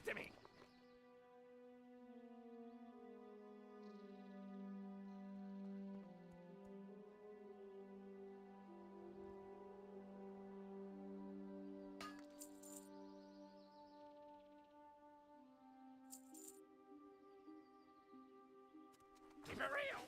to me! Keep it real!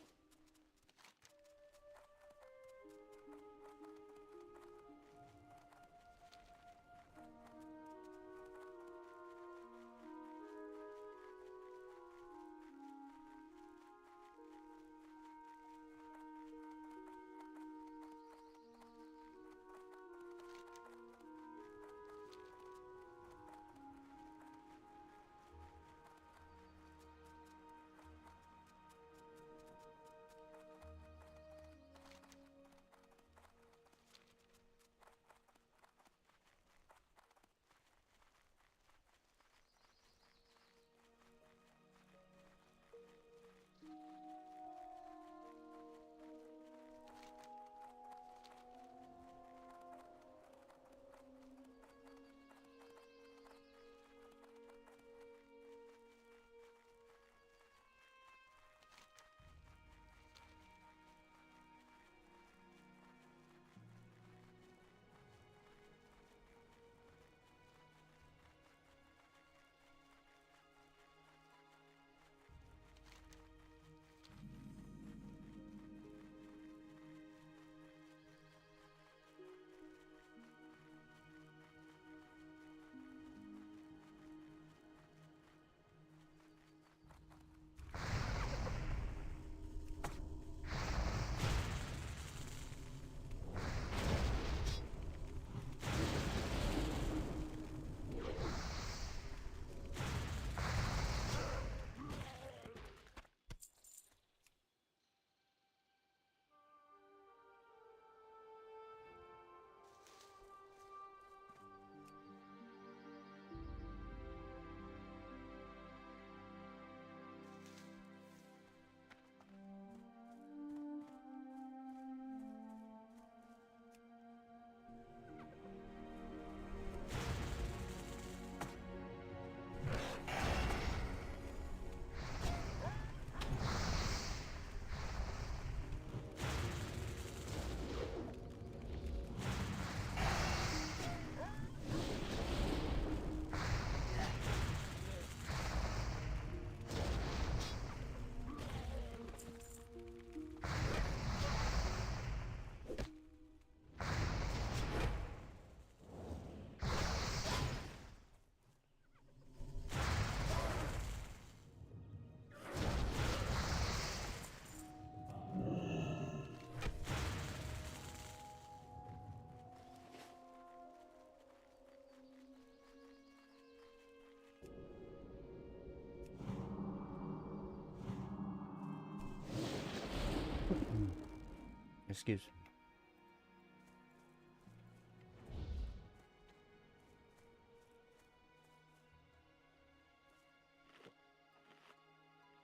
Excuse me.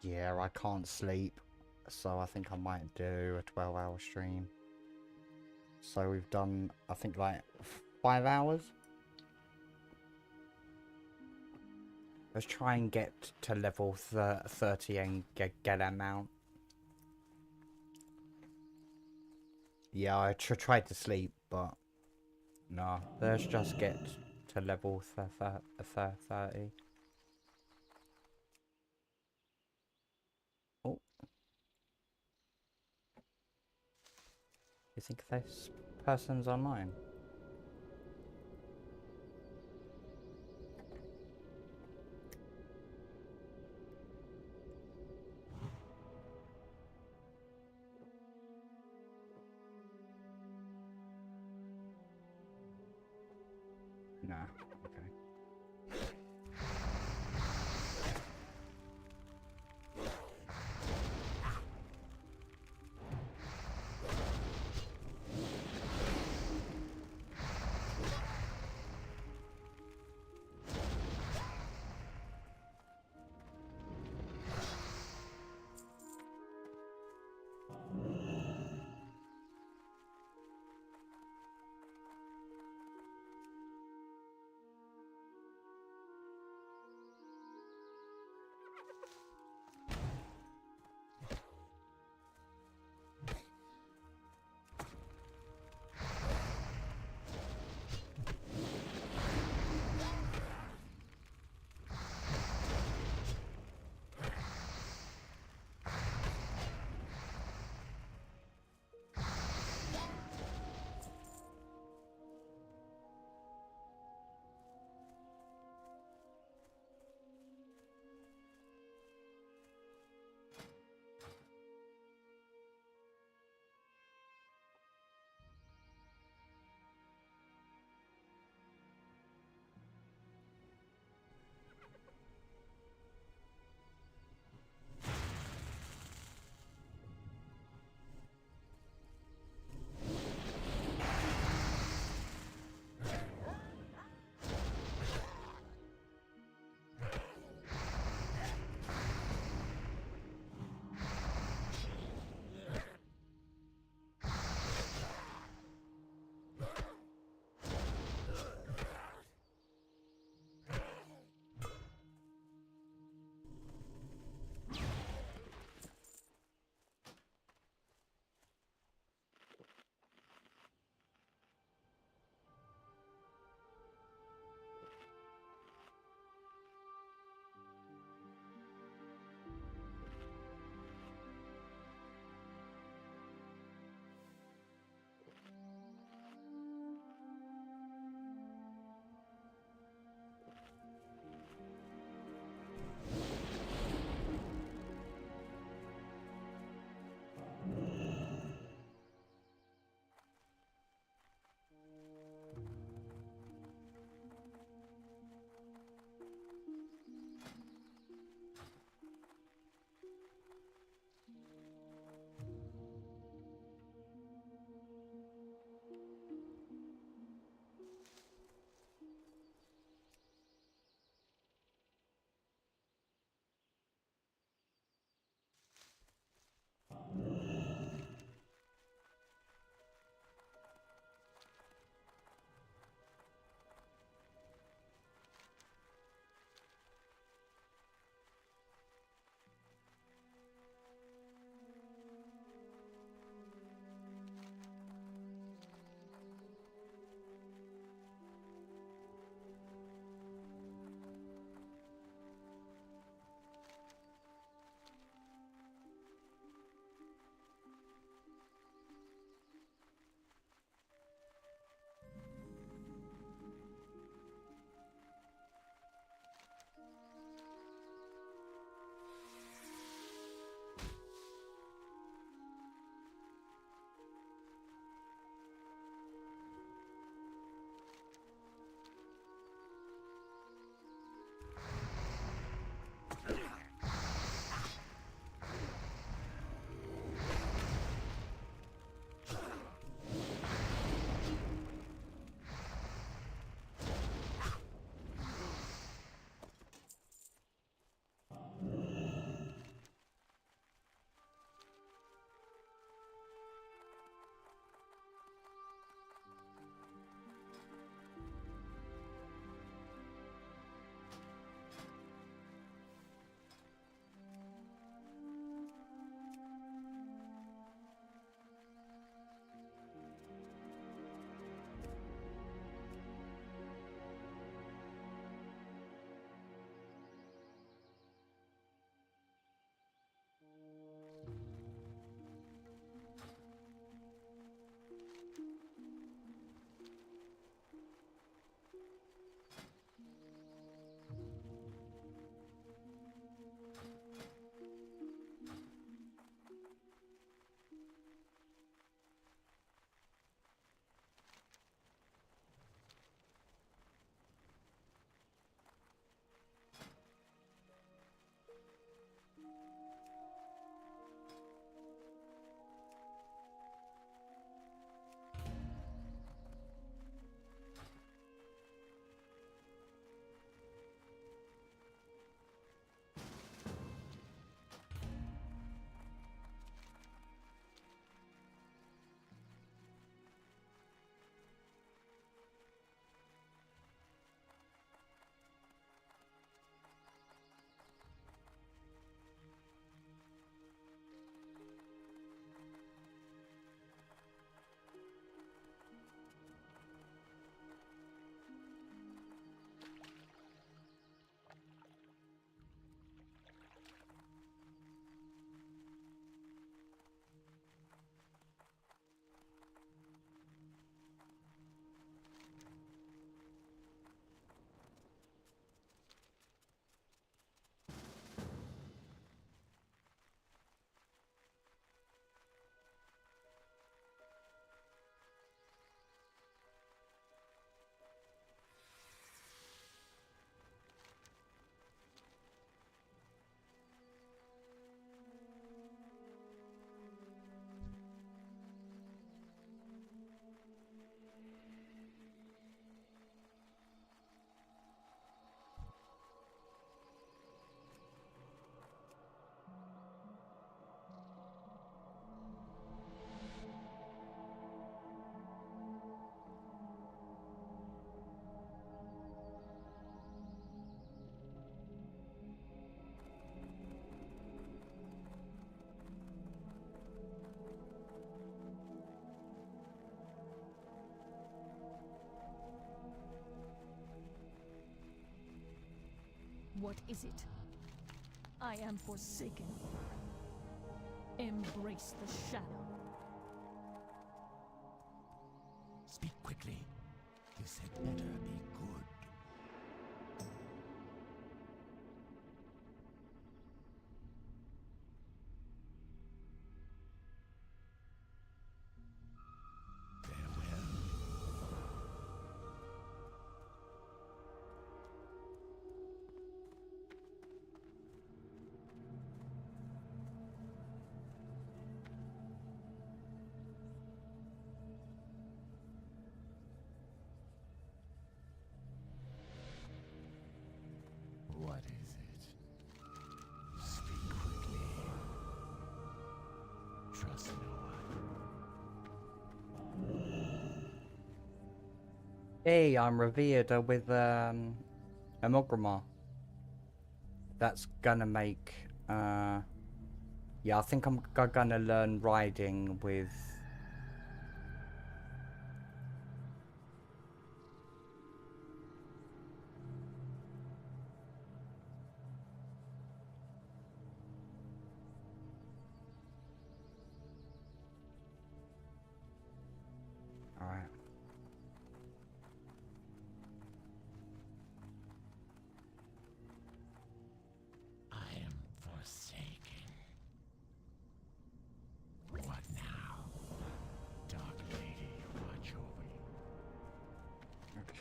Yeah, I can't sleep, so I think I might do a 12-hour stream. So we've done, I think, like 5 hours. Let's try and get to level 30 and get a mount. Yeah, I tried to sleep, but no. Let's just get to level 30. Oh. You think this person's online? Nah, okay. What is it? I am forsaken. Embrace the shadow. Speak quickly. This had better be good. Farewell. What is it? Speak quickly. Trust no one. Hey, I'm revered with Amogramar. That's gonna make yeah, I think I'm gonna learn riding with alright. I am forsaken. What now? Dark Lady, watch over you.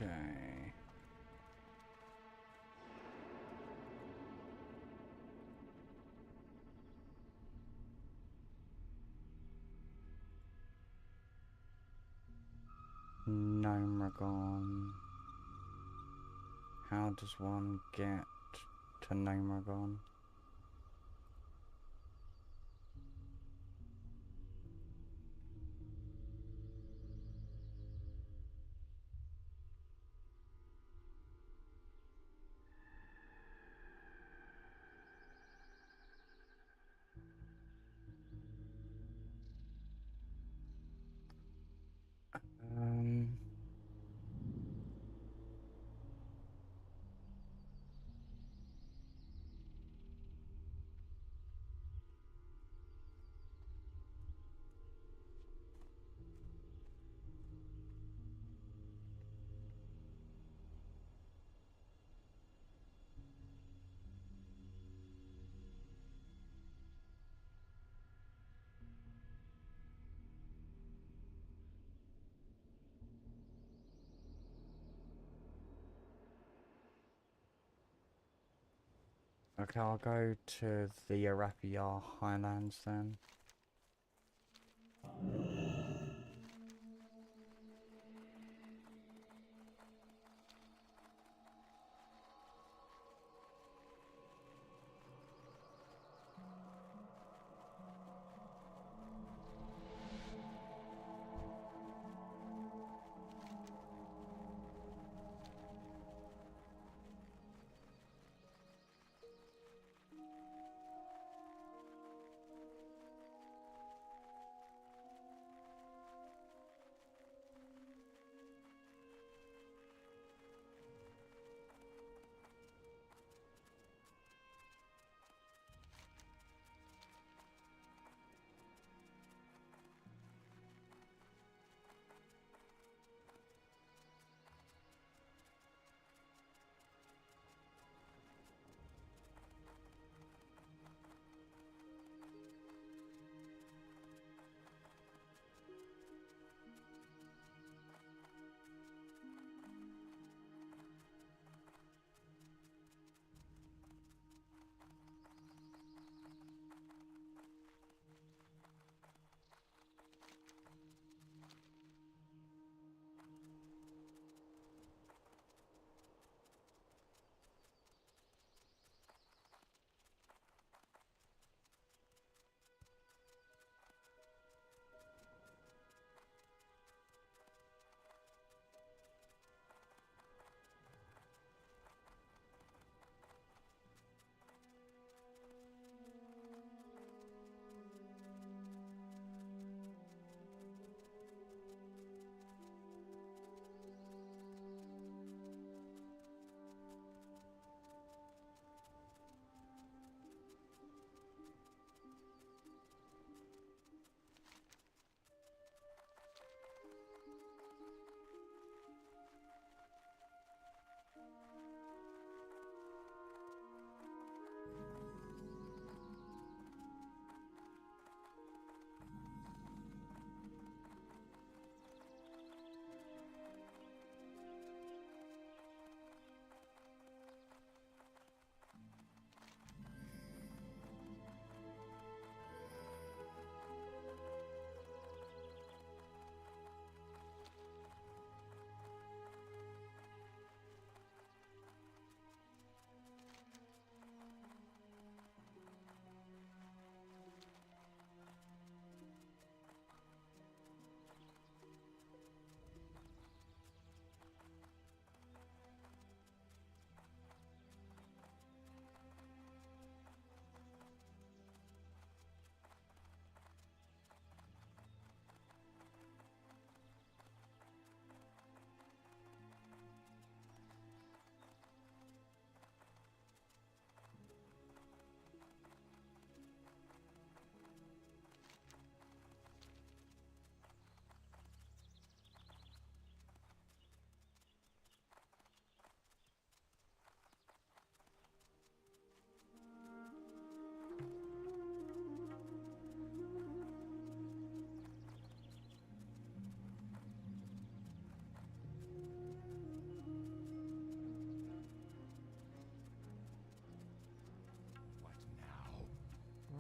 Okay. Gnomeregon. How does one get to Gnomeregon? Um Okay, I'll go to the Arapia Highlands then.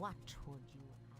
What would you ask?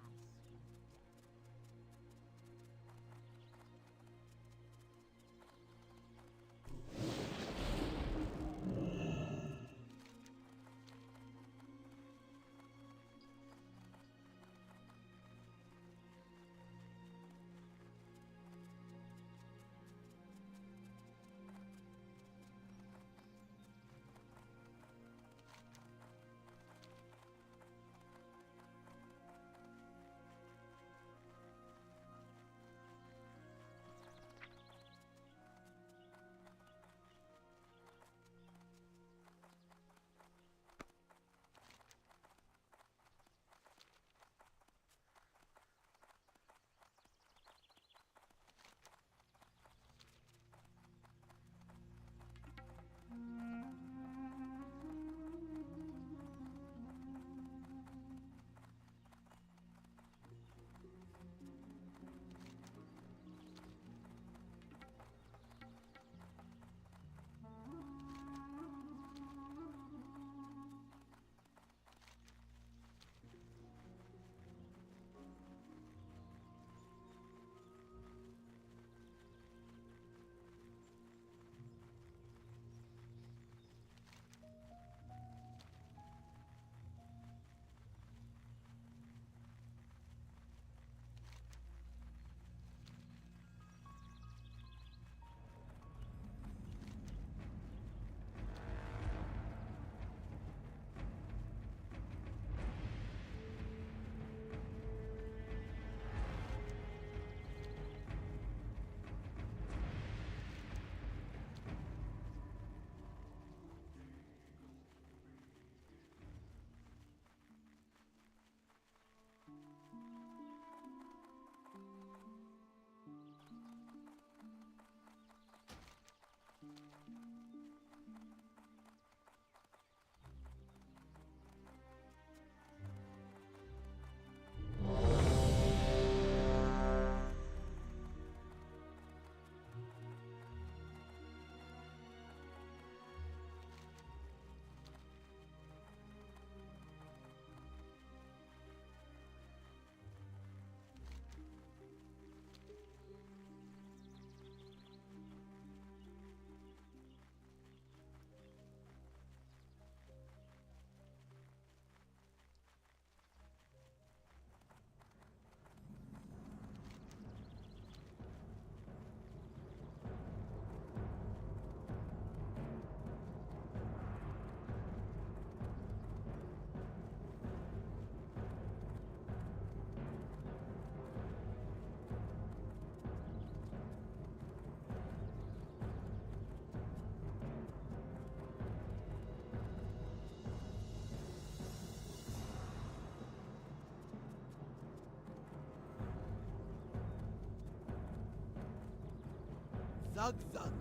Zug Zug.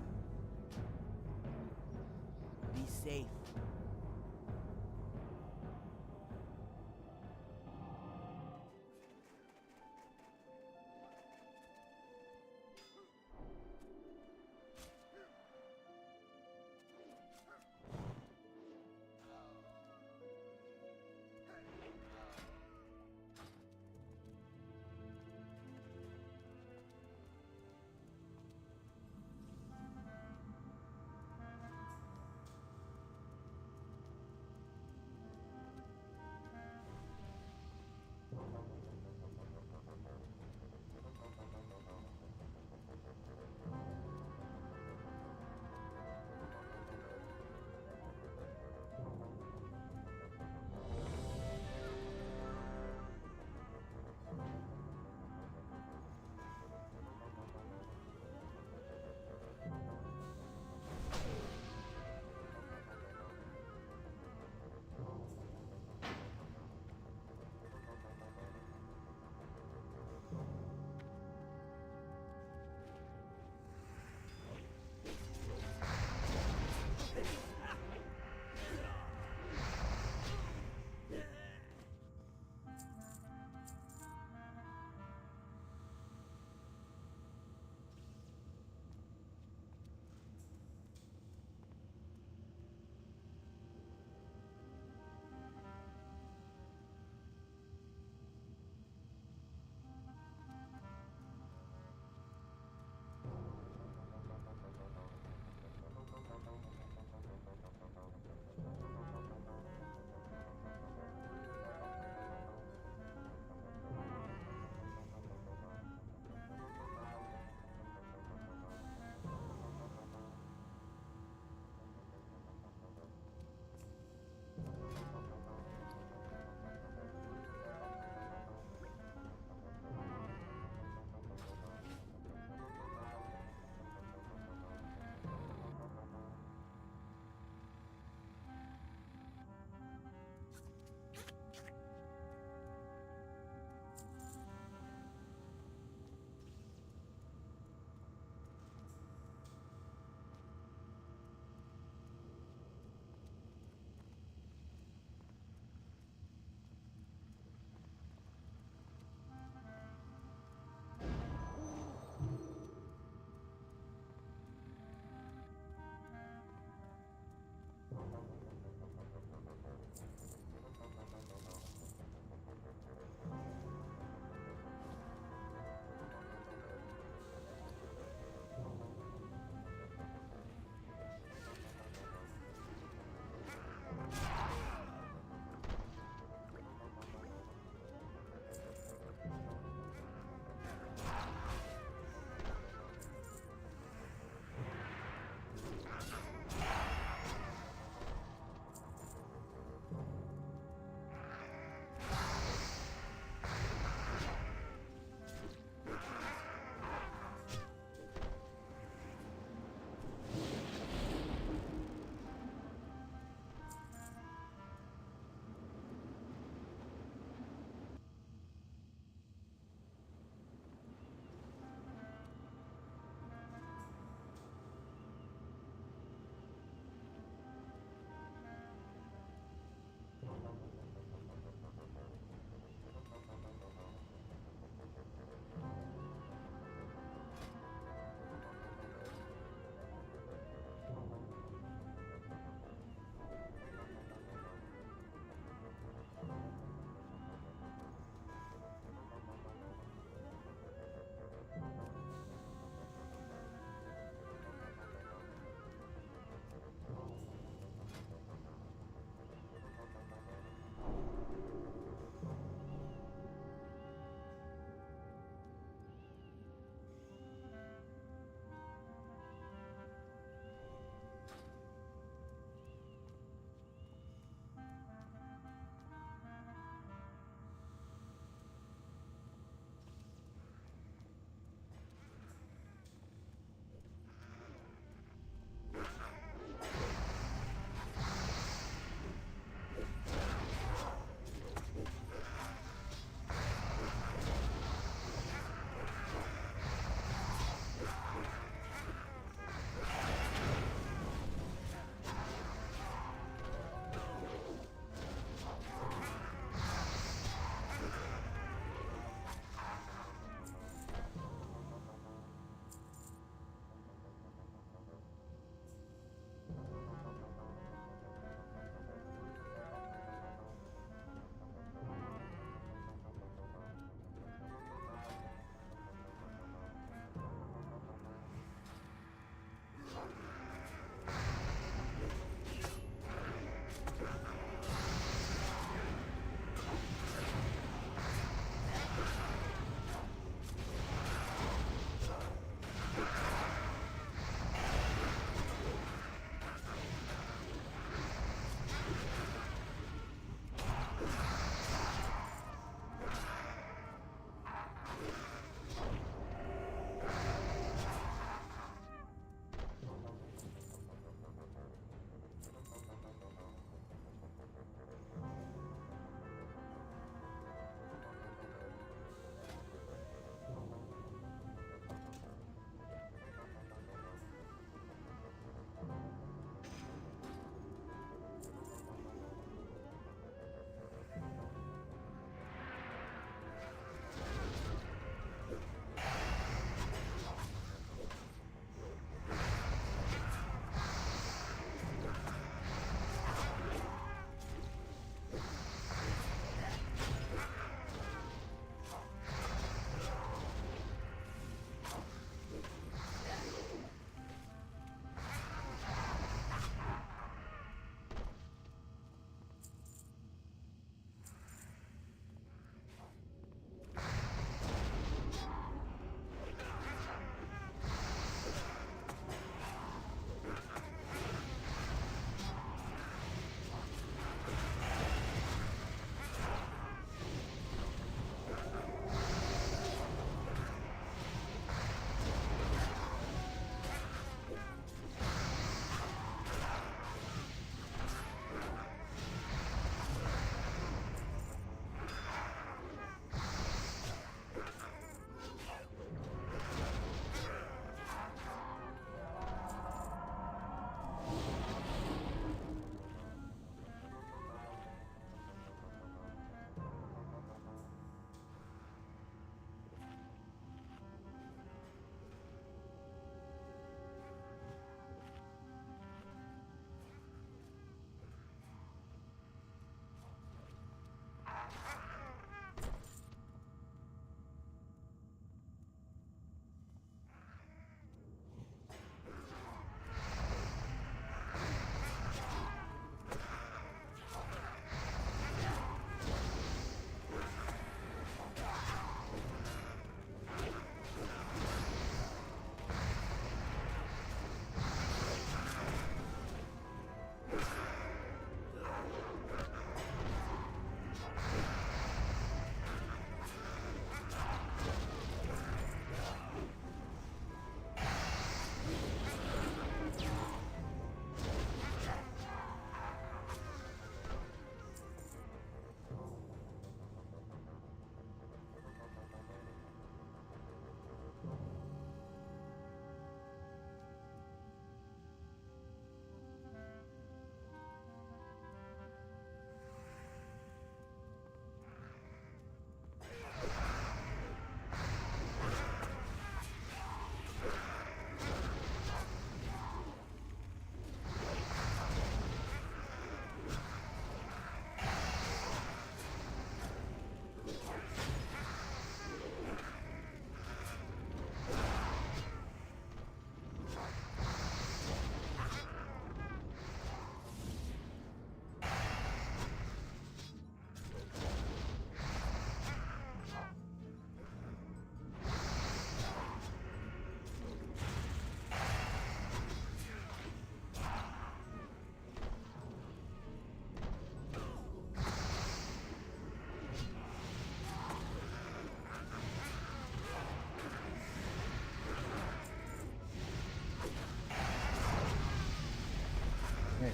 Be safe.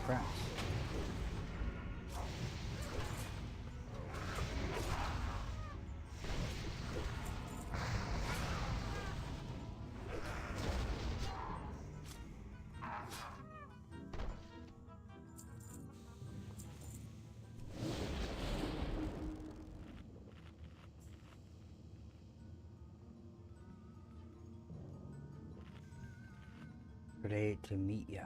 crap. Great to meet ya.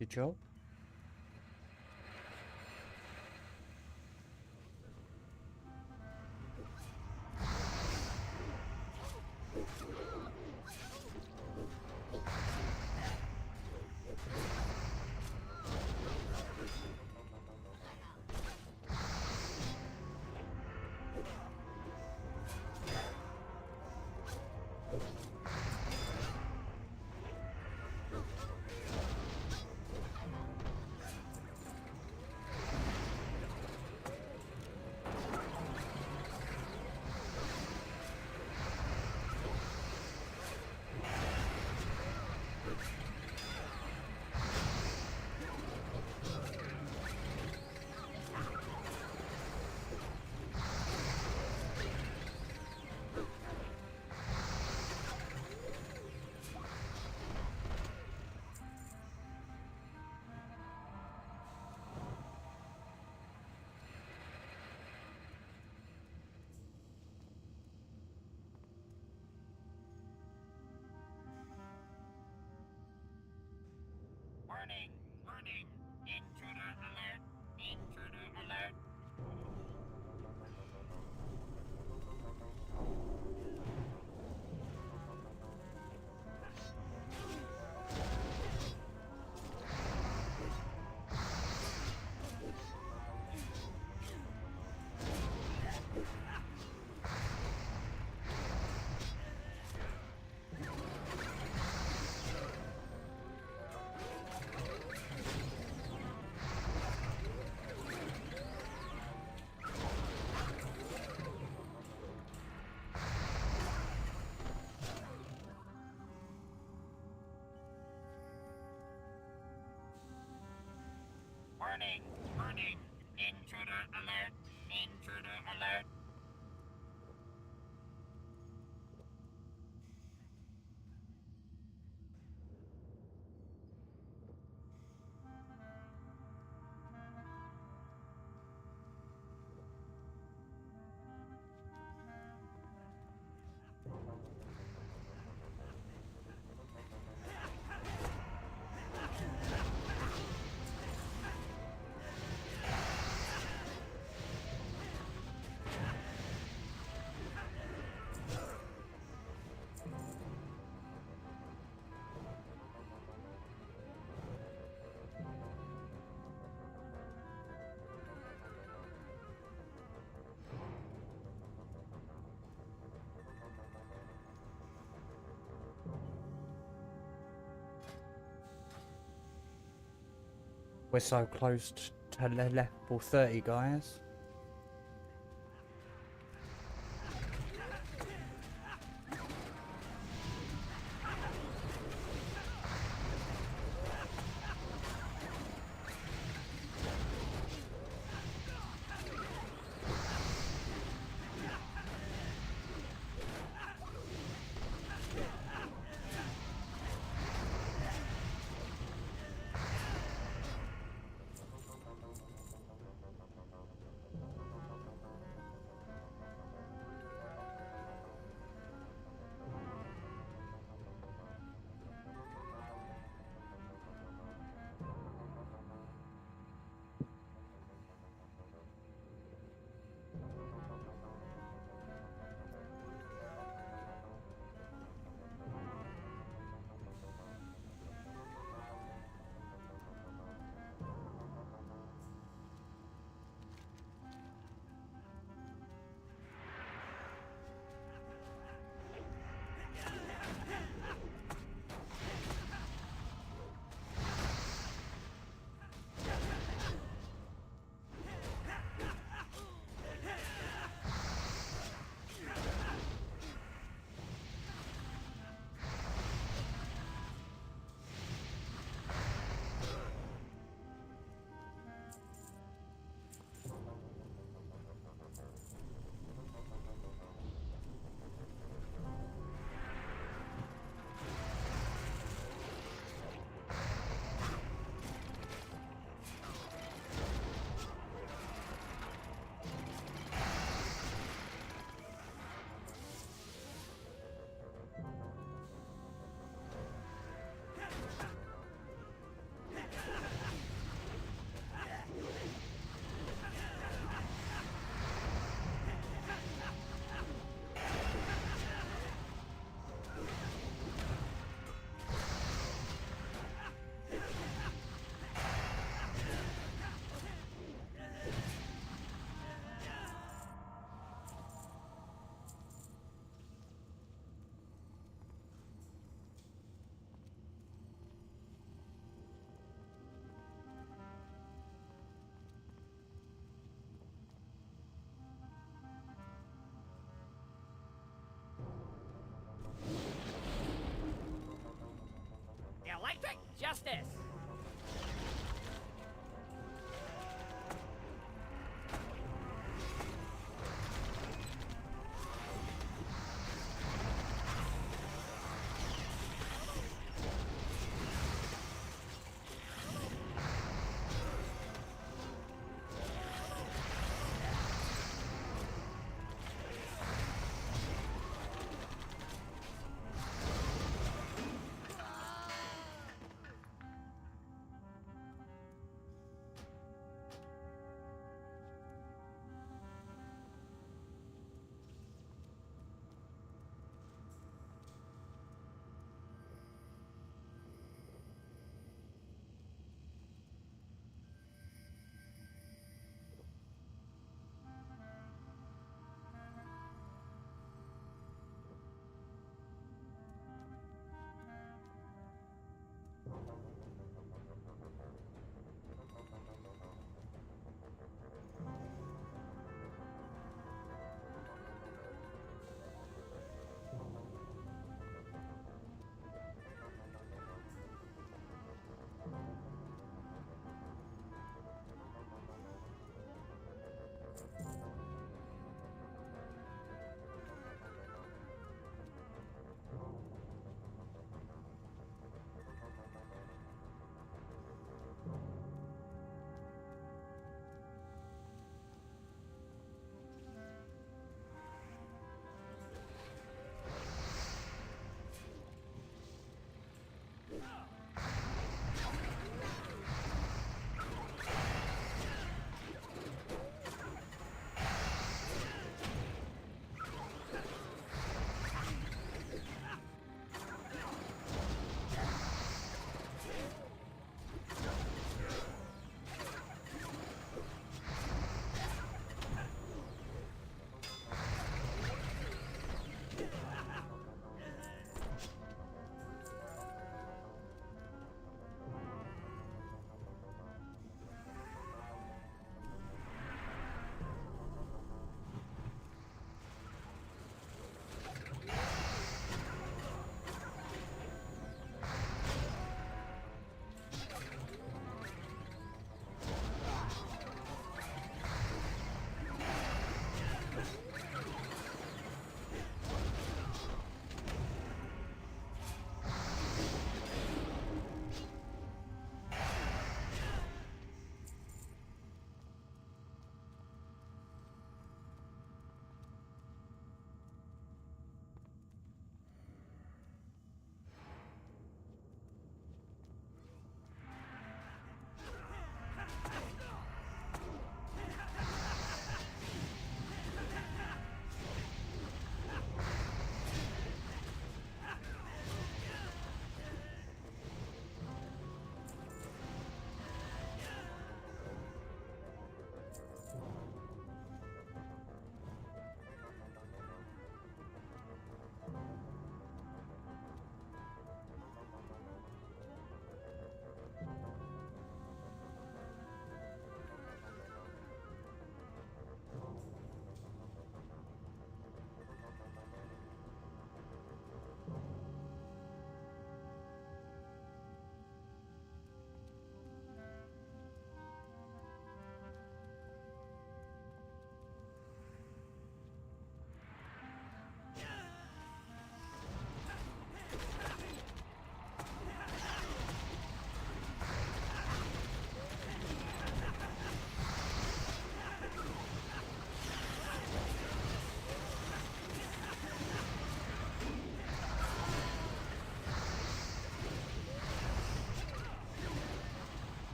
Good job. Warning! Warning! Intruder alert! Intruder alert! Warning! Warning! Intruder alert! Intruder alert! We're so close to level 30, guys. Justice!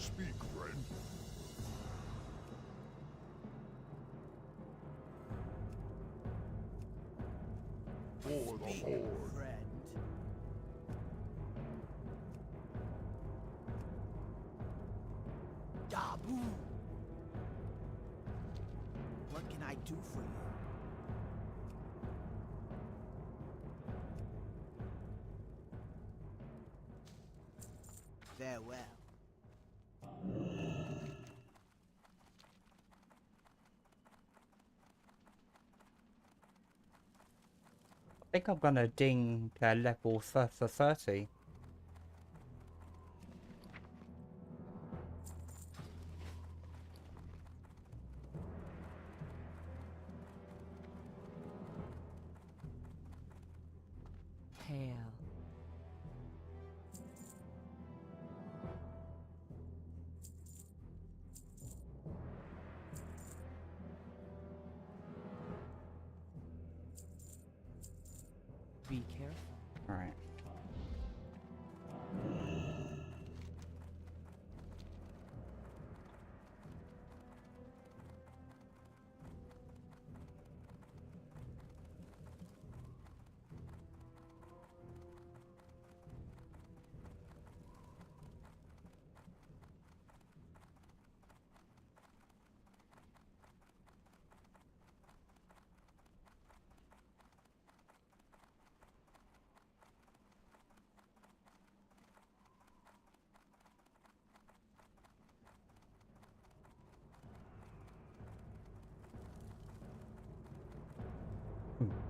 Speak, friend. For the Horde. Friend. Dabu. What can I do for you? Farewell. I think I'm gonna ding level 30. Hail. Be careful. Alright.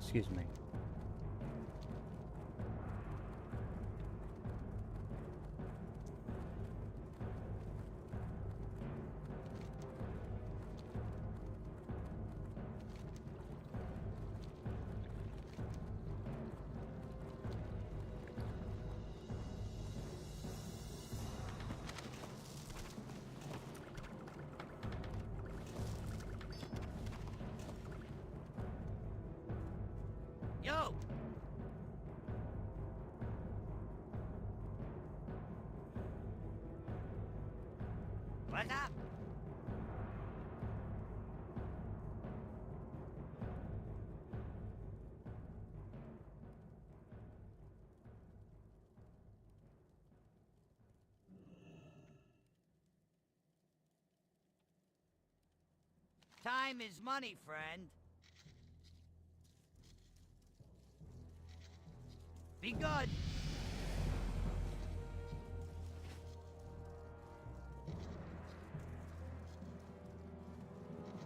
Excuse me. Yo! What's up? Time is money, friend. Be good.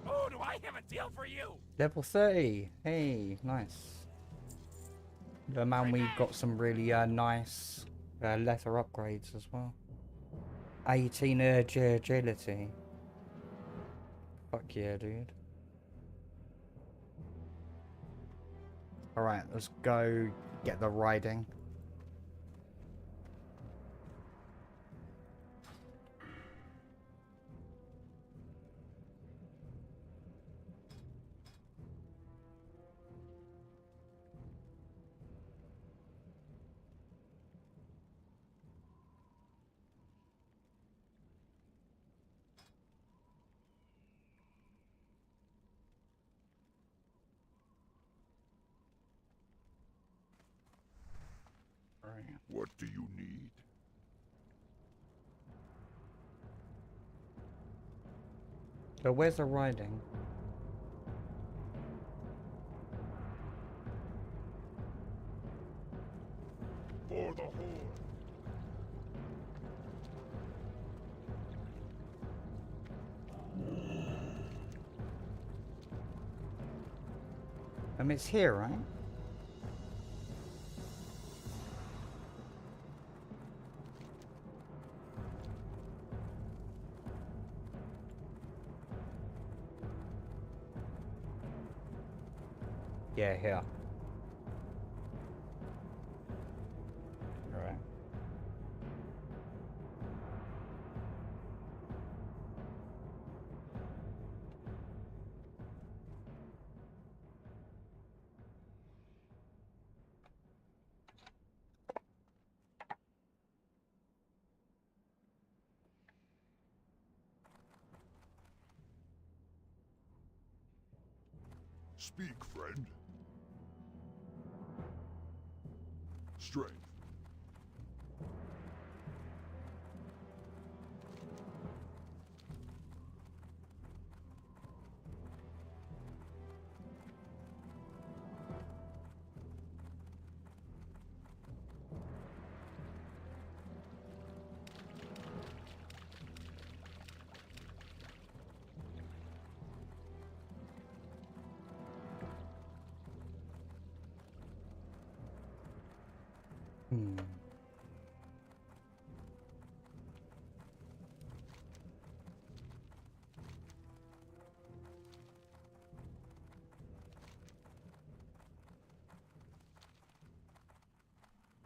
Oh, do I have a deal for you? Level 30. Hey, nice. The man, we got some really nice letter upgrades as well. 18 urge agility. Fuck yeah, dude. Alright, let's go get the riding. Right. What do you need? So where's the riding? For the Horde. It's here, right? Yeah, here. Alright. Speak, friend. Strength. Hmm.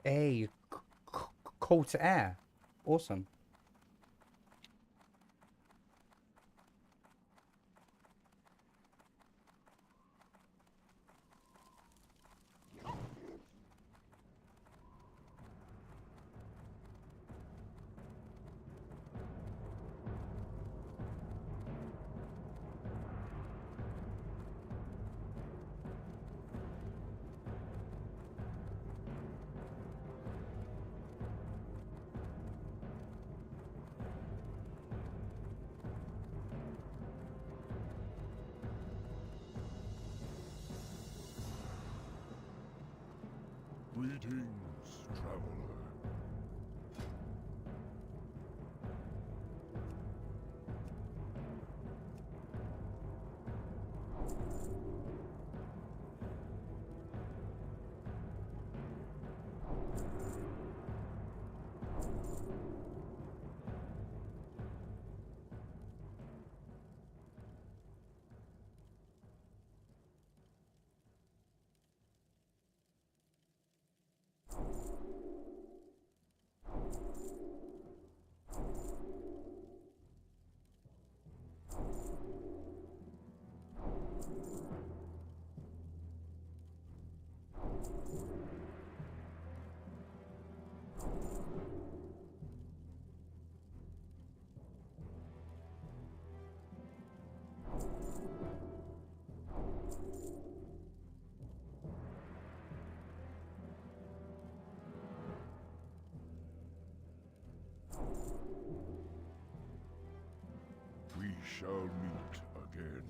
Hey, call to air. Awesome. Greetings, traveler. We shall meet again.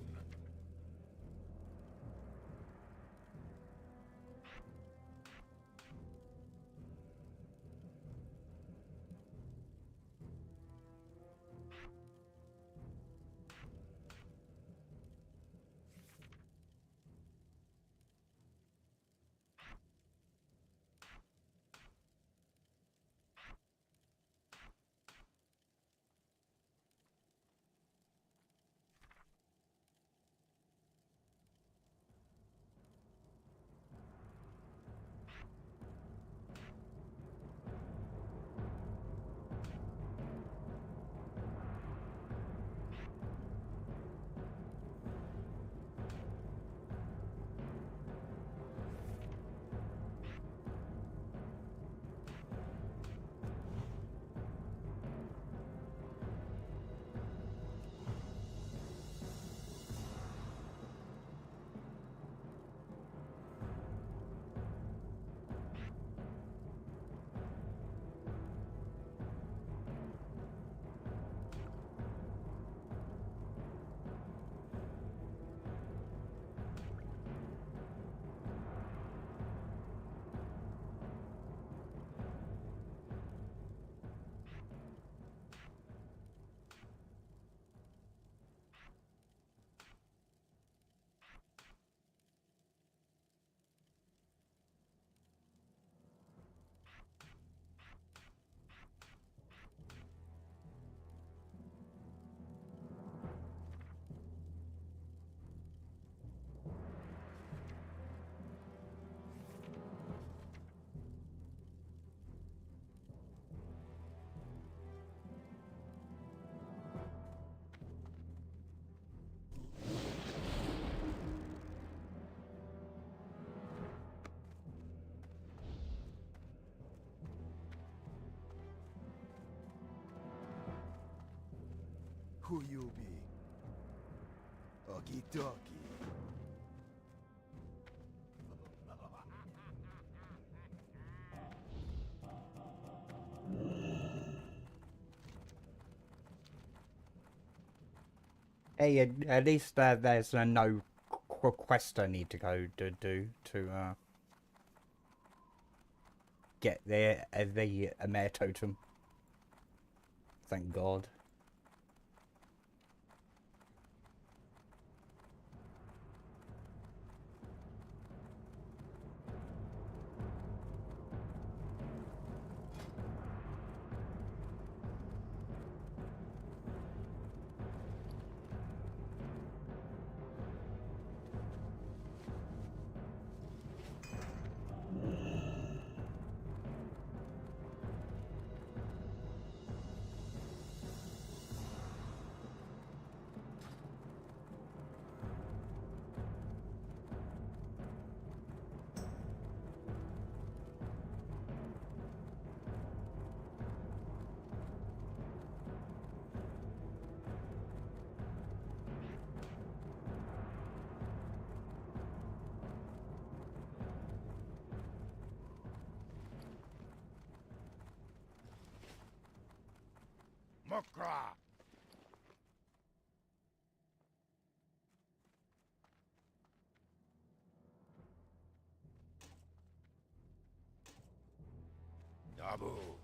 Who you be? Okie dokie. Hey, at least there's no quest I need to go do to get the mare totem. Thank God. Mukra! Dabu!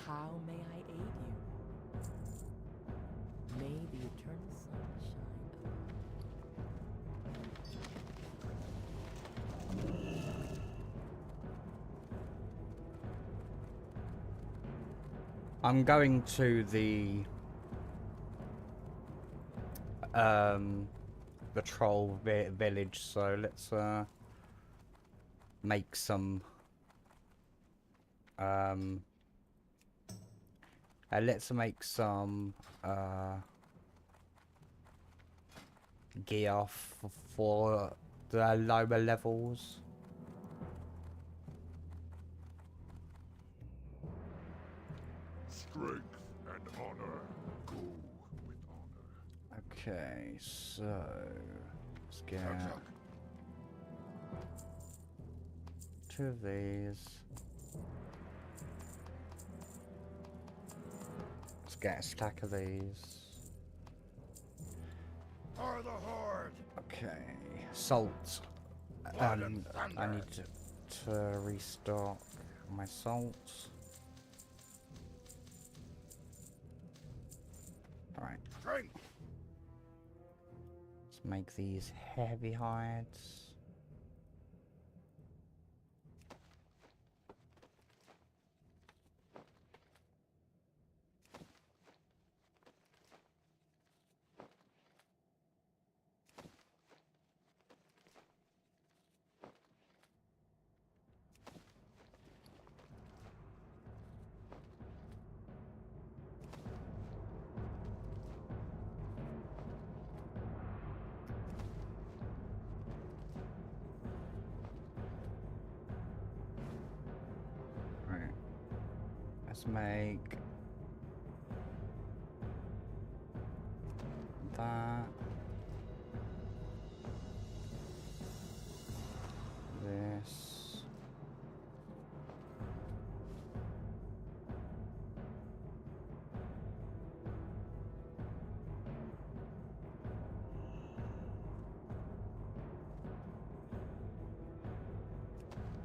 How may I aid you? May the eternal sun shine above. I'm going to the troll village, so let's make some gear for the lower levels. Strength and honor go with honor. Okay, so let's get Tuck. 2 of these. Let's get a stack of these. For the Horde! Okay, salt. Blood and I thunder. need to restock my salt. Right, Strength! let's make these heavy hides. Right, let's make that. This.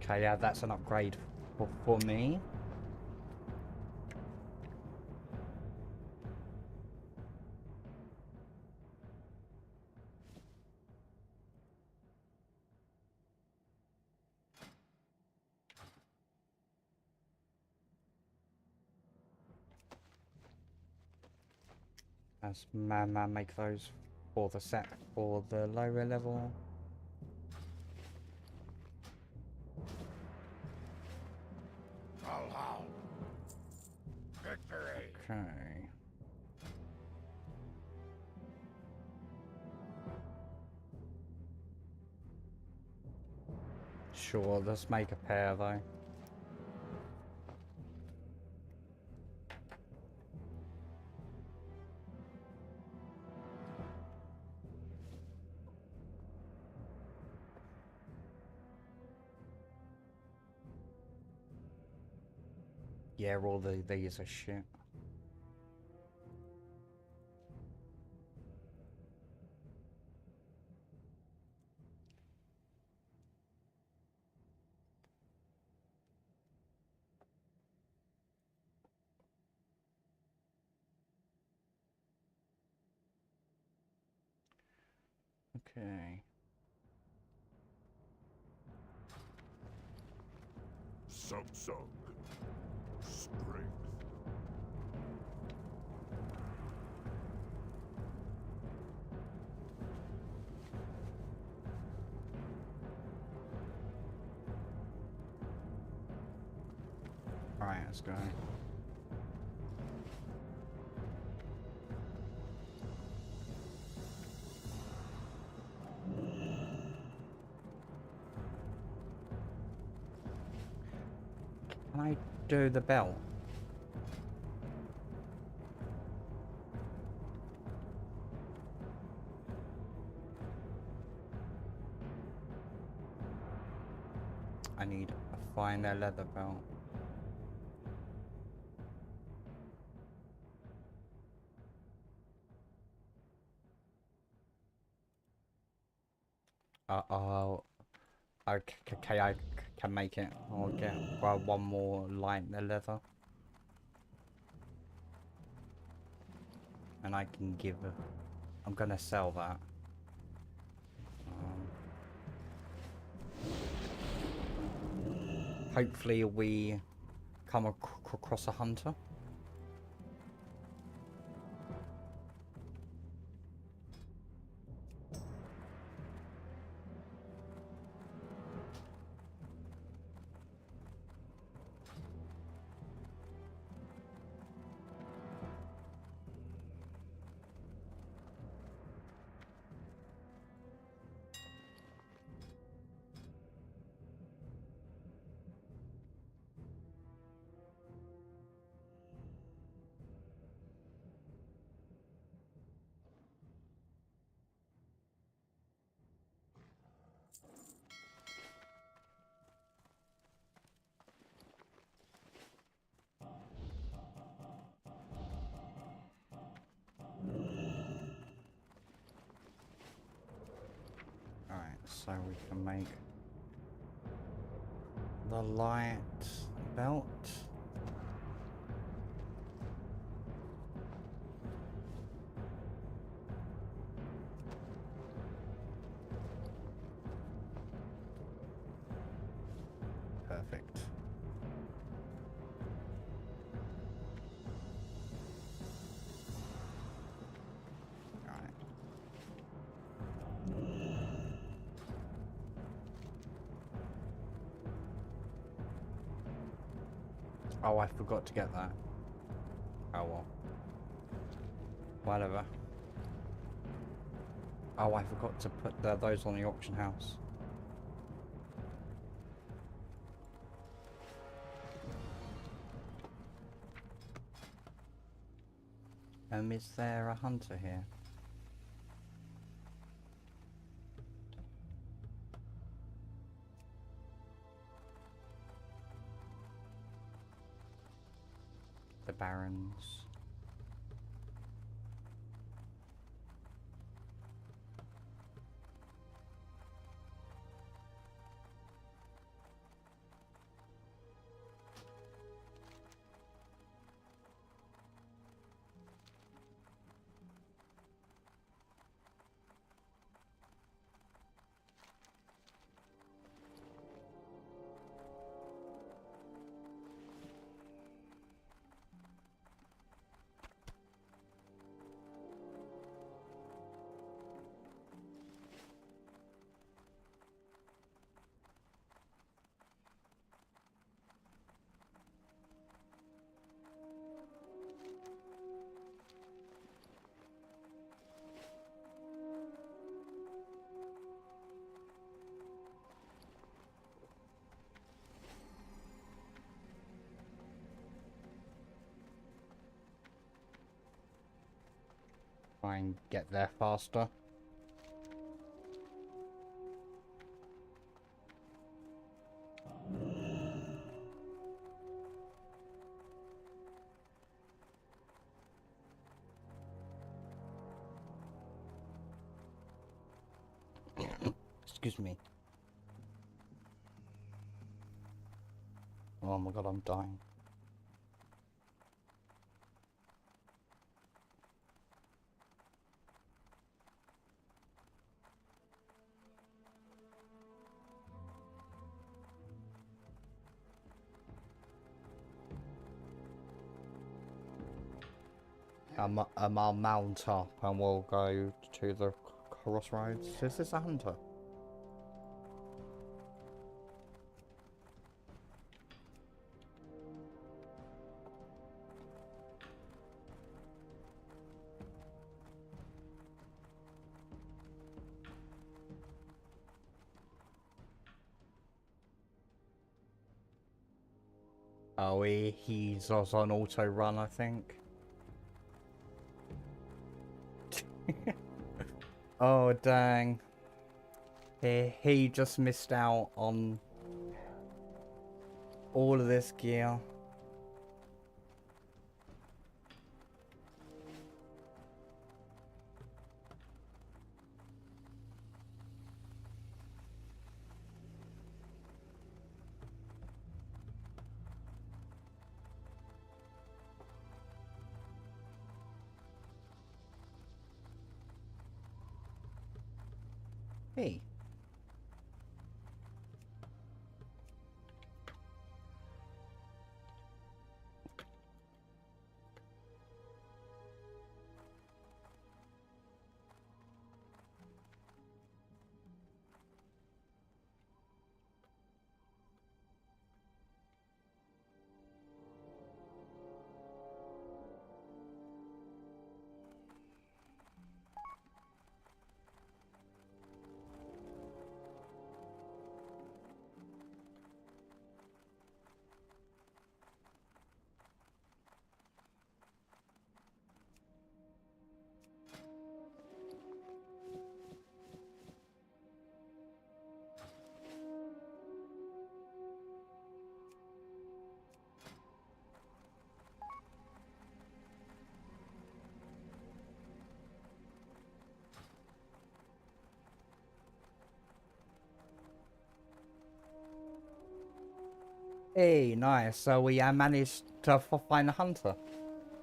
Okay, yeah, that's an upgrade for me. Let's make those for the set for the lower level. Valhalla! Victory! Okay. Sure, let's make a pair though. Yeah, all these are shit. Okay. Samsung. Strength. Alright, let's go. Can I do the belt? I need a finer leather belt. Oh, okay, I can make it. I'll get one more light leather. And I can give I'm gonna sell that. Hopefully we come across a hunter. Alright, so we can make the light belt. Perfect. Alright. Oh, I forgot to get that. Oh well. Whatever. Oh, I forgot to put those on the auction house. Is there a hunter here? The barons. Try and get there faster. Excuse me. Oh my god, I'm dying. I'll mount up and we'll go to the crossroads. Is this a hunter? Oh, he's also on auto run, I think. Oh, dang. He just missed out on all of this gear. Hey. Hey, nice. So we managed to find a hunter.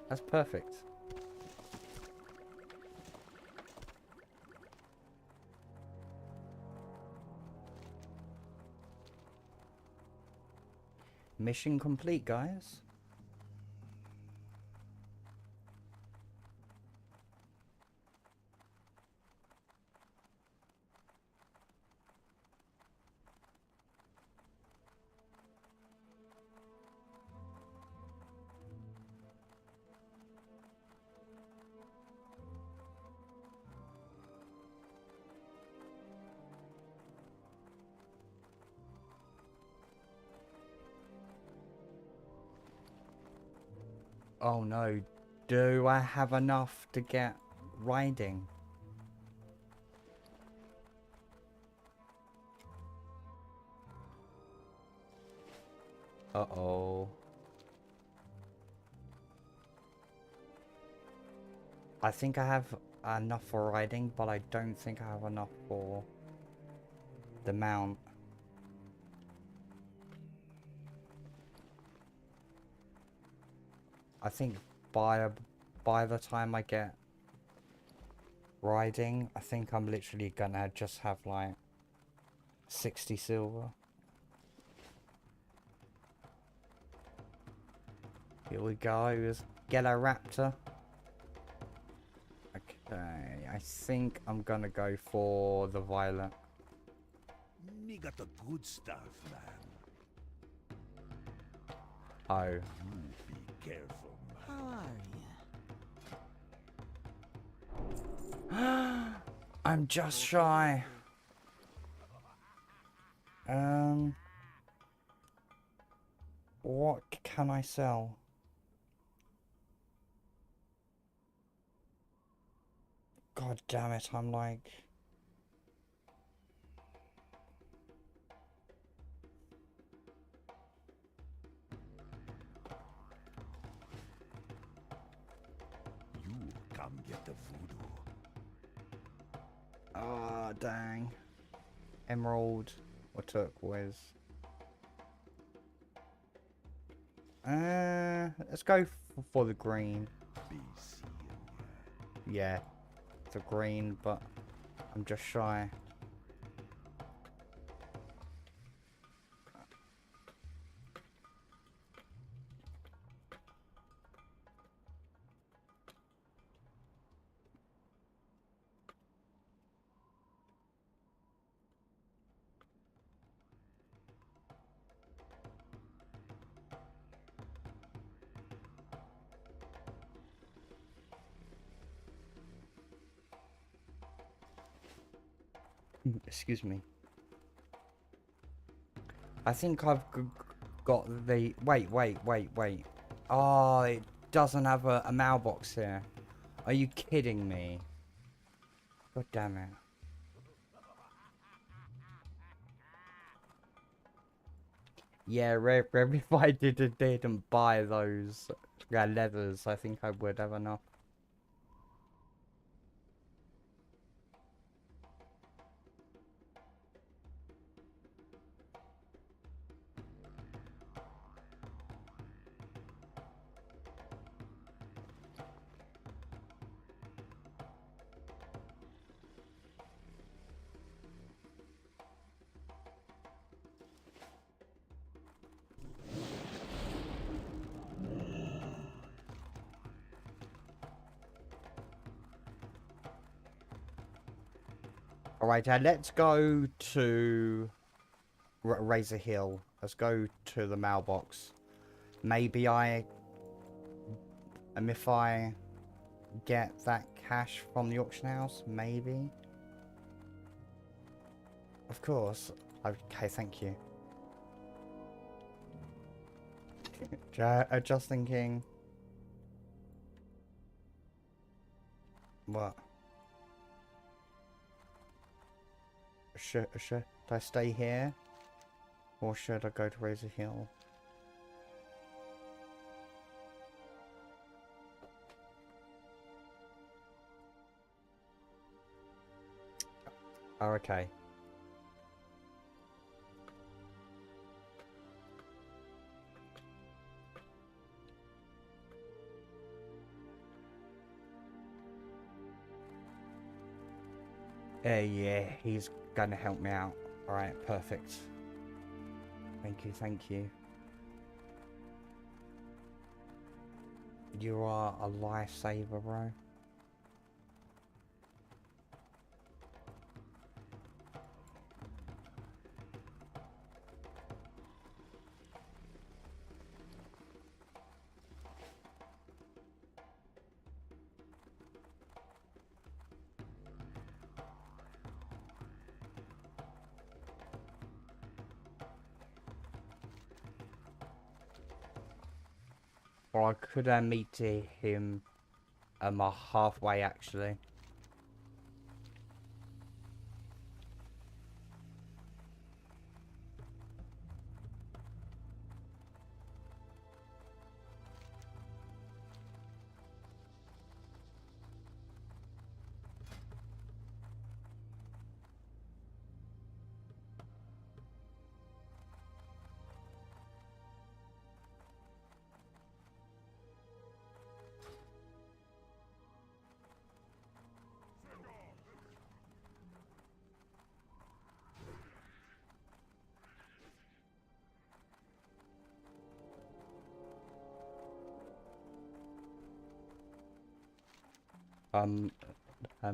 That's perfect. Mission complete, guys. Oh no. Do I have enough to get riding? Uh-oh. I think I have enough for riding, but I don't think I have enough for the mount. I think by the time I get riding, I think I'm literally gonna just have like 60 silver. Here we go, let's get a raptor. Okay, I think I'm gonna go for the violet. Me got the good stuff, man. Oh. You be careful, man. How are you? I'm just shy. What can I sell? God damn it, I'm like... You come get the voodoo. Ah, dang. Emerald or turquoise. Let's go for the green. Be seeing ya. Yeah, the green, but I'm just shy. Excuse me. I think I've got the... Wait. Oh, it doesn't have a mailbox here. Are you kidding me? God damn it. Yeah, if I didn't buy those leathers, I think I would have enough. Alright, let's go to Razor Hill. Let's go to the mailbox. Maybe if I get that cash from the auction house, maybe. Of course. Okay, thank you. Just thinking. What? Should I stay here? Or should I go to Razor Hill? Oh, okay. Yeah, he's gonna help me out. Alright, perfect. Thank you, thank you. You are a lifesaver, bro. Or I could meet him halfway, actually.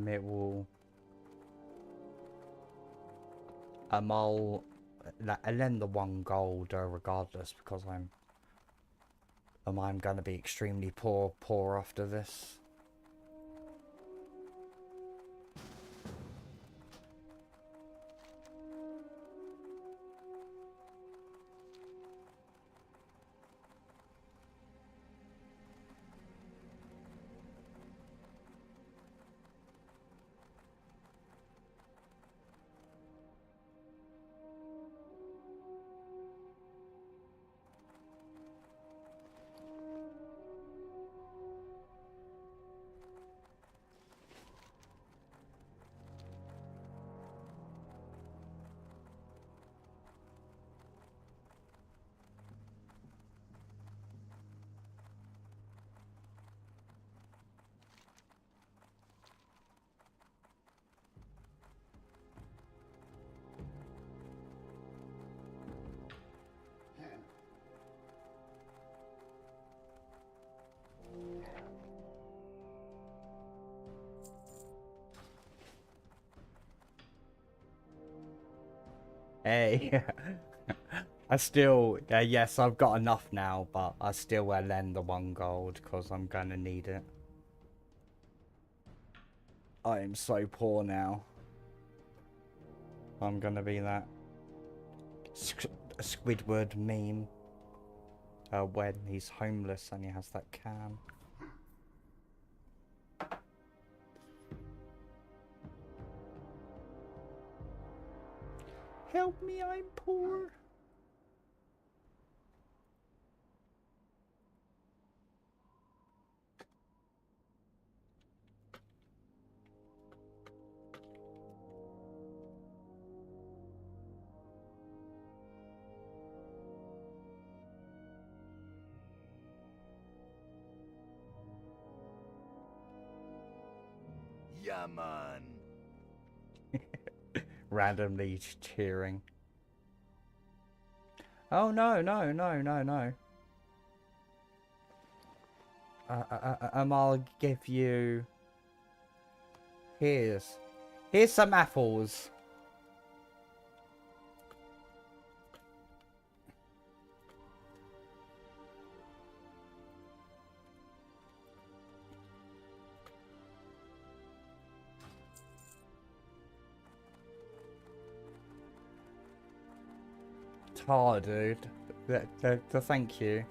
It will. I'll lend the 1 gold regardless because I'm gonna be extremely poor after this. Hey, I still, yes, I've got enough now, but I still will lend the 1 gold because I'm gonna need it. I am so poor now. I'm gonna be that Squidward meme when he's homeless and he has that can. Help me, I'm poor. Yeah, man. Randomly cheering. Oh no, no, no, no, no. I'll give you... Here's Here's some apples. Tar, dude. Thank you.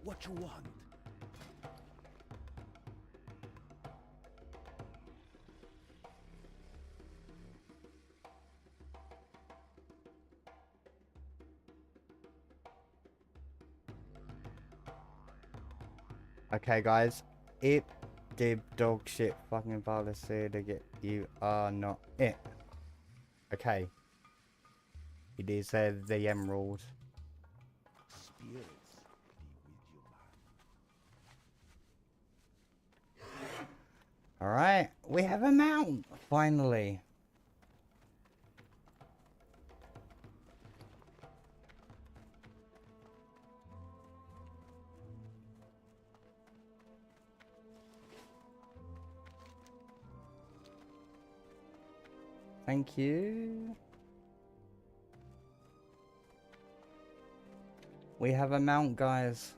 what you want. Okay, guys. If the dog shit fucking policy to get you are not it. Okay. It is the emerald. Spirits be with you, man. Alright, we have a mount, finally. Thank you. We have a mount, guys.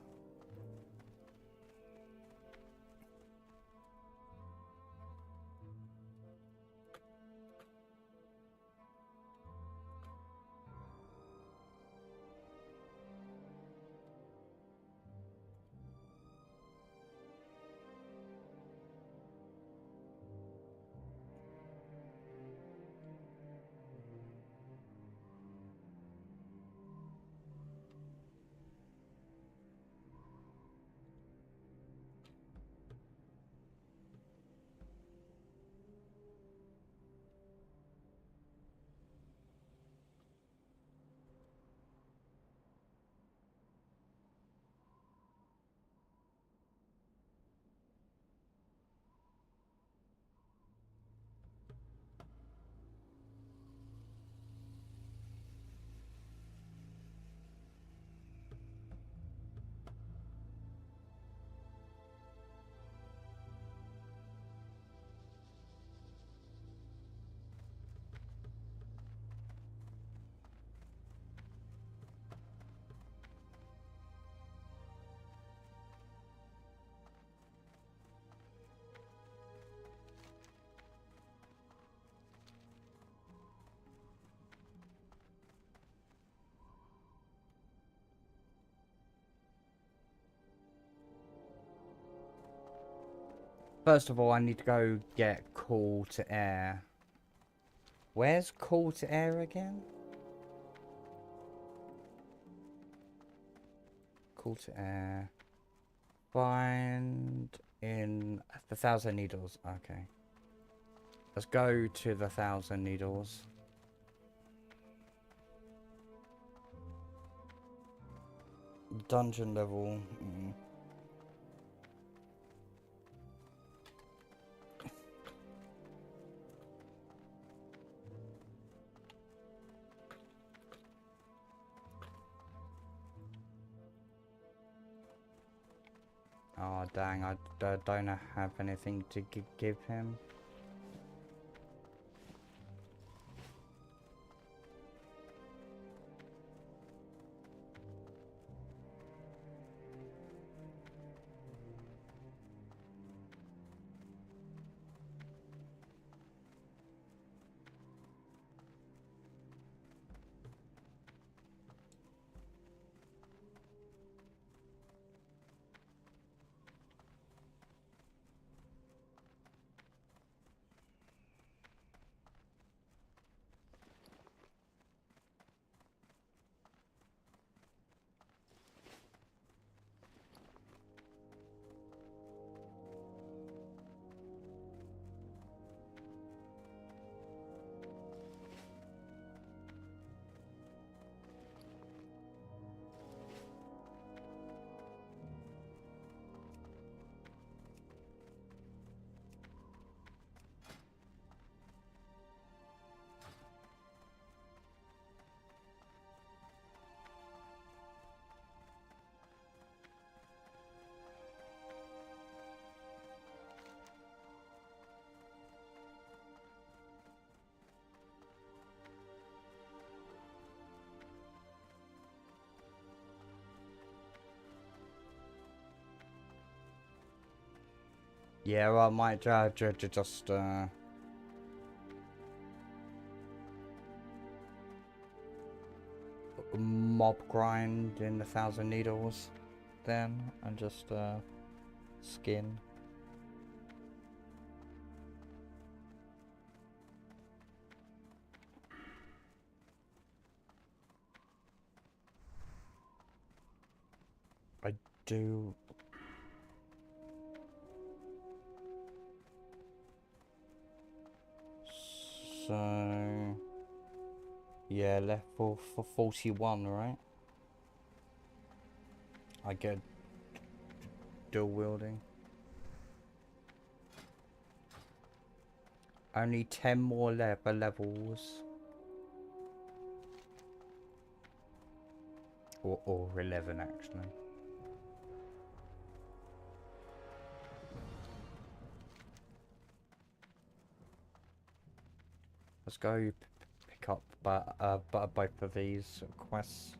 First of all, I need to go get Call to Air. Where's Call to Air again? Call to Air. Find in the Thousand Needles. Okay. Let's go to the Thousand Needles. Dungeon level. Oh dang, I don't have anything to give him. Yeah, well, I might just mob grind in the Thousand Needles. then and just skin. I do. So yeah, level for 41, right? I get dual wielding. Only 10 more levels. Or 11 actually. Let's go pick up both of these quests.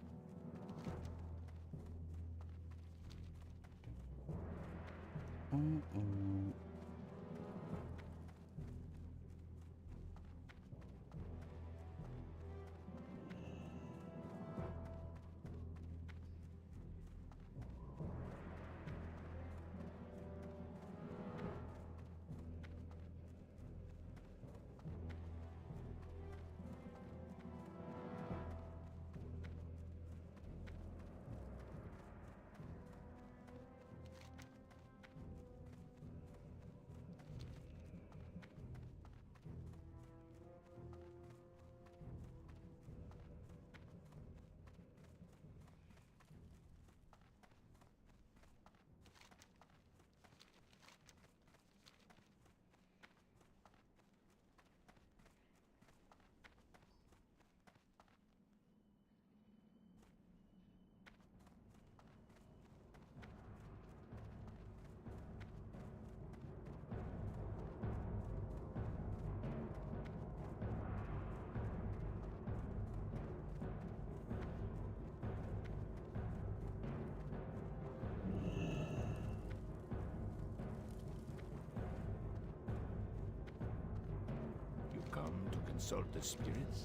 You come to consult the spirits?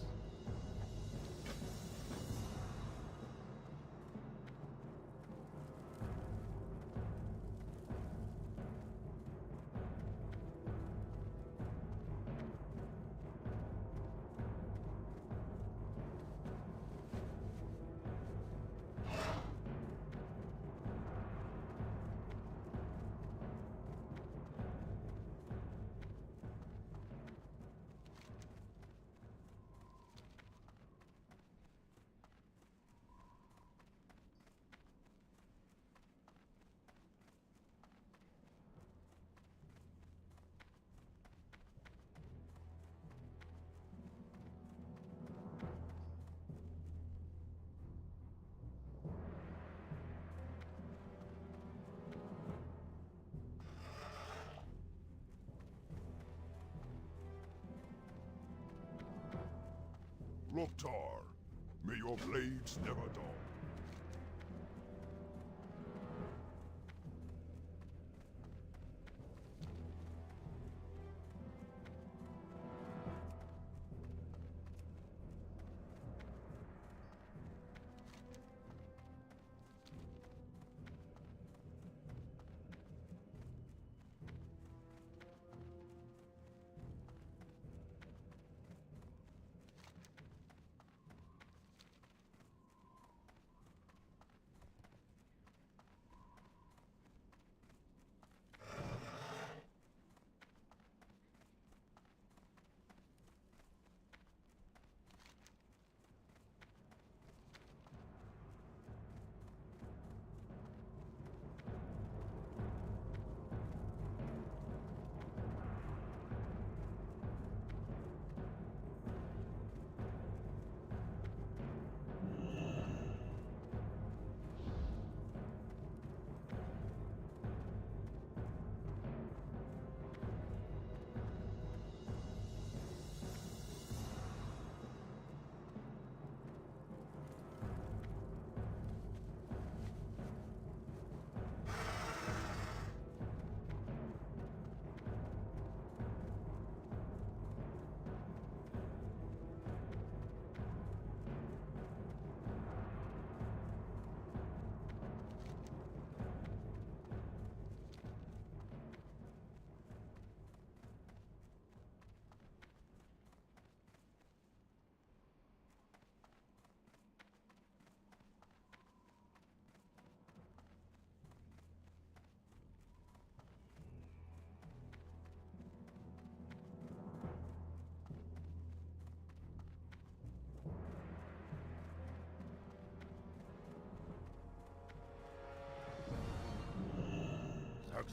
Loktar, may your blades never dull.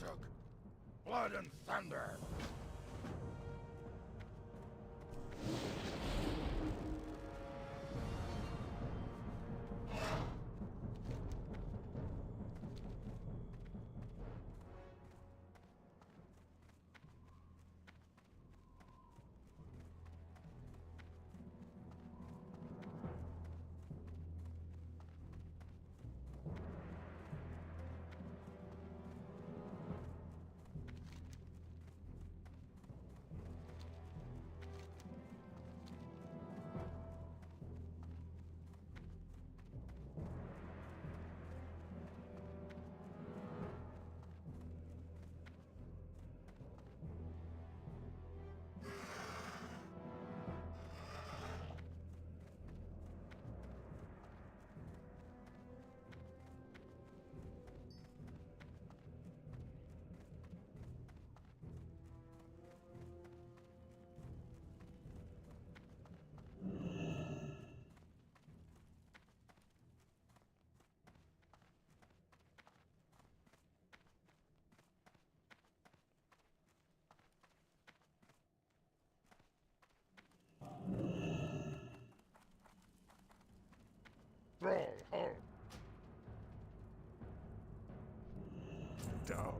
Magic! Blood and thunder! Stronghold. Down.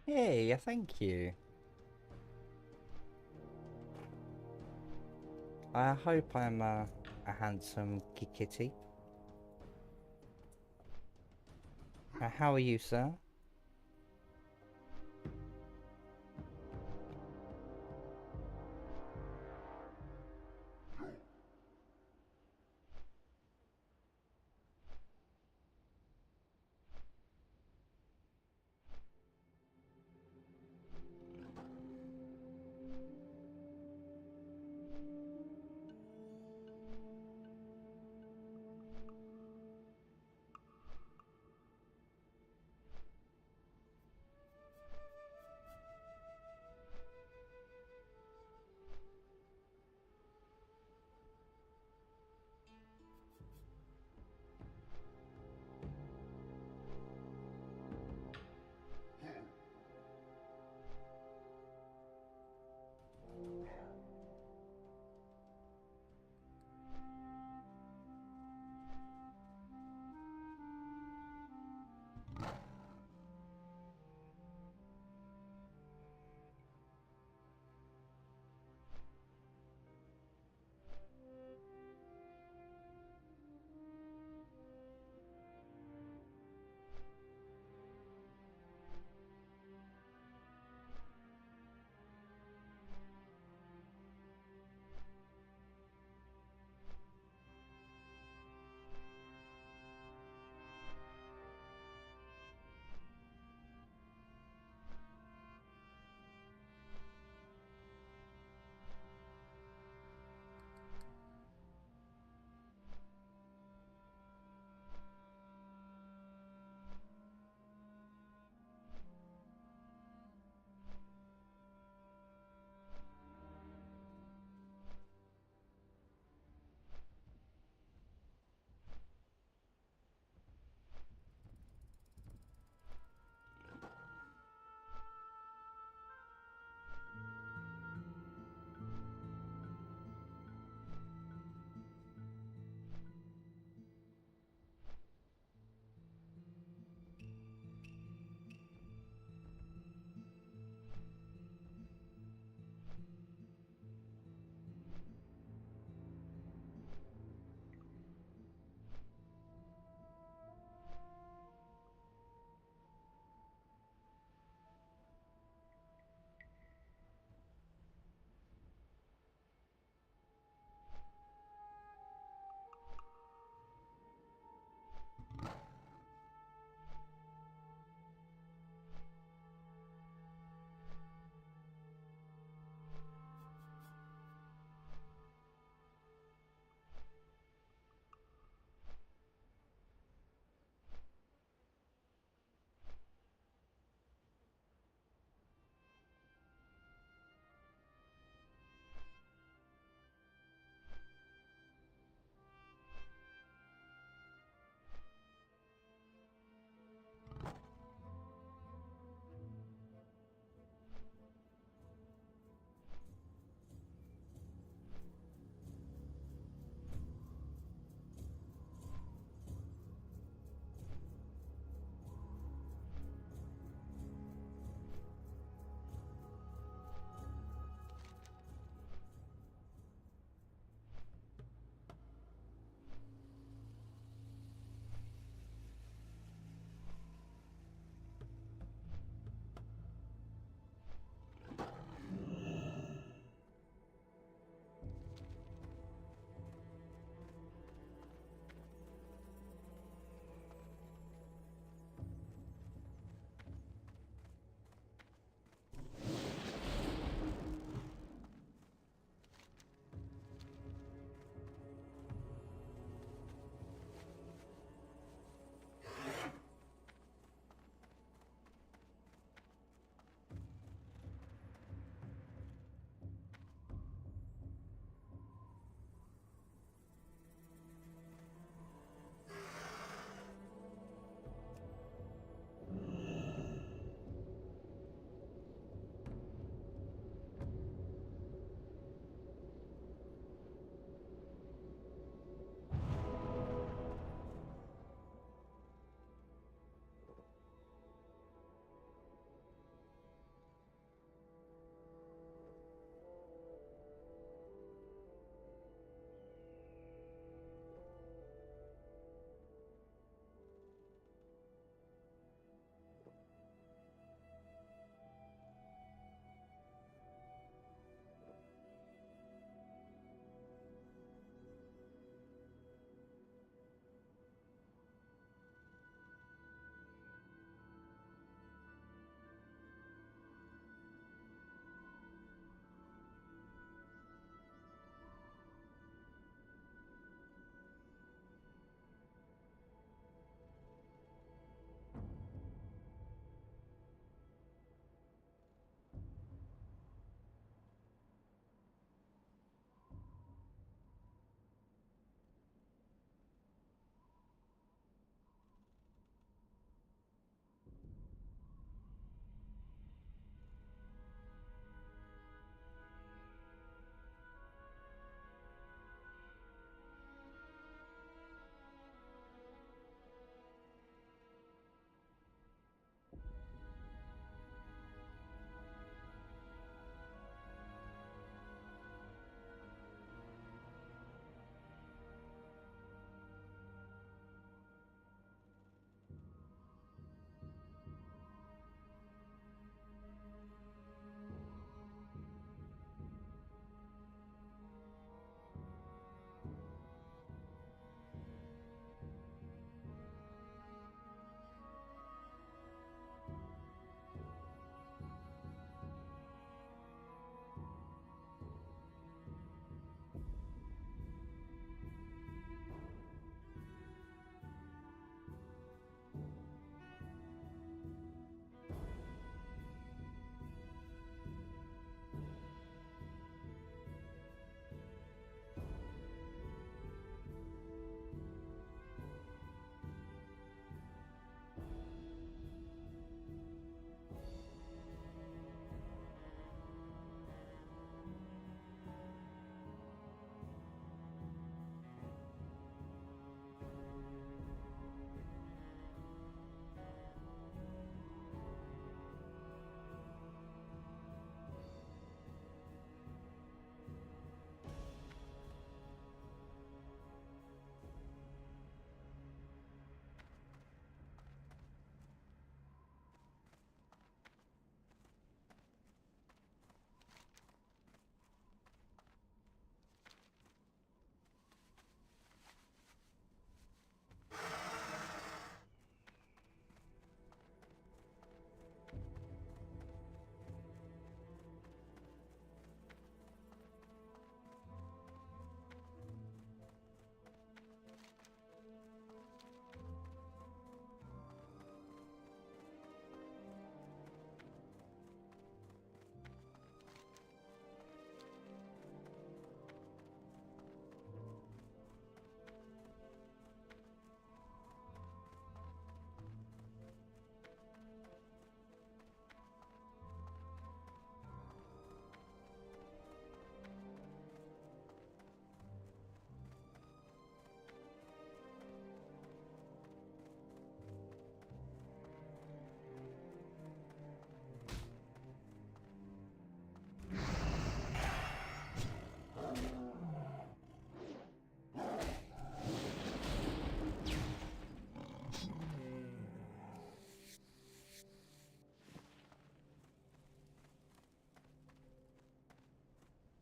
Hey, thank you. I hope I'm a handsome kitty. How are you, sir?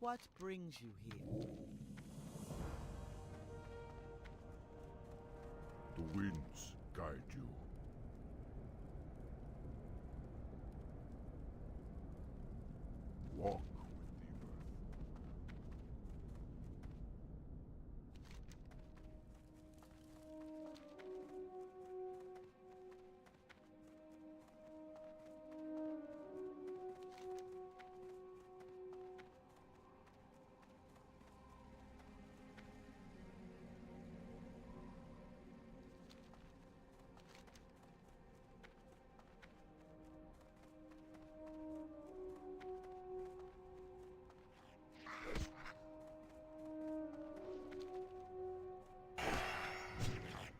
what brings you here? The winds guide you. Walk with the earth.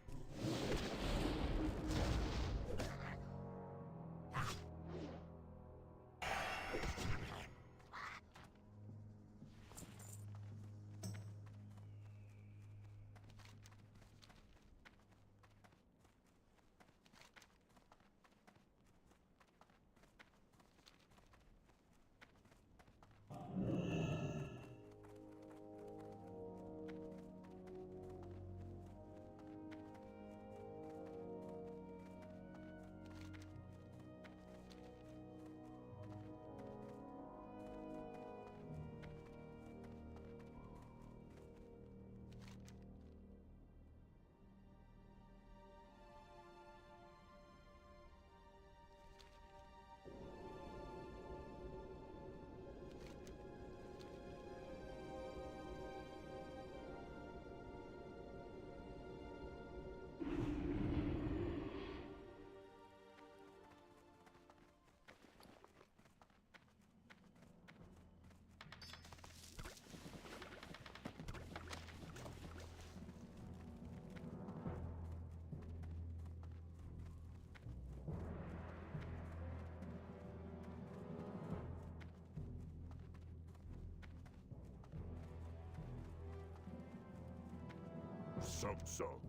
Samsung.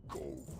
Go for.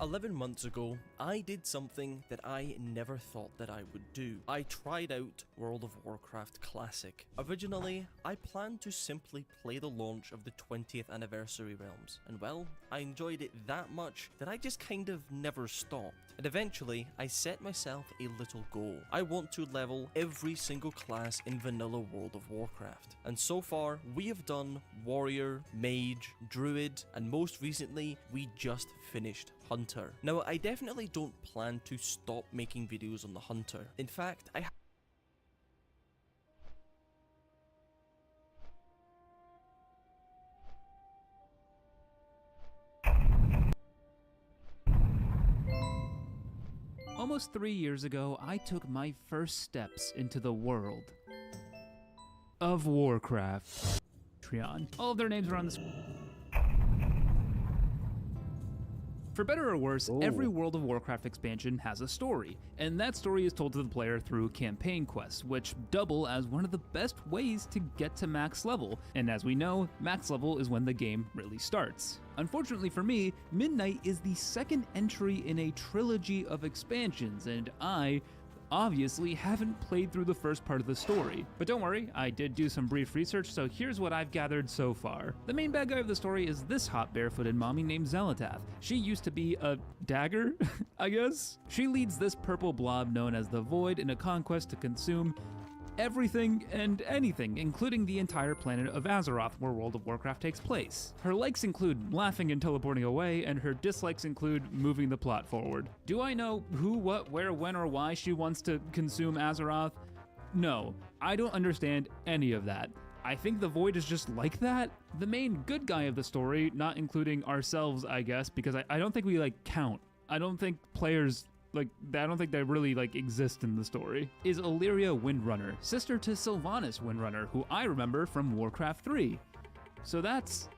"11 months ago, I did something that I never thought that I would do. I tried out World of Warcraft Classic. Originally, I planned to simply play the launch of the 20th anniversary realms, and well, I enjoyed it that much that I just kind of never stopped. And eventually, I set myself a little goal. I want to level every single class in vanilla World of Warcraft. And so far, we have done Warrior, Mage, Druid, and most recently, we just finished Hunter. Now, I definitely don't plan to stop making videos on the Hunter. In fact, Almost 3 years ago, I took my first steps into the world of Warcraft. Patreon. All of their names are on the screen. For better or worse, every World of Warcraft expansion has a story, and that story is told to the player through campaign quests, which double as one of the best ways to get to max level, and as we know, max level is when the game really starts. Unfortunately for me, Midnight is the second entry in a trilogy of expansions, and I obviously haven't played through the first part of the story. But don't worry, I did do some brief research, so here's what I've gathered so far. The main bad guy of the story is this hot barefooted mommy named Zelatath. She used to be a dagger, I guess? She leads this purple blob known as the Void in a conquest to consume everything and anything, including the entire planet of Azeroth where World of Warcraft takes place. Her likes include laughing and teleporting away, and her dislikes include moving the plot forward. Do I know who, what, where, when, or why she wants to consume Azeroth? No, I don't understand any of that. I think the Void is just like that. The main good guy of the story, not including ourselves, I guess, because I don't think we like count. I don't think players I don't think they really exist in the story, is Illyria Windrunner, sister to Sylvanas Windrunner, who I remember from Warcraft 3. So that's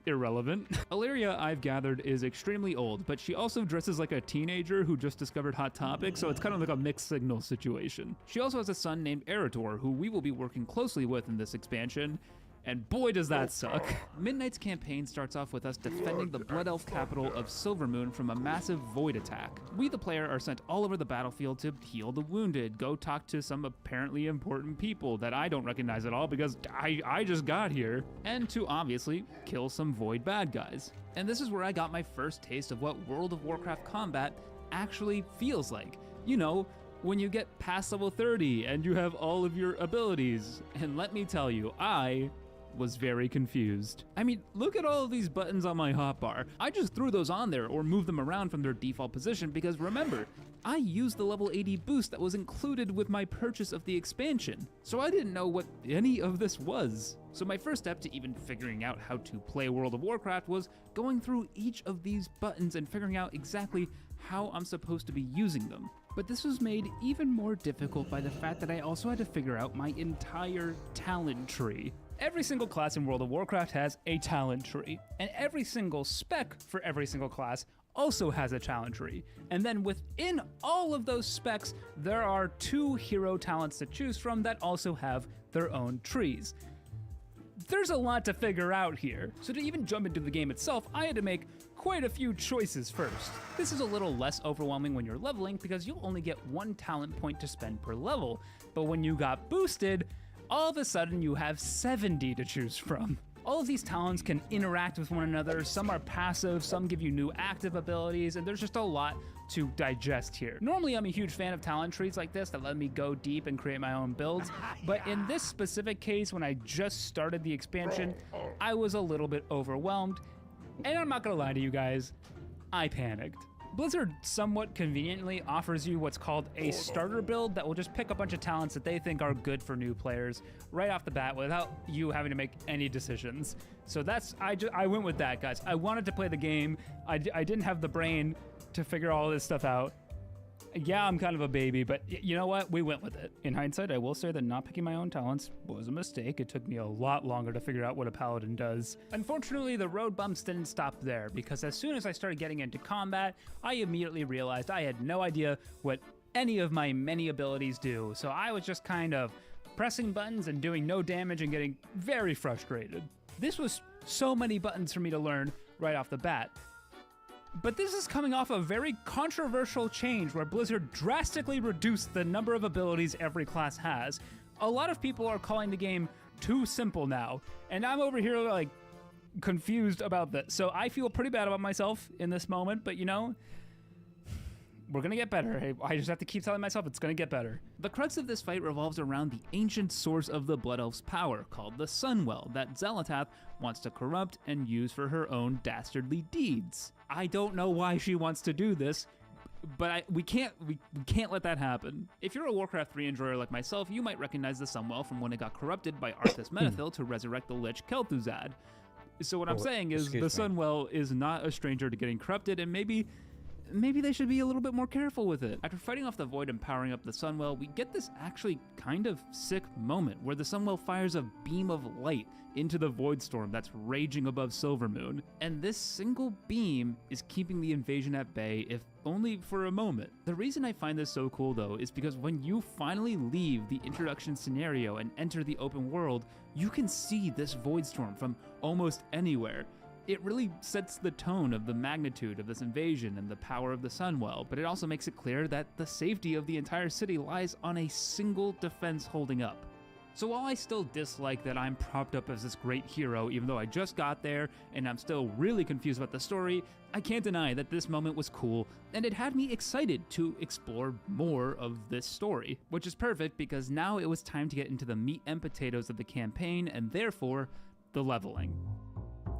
irrelevant. Illyria, I've gathered, is extremely old, but she also dresses like a teenager who just discovered Hot Topic, so it's kind of like a mixed signal situation. She also has a son named Eretor, who we will be working closely with in this expansion, and boy does that suck. Midnight's campaign starts off with us defending the Blood Elf capital of Silvermoon from a massive void attack. We, the player, are sent all over the battlefield to heal the wounded, go talk to some apparently important people that I don't recognize at all because I just got here, and to obviously kill some void bad guys. And this is where I got my first taste of what World of Warcraft combat actually feels like. You know, when you get past level 30 and you have all of your abilities. And let me tell you, I was very confused. I mean, look at all of these buttons on my hotbar. I just threw those on there or moved them around from their default position because remember, I used the level 80 boost that was included with my purchase of the expansion. So I didn't know what any of this was. So my first step to even figuring out how to play World of Warcraft was going through each of these buttons and figuring out exactly how I'm supposed to be using them. But this was made even more difficult by the fact that I also had to figure out my entire talent tree. Every single class in World of Warcraft has a talent tree, and every single spec for every single class also has a talent tree. And then within all of those specs, there are 2 hero talents to choose from that also have their own trees. There's a lot to figure out here. So to even jump into the game itself, I had to make quite a few choices first. This is a little less overwhelming when you're leveling because you'll only get 1 talent point to spend per level. But when you got boosted, all of a sudden you have 70 to choose from. All of these talents can interact with one another. Some are passive, some give you new active abilities, and there's just a lot to digest here. Normally I'm a huge fan of talent trees like this that let me go deep and create my own builds, but in this specific case, when I just started the expansion, I was a little bit overwhelmed, and I'm not gonna lie to you guys, I panicked. Blizzard somewhat conveniently offers you what's called a starter build that will just pick a bunch of talents that they think are good for new players right off the bat without you having to make any decisions. So I went with that, guys. I wanted to play the game. I didn't have the brain to figure all this stuff out. Yeah, I'm kind of a baby, but you know what? We went with it. In hindsight, I will say that not picking my own talents was a mistake. It took me a lot longer to figure out what a paladin does. Unfortunately, the road bumps didn't stop there, because as soon as I started getting into combat, I immediately realized I had no idea what any of my many abilities do. So I was just kind of pressing buttons and doing no damage and getting very frustrated. This was so many buttons for me to learn right off the bat. But this is coming off a very controversial change where Blizzard drastically reduced the number of abilities every class has. A lot of people are calling the game too simple now, and I'm over here like confused about this. So I feel pretty bad about myself in this moment, but you know, we're gonna get better. I just have to keep telling myself it's gonna get better. The crux of this fight revolves around the ancient source of the Blood Elf's power, called the Sunwell, that Xal'atath wants to corrupt and use for her own dastardly deeds. I don't know why she wants to do this, but we can't let that happen. If you're a Warcraft 3 enjoyer like myself, you might recognize the Sunwell from when it got corrupted by Arthas Menethil to resurrect the Lich Kel'Thuzad. So what I'm saying is the Sunwell is not a stranger to getting corrupted, and maybe they should be a little bit more careful with it. After fighting off the Void and powering up the Sunwell, we get this actually kind of sick moment where the Sunwell fires a beam of light into the Void Storm that's raging above Silvermoon. And this single beam is keeping the invasion at bay, if only for a moment. The reason I find this so cool though is because when you finally leave the introduction scenario and enter the open world, you can see this Void Storm from almost anywhere. It really sets the tone of the magnitude of this invasion and the power of the Sunwell, but it also makes it clear that the safety of the entire city lies on a single defense holding up. So while I still dislike that I'm propped up as this great hero, even though I just got there and I'm still really confused about the story, I can't deny that this moment was cool and it had me excited to explore more of this story, which is perfect because now it was time to get into the meat and potatoes of the campaign and therefore the leveling.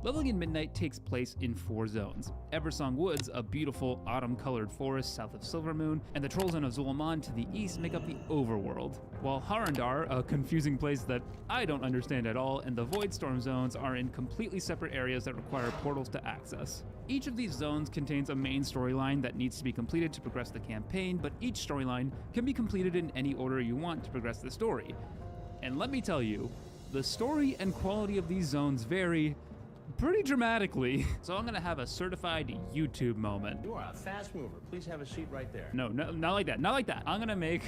Leveling in Midnight takes place in 4 zones. Eversong Woods, a beautiful autumn-colored forest south of Silvermoon, and the Troll Zone of Zul'Aman to the east make up the overworld, while Harandar, a confusing place that I don't understand at all, and the Voidstorm zones are in completely separate areas that require portals to access. Each of these zones contains a main storyline that needs to be completed to progress the campaign, but each storyline can be completed in any order you want to progress the story. And let me tell you, the story and quality of these zones vary pretty dramatically. So I'm gonna have a certified YouTube moment. You are a fast mover. Please have a seat right there. No, not like that, not like that. I'm gonna make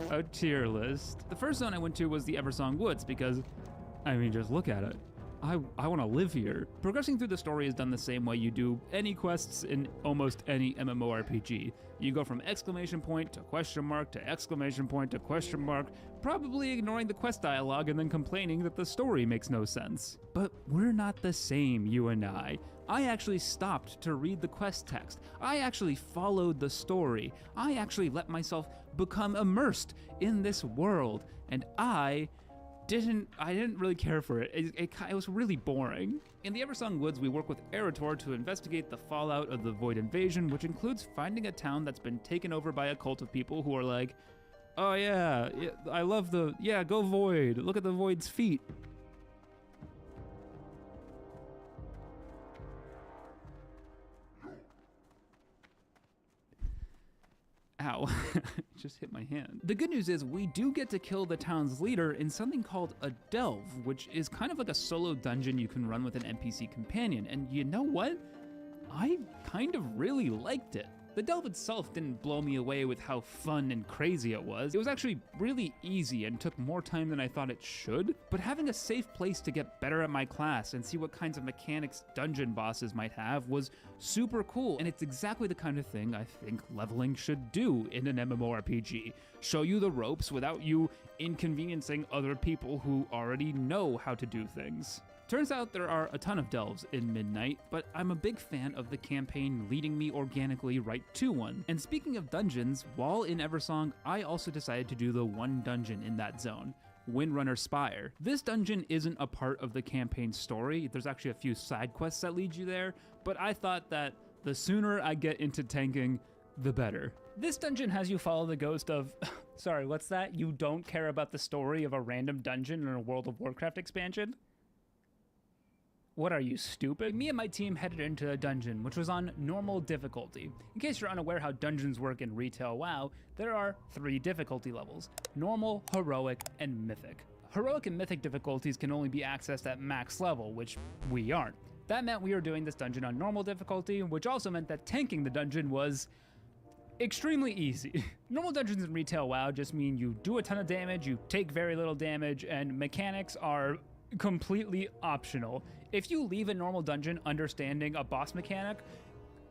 a tier list. The first zone I went to was the Eversong Woods because, I mean, just look at it. I want to live here. Progressing through the story is done the same way you do any quests in almost any MMORPG. You go from exclamation point to question mark to exclamation point to question mark, probably ignoring the quest dialogue and then complaining that the story makes no sense. But we're not the same, you and I. I actually stopped to read the quest text. I actually followed the story. I actually let myself become immersed in this world, and I didn't really care for it. It was really boring. In the Eversong Woods, we work with Erator to investigate the fallout of the Void invasion, which includes finding a town that's been taken over by a cult of people who are like, oh yeah, I love go Void, look at the Void's feet. Ow, just hit my hand. The good news is we do get to kill the town's leader in something called a delve, which is kind of like a solo dungeon you can run with an NPC companion. And you know what? I kind of really liked it. The delve itself didn't blow me away with how fun and crazy it was. It was actually really easy and took more time than I thought it should, but having a safe place to get better at my class and see what kinds of mechanics dungeon bosses might have was super cool, and it's exactly the kind of thing I think leveling should do in an MMORPG. Show you the ropes without you inconveniencing other people who already know how to do things. Turns out there are a ton of delves in Midnight, but I'm a big fan of the campaign leading me organically right to one. And speaking of dungeons, while in Eversong, I also decided to do the one dungeon in that zone, Windrunner Spire. This dungeon isn't a part of the campaign story. There's actually a few side quests that lead you there, but I thought that the sooner I get into tanking, the better. This dungeon has you follow the ghost of, sorry, what's that? You don't care about the story of a random dungeon in a World of Warcraft expansion? What are you, stupid? Me and my team headed into a dungeon, which was on normal difficulty. In case you're unaware how dungeons work in retail WoW, there are 3 difficulty levels: normal, heroic, and mythic. Heroic and mythic difficulties can only be accessed at max level, which we aren't. That meant we were doing this dungeon on normal difficulty, which also meant that tanking the dungeon was extremely easy. Normal dungeons in retail WoW just mean you do a ton of damage, you take very little damage, and mechanics are completely optional. If you leave a normal dungeon understanding a boss mechanic,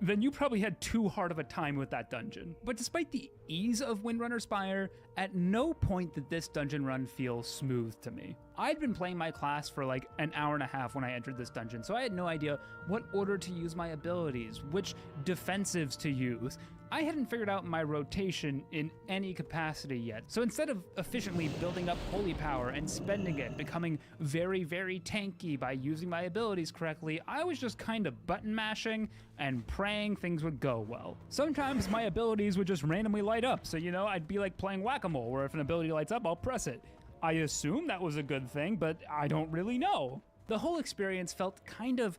then you probably had too hard of a time with that dungeon. But despite the ease of Windrunner Spire, at no point did this dungeon run feel smooth to me. I'd been playing my class for like an hour and a half when I entered this dungeon, so I had no idea what order to use my abilities, which defensives to use. I hadn't figured out my rotation in any capacity yet, so instead of efficiently building up holy power and spending it, becoming very, very tanky by using my abilities correctly, I was just kind of button mashing and praying things would go well. Sometimes my abilities would just randomly light up, so you know, I'd be like playing whack-a-mole, where if an ability lights up, I'll press it. I assume that was a good thing, but I don't really know. The whole experience felt kind of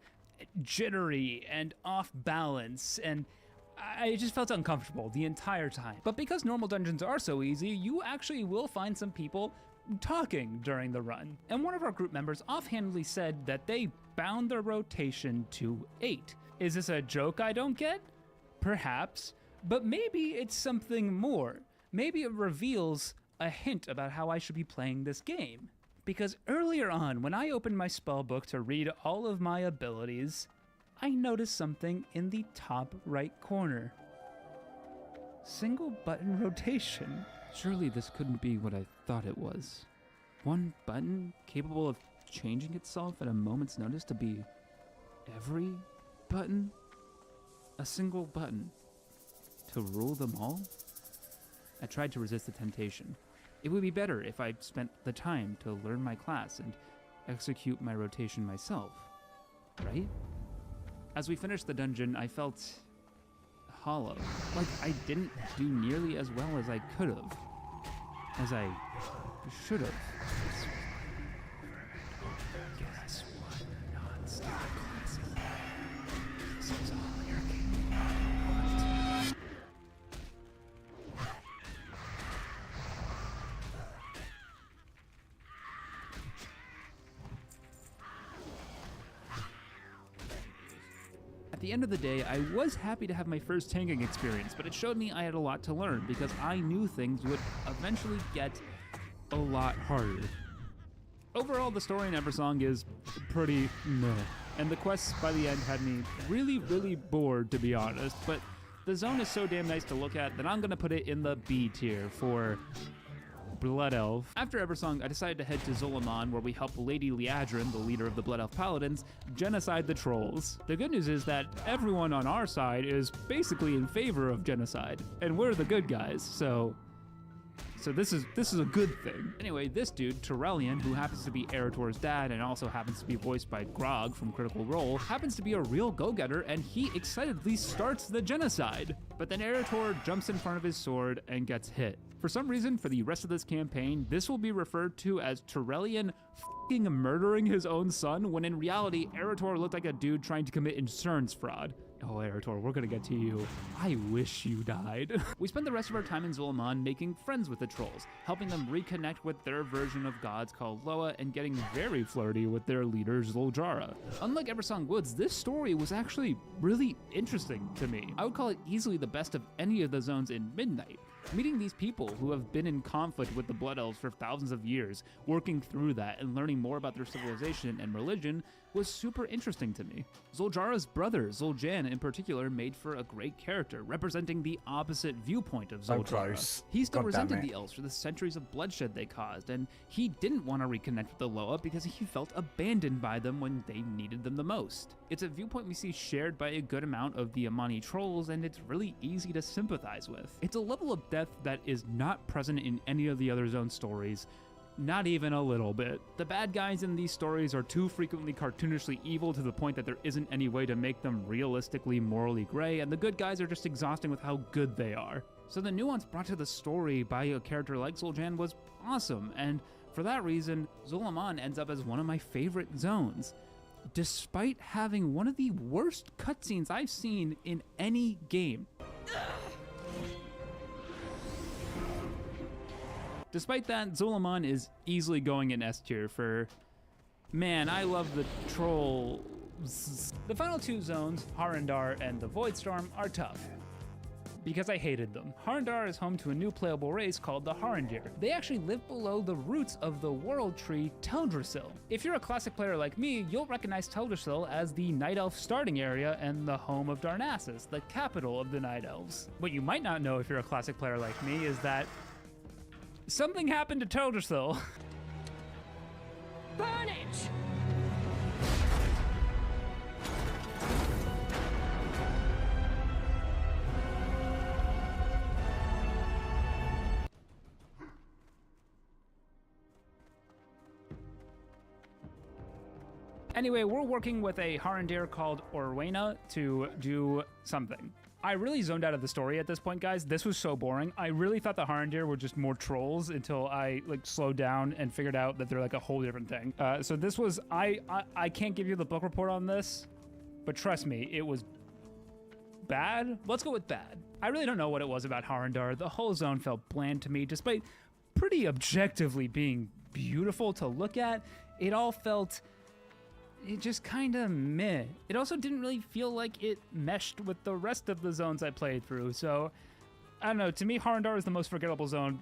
jittery and off balance, and I just felt uncomfortable the entire time. But because normal dungeons are so easy, you actually will find some people talking during the run. And one of our group members offhandedly said that they bound their rotation to 8. Is this a joke I don't get? Perhaps, but maybe it's something more. Maybe it reveals a hint about how I should be playing this game. Because earlier on, when I opened my spellbook to read all of my abilities, I noticed something in the top right corner. Single button rotation. Surely this couldn't be what I thought it was. one button capable of changing itself at a moment's notice to be every button? A single button to rule them all? I tried to resist the temptation. It would be better if I spent the time to learn my class and execute my rotation myself, right? As we finished the dungeon, I felt hollow, like I didn't do nearly as well as I could have, as I should have. Guess what? Non-stop classic. This is all your game. At the end of the day, I was happy to have my first tanking experience, but it showed me I had a lot to learn because I knew things would eventually get a lot harder. Overall, the story in Eversong is pretty meh, and the quests by the end had me really, really bored, to be honest, but the zone is so damn nice to look at that I'm gonna put it in the B tier for Blood Elf. After Eversong, I decided to head to Zolaman, where we help Lady Liadrin, the leader of the Blood Elf Paladins, genocide the trolls. The good news is that everyone on our side is basically in favor of genocide, and we're the good guys, so this is a good thing. Anyway, this dude, Turelian, who happens to be Erator's dad and also happens to be voiced by Grog from Critical Role, happens to be a real go-getter, and he excitedly starts the genocide. But then Erator jumps in front of his sword and gets hit. For some reason, for the rest of this campaign, this will be referred to as Turelian f***ing murdering his own son, when in reality, Erator looked like a dude trying to commit insurance fraud. Oh, Erator, we're gonna get to you. I wish you died. We spent the rest of our time in Zolaman making friends with the trolls, helping them reconnect with their version of gods called Loa, and getting very flirty with their leader, Zoljara. Unlike Eversong Woods, this story was actually really interesting to me. I would call it easily the best of any of the zones in Midnight. Meeting these people who have been in conflict with the Blood Elves for thousands of years, working through that and learning more about their civilization and religion was super interesting to me. Zoljara's brother, Zul'Jan in particular, made for a great character, representing the opposite viewpoint of So Zoljara. close. He still God damn resented it. the elves for the centuries of bloodshed they caused, and he didn't want to reconnect with the Loa because he felt abandoned by them when they needed them the most. It's a viewpoint we see shared by a good amount of the Amani trolls, and it's really easy to sympathize with. It's a level of depth that is not present in any of the other zone stories, not even a little bit. The bad guys in these stories are too frequently cartoonishly evil to the point that there isn't any way to make them realistically morally gray, and the good guys are just exhausting with how good they are. So the nuance brought to the story by a character like Zul'Jan was awesome, and for that reason, Zolaman ends up as one of my favorite zones, despite having one of the worst cutscenes I've seen in any game. Despite that, Zolaman is easily going in S tier for, man, I love the trolls. The final two zones, Harandar and the Voidstorm, are tough, because I hated them. Harandar is home to a new playable race called the Harandir. They actually live below the roots of the world tree Teldrassil. If you're a classic player like me, you'll recognize Teldrassil as the Night Elf starting area and the home of Darnassus, the capital of the Night Elves. What you might not know if you're a classic player like me is that something happened to Teldrassil. Burn it! Anyway, we're working with a Harandir called Orwena to do something. I really zoned out of the story at this point, guys. This was so boring. I really thought the Harandir were just more trolls until I slowed down and figured out that they're like a whole different thing. So this was, I can't give you the book report on this, but trust me, it was bad. Let's go with bad. I really don't know what it was about Harandar. The whole zone felt bland to me, despite pretty objectively being beautiful to look at. It all felt, it just kind of meh. It also didn't really feel like it meshed with the rest of the zones I played through. So, I don't know, to me, Harandar is the most forgettable zone,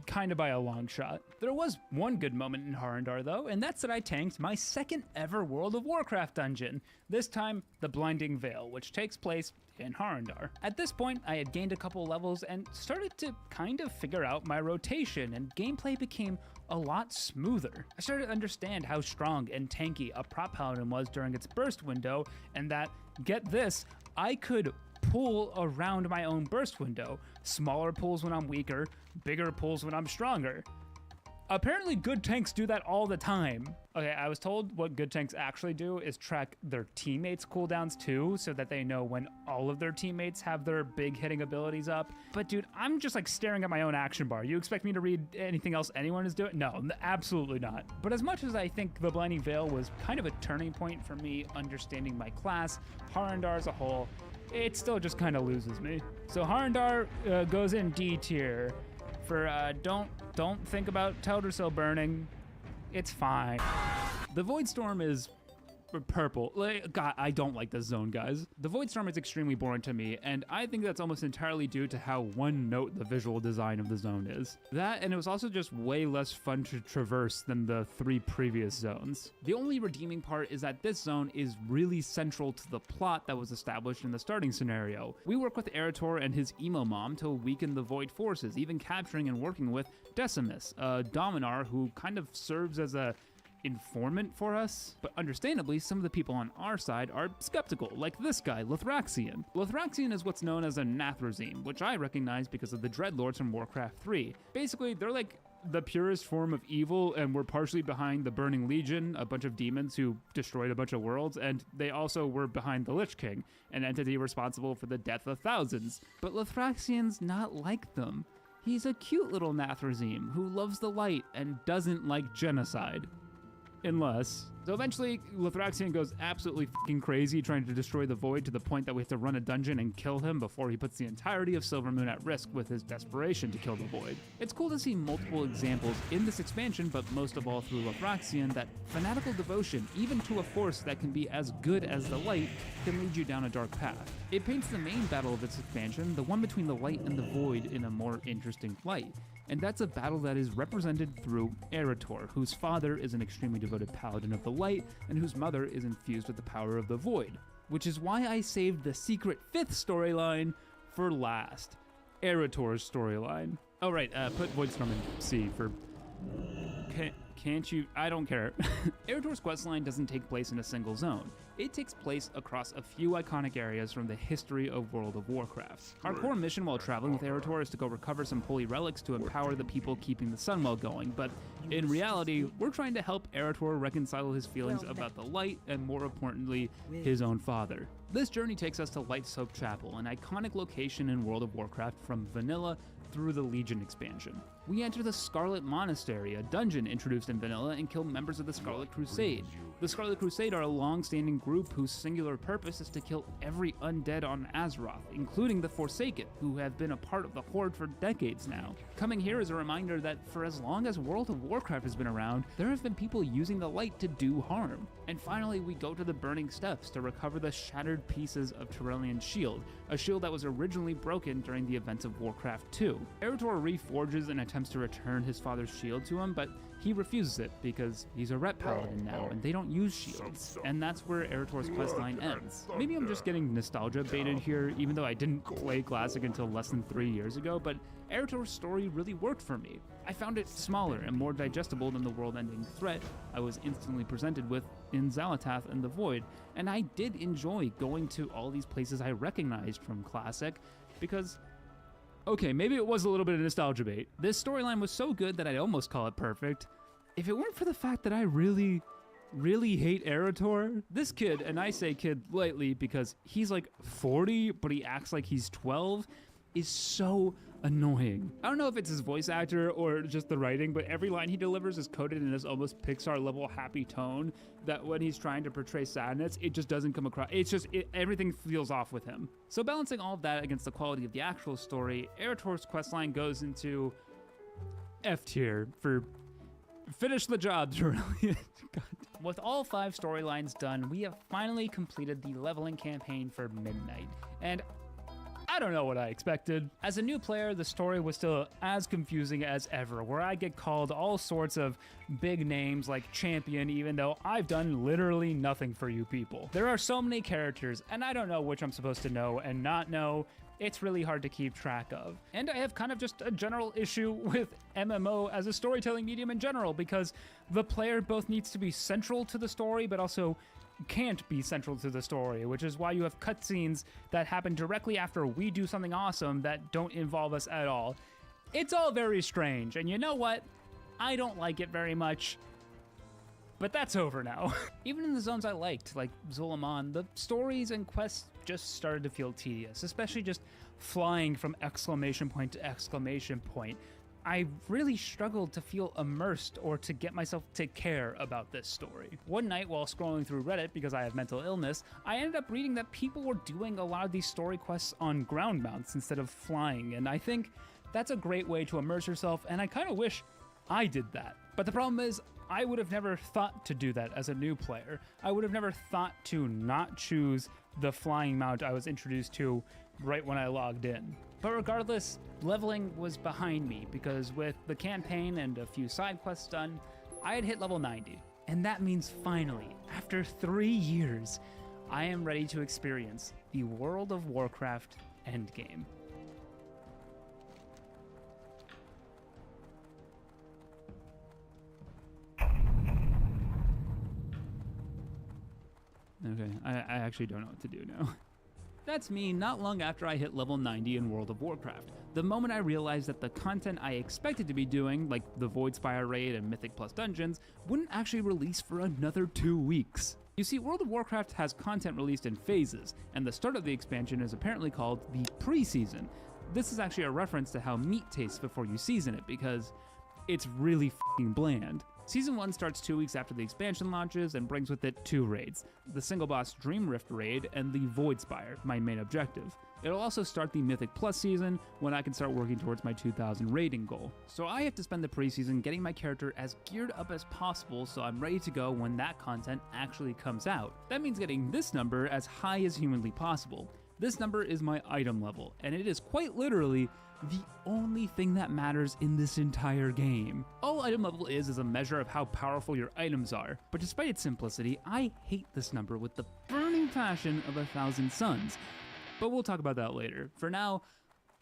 kind of by a long shot. There was one good moment in Harandar, though, and that's that I tanked my second ever World of Warcraft dungeon. This time, the Blinding Veil, which takes place in Harandar. At this point, I had gained a couple levels and started to kind of figure out my rotation, and gameplay became a lot smoother. I started to understand how strong and tanky a prop paladin was during its burst window, and that, get this, I could pull around my own burst window. Smaller pulls when I'm weaker, bigger pulls when I'm stronger. Apparently good tanks do that all the time. Okay, I was told what good tanks actually do is track their teammates' cooldowns too, so that they know when all of their teammates have their big hitting abilities up. But dude, I'm just like staring at my own action bar. You expect me to read anything else anyone is doing? No, absolutely not. But as much as I think the Blinding Veil was kind of a turning point for me understanding my class, Harandar as a whole, it still just kind of loses me. So Harandar goes in D tier for don't think about Teldrassil burning. It's fine. The Voidstorm is purple. God, I don't like this zone, guys. The Voidstorm is extremely boring to me, and I think that's almost entirely due to how one note the visual design of the zone is. That, and it was also just way less fun to traverse than the 3 previous zones. The only redeeming part is that this zone is really central to the plot that was established in the starting scenario. We work with Eretor and his emo mom to weaken the Void forces, even capturing and working with Decimus, a Dominar who kind of serves as a informant for us, but understandably, some of the people on our side are skeptical, like this guy, Lithraxian. Lithraxian is what's known as a Nathrezim, which I recognize because of the Dreadlords from Warcraft 3. Basically, they're like the purest form of evil, and were partially behind the Burning Legion, a bunch of demons who destroyed a bunch of worlds, and they also were behind the Lich King, an entity responsible for the death of thousands. But Lithraxian's not like them. He's a cute little Nathrezim who loves the light and doesn't like genocide. Unless. So eventually, Lithraxian goes absolutely fucking crazy trying to destroy the Void to the point that we have to run a dungeon and kill him before he puts the entirety of Silvermoon at risk with his desperation to kill the Void. It's cool to see multiple examples in this expansion, but most of all through Lithraxian, that fanatical devotion, even to a force that can be as good as the light, can lead you down a dark path. It paints the main battle of this expansion, the one between the light and the Void, in a more interesting light. And that's a battle that is represented through Eretor, whose father is an extremely devoted paladin of the light, and whose mother is infused with the power of the Void. Which is why I saved the secret 5th storyline for last. Eretor's storyline. Oh right, put Voidstorm in C for... Can't you? I don't care. Eretor's questline doesn't take place in a single zone. It takes place across a few iconic areas from the history of World of Warcraft. Our core mission while traveling with Eretor is to go recover some holy relics to empower the people keeping the Sunwell going, but in reality, we're trying to help Eretor reconcile his feelings about the light and, more importantly, his own father. This journey takes us to Lightsoak Chapel, an iconic location in World of Warcraft from vanilla through the Legion expansion. We enter the Scarlet Monastery, a dungeon introduced in vanilla, and kill members of the Scarlet Crusade. The Scarlet Crusade are a long-standing group whose singular purpose is to kill every undead on Azeroth, including the Forsaken, who have been a part of the Horde for decades now. Coming here is a reminder that for as long as World of Warcraft has been around, there have been people using the light to do harm. And finally, we go to the Burning Steps to recover the shattered pieces of Tyrellian's shield, a shield that was originally broken during the events of Warcraft 2. Eretor reforges and attempts to return his father's shield to him, but he refuses it because he's a Ret Paladin now and they don't use shields. And that's where Eretor's questline ends. Maybe I'm just getting nostalgia baited here, even though I didn't play Classic until less than 3 years ago, but Eretor's story really worked for me. I found it smaller and more digestible than the world-ending threat I was instantly presented with in Xal'atath and the Void, and I did enjoy going to all these places I recognized from Classic, because okay, maybe it was a little bit of nostalgia bait. This storyline was so good that I'd almost call it perfect. If it weren't for the fact that I really hate Eretor, this kid, and I say kid lightly because he's like 40, but he acts like he's 12, is so annoying. I don't know if it's his voice actor or just the writing, but every line he delivers is coded in this almost Pixar-level happy tone that when he's trying to portray sadness, it just doesn't come across. It's just, everything feels off with him. So balancing all of that against the quality of the actual story, Eretor's questline goes into F tier for finish the job, Tyrellian. With all 5 storylines done, we have finally completed the leveling campaign for Midnight, and I don't know what I expected. As a new player, the story was still as confusing as ever, where I get called all sorts of big names like champion, even though I've done literally nothing for you people. There are so many characters, and I don't know which I'm supposed to know and not know, it's really hard to keep track of. And I have kind of just a general issue with MMO as a storytelling medium in general, because the player both needs to be central to the story, but also can't be central to the story, which is why you have cutscenes that happen directly after we do something awesome that don't involve us at all. It's all very strange, and you know what? I don't like it very much. But that's over now. Even in the zones I liked, like Zul'Aman, the stories and quests just started to feel tedious, especially just flying from exclamation point to exclamation point. I really struggled to feel immersed or to get myself to care about this story. One night while scrolling through Reddit because I have mental illness, I ended up reading that people were doing a lot of these story quests on ground mounts instead of flying, and I think that's a great way to immerse yourself, and I kind of wish I did that. But the problem is, I would have never thought to do that as a new player. I would have never thought to not choose the flying mount I was introduced to right when I logged in. But regardless, leveling was behind me because with the campaign and a few side quests done, I had hit level 90. And that means finally, after 3 years, I am ready to experience the World of Warcraft endgame. Okay, I actually don't know what to do now. That's me not long after I hit level 90 in World of Warcraft. The moment I realized that the content I expected to be doing, like the Voidspire raid and Mythic Plus dungeons, wouldn't actually release for another 2 weeks. You see, World of Warcraft has content released in phases, and the start of the expansion is apparently called the pre-season. This is actually a reference to how meat tastes before you season it, because it's really f***ing bland. Season 1 starts 2 weeks after the expansion launches and brings with it 2 raids, the single boss Dream Rift raid and the Voidspire, my main objective. It'll also start the Mythic Plus season when I can start working towards my 2000 raiding goal. So I have to spend the preseason getting my character as geared up as possible so I'm ready to go when that content actually comes out. That means getting this number as high as humanly possible. This number is my item level, and it is quite literally the only thing that matters in this entire game. All item level is a measure of how powerful your items are, but despite its simplicity, I hate this number with the burning passion of 1,000 suns. But we'll talk about that later. For now,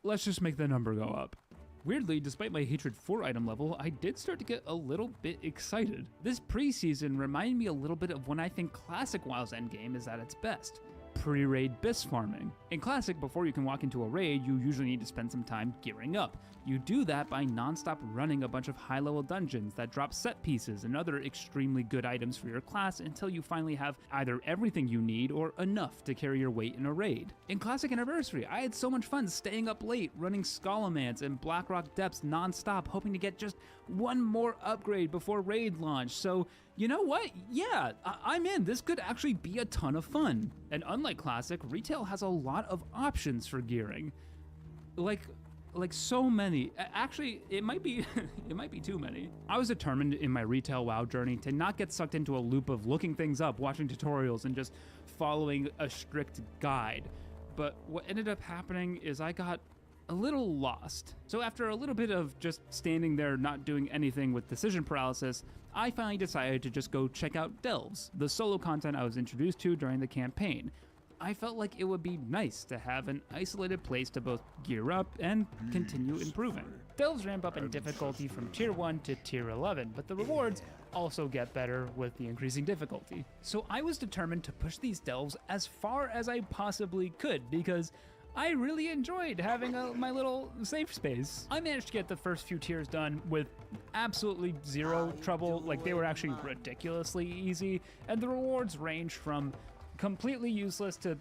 let's just make the number go up. Weirdly, despite my hatred for item level, I did start to get a little bit excited. This preseason reminded me a little bit of when I think Classic WoW's endgame is at its best. Pre-raid BIS farming. In Classic, before you can walk into a raid, you usually need to spend some time gearing up. You do that by non-stop running a bunch of high-level dungeons that drop set pieces and other extremely good items for your class until you finally have either everything you need or enough to carry your weight in a raid. In Classic Anniversary, I had so much fun staying up late, running Scholomance and Blackrock Depths non-stop, hoping to get just one more upgrade before raid launch. So, you know what? Yeah, I'm in. This could actually be a ton of fun. And unlike Classic, retail has a lot of options for gearing. Like so many. Actually, it might be it might be too many. I was determined in my retail WoW journey to not get sucked into a loop of looking things up, watching tutorials, and just following a strict guide. But what ended up happening is I got a little lost. So after a little bit of just standing there not doing anything with decision paralysis, I finally decided to just go check out Delves, the solo content I was introduced to during the campaign. I felt like it would be nice to have an isolated place to both gear up and continue improving. Delves ramp up in difficulty from tier 1 to tier 11, but the rewards also get better with the increasing difficulty. So I was determined to push these delves as far as I possibly could because I really enjoyed having my little safe space. I managed to get the first few tiers done with absolutely zero trouble, like they were actually ridiculously easy, and the rewards range from completely useless to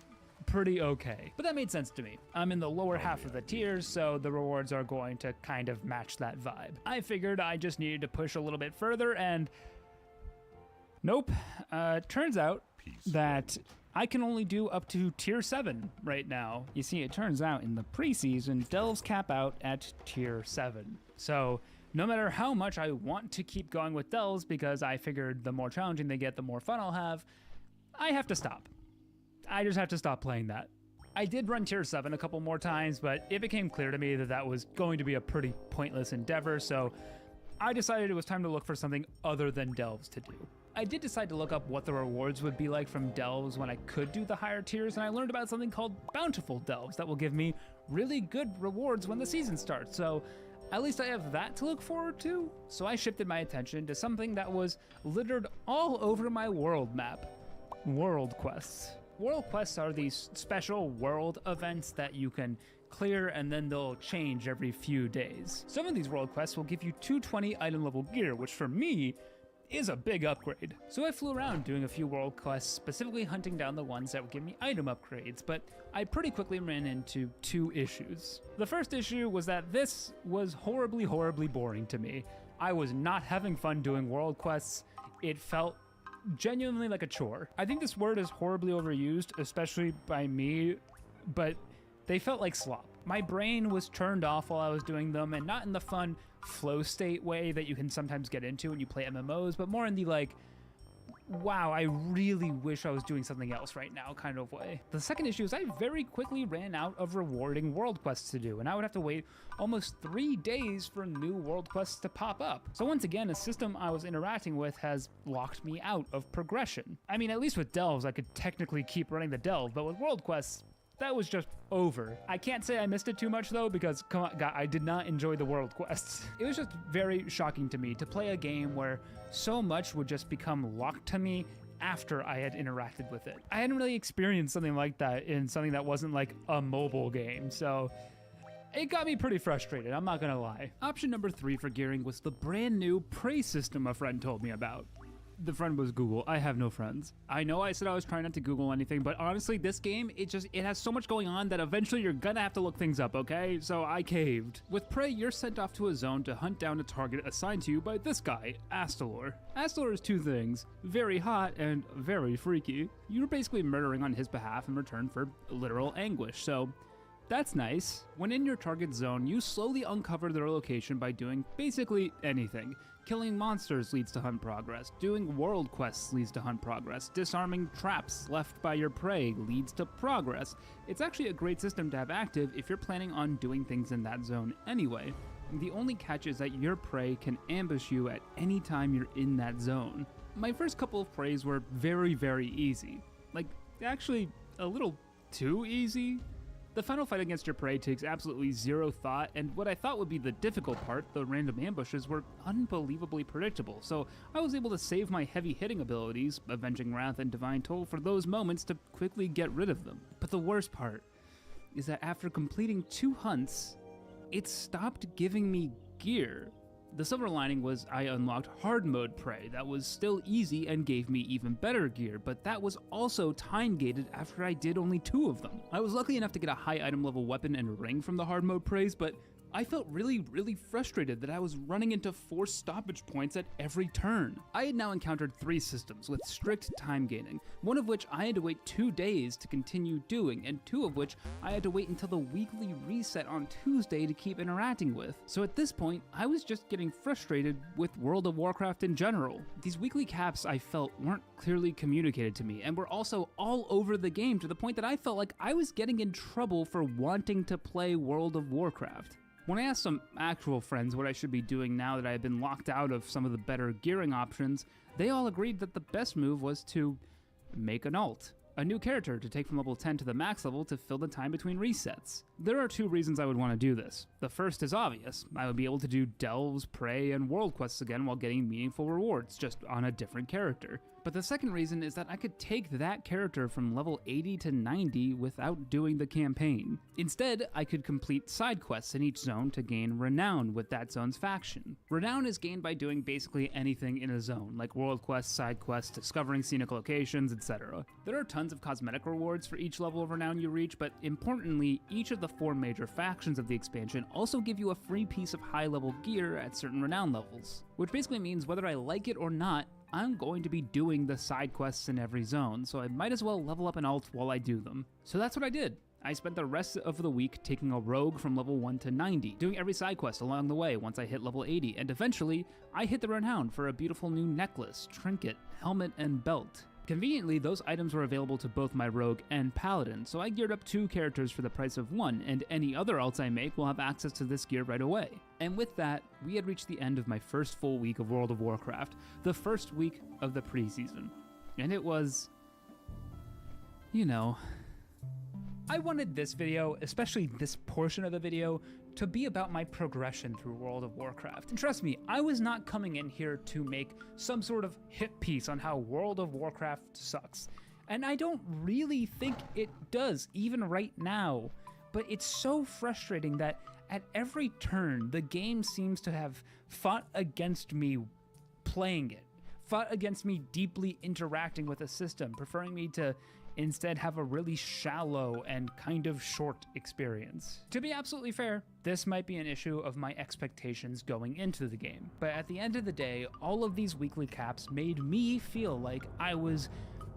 pretty okay. But that made sense to me. I'm in the lower half of the tiers, so the rewards are going to kind of match that vibe. I figured I just needed to push a little bit further, and nope. Turns out that I can only do up to tier 7 right now. You see, it turns out in the preseason, delves cap out at tier 7. So no matter how much I want to keep going with delves, because I figured the more challenging they get, the more fun I'll have, I have to stop. I just have to stop playing that. I did run tier 7 a couple more times, but it became clear to me that that was going to be a pretty pointless endeavor, so I decided it was time to look for something other than delves to do. I did decide to look up what the rewards would be like from delves when I could do the higher tiers, and I learned about something called bountiful delves that will give me really good rewards when the season starts, so at least I have that to look forward to. So I shifted my attention to something that was littered all over my world map: world quests. World quests are these special world events that you can clear and then they'll change every few days. Some of these world quests will give you 220 item level gear, which for me is a big upgrade. So I flew around doing a few world quests, specifically hunting down the ones that would give me item upgrades, but I pretty quickly ran into two issues. The first issue was that this was horribly boring to me. I was not having fun doing world quests. It felt genuinely like a chore. I think this word is horribly overused, especially by me, but they felt like slop. My brain was turned off while I was doing them, and not in the fun flow state way that you can sometimes get into when you play MMOs, but more in the like, wow, I really wish I was doing something else right now kind of way. The second issue is I very quickly ran out of rewarding world quests to do, and I would have to wait almost 3 days for new world quests to pop up. So once again, a system I was interacting with has locked me out of progression. I mean, at least with delves, I could technically keep running the delve, but with world quests, that was just over. I can't say I missed it too much though, because come on, God, I did not enjoy the world quests. It was just very shocking to me to play a game where so much would just become locked to me after I had interacted with it. I hadn't really experienced something like that in something that wasn't like a mobile game, so it got me pretty frustrated, I'm not gonna lie. Option number 3 for gearing was the brand new prey system a friend told me about. The friend was Google. I have no friends. I know I said I was trying not to Google anything, but honestly, this game, it has so much going on that eventually you're gonna have to look things up, okay? So I caved. With Prey, you're sent off to a zone to hunt down a target assigned to you by this guy, Astalor. Astalor is two things: very hot and very freaky. You're basically murdering on his behalf in return for literal anguish, so that's nice. When in your target zone, you slowly uncover their location by doing basically anything. Killing monsters leads to hunt progress, doing world quests leads to hunt progress, disarming traps left by your prey leads to progress. It's actually a great system to have active if you're planning on doing things in that zone anyway. The only catch is that your prey can ambush you at any time you're in that zone. My first couple of preys were very easy. Like, actually a little too easy. The final fight against your prey takes absolutely zero thought, and what I thought would be the difficult part, the random ambushes, were unbelievably predictable, so I was able to save my heavy hitting abilities, Avenging Wrath and Divine Toll, for those moments to quickly get rid of them. But the worst part is that after completing 2 hunts, it stopped giving me gear. The silver lining was I unlocked hard mode prey that was still easy and gave me even better gear, but that was also time gated after I did only 2 of them. I was lucky enough to get a high item level weapon and ring from the hard mode preys, but I felt really frustrated that I was running into forced stoppage points at every turn. I had now encountered 3 systems with strict time gating, one of which I had to wait 2 days to continue doing, and 2 of which I had to wait until the weekly reset on Tuesday to keep interacting with. So at this point, I was just getting frustrated with World of Warcraft in general. These weekly caps I felt weren't clearly communicated to me, and were also all over the game to the point that I felt like I was getting in trouble for wanting to play World of Warcraft. When I asked some actual friends what I should be doing now that I had been locked out of some of the better gearing options, they all agreed that the best move was to make an alt, a new character to take from level 10 to the max level to fill the time between resets. There are 2 reasons I would want to do this. The first is obvious. I would be able to do delves, prey, and world quests again while getting meaningful rewards, just on a different character. But the second reason is that I could take that character from level 80 to 90 without doing the campaign. Instead, I could complete side quests in each zone to gain renown with that zone's faction. Renown is gained by doing basically anything in a zone, like world quests, side quests, discovering scenic locations, etc. There are tons of cosmetic rewards for each level of renown you reach, but importantly, each of the 4 major factions of the expansion also give you a free piece of high-level gear at certain renown levels, which basically means whether I like it or not, I'm going to be doing the side quests in every zone, so I might as well level up an alt while I do them. So that's what I did. I spent the rest of the week taking a rogue from level 1 to 90, doing every side quest along the way once I hit level 80, and eventually, I hit the renown for a beautiful new necklace, trinket, helmet, and belt. Conveniently, those items were available to both my rogue and paladin, so I geared up 2 characters for the price of 1, and any other alts I make will have access to this gear right away. And with that, we had reached the end of my first full week of World of Warcraft, the first week of the preseason. And it was, you know, I wanted this video, especially this portion of the video, to be about my progression through World of Warcraft. And trust me, I was not coming in here to make some sort of hit piece on how World of Warcraft sucks. And I don't really think it does, even right now. But it's so frustrating that at every turn, the game seems to have fought against me playing it, fought against me deeply interacting with a system, preferring me to instead have a really shallow and kind of short experience. To be absolutely fair, this might be an issue of my expectations going into the game, but at the end of the day, all of these weekly caps made me feel like I was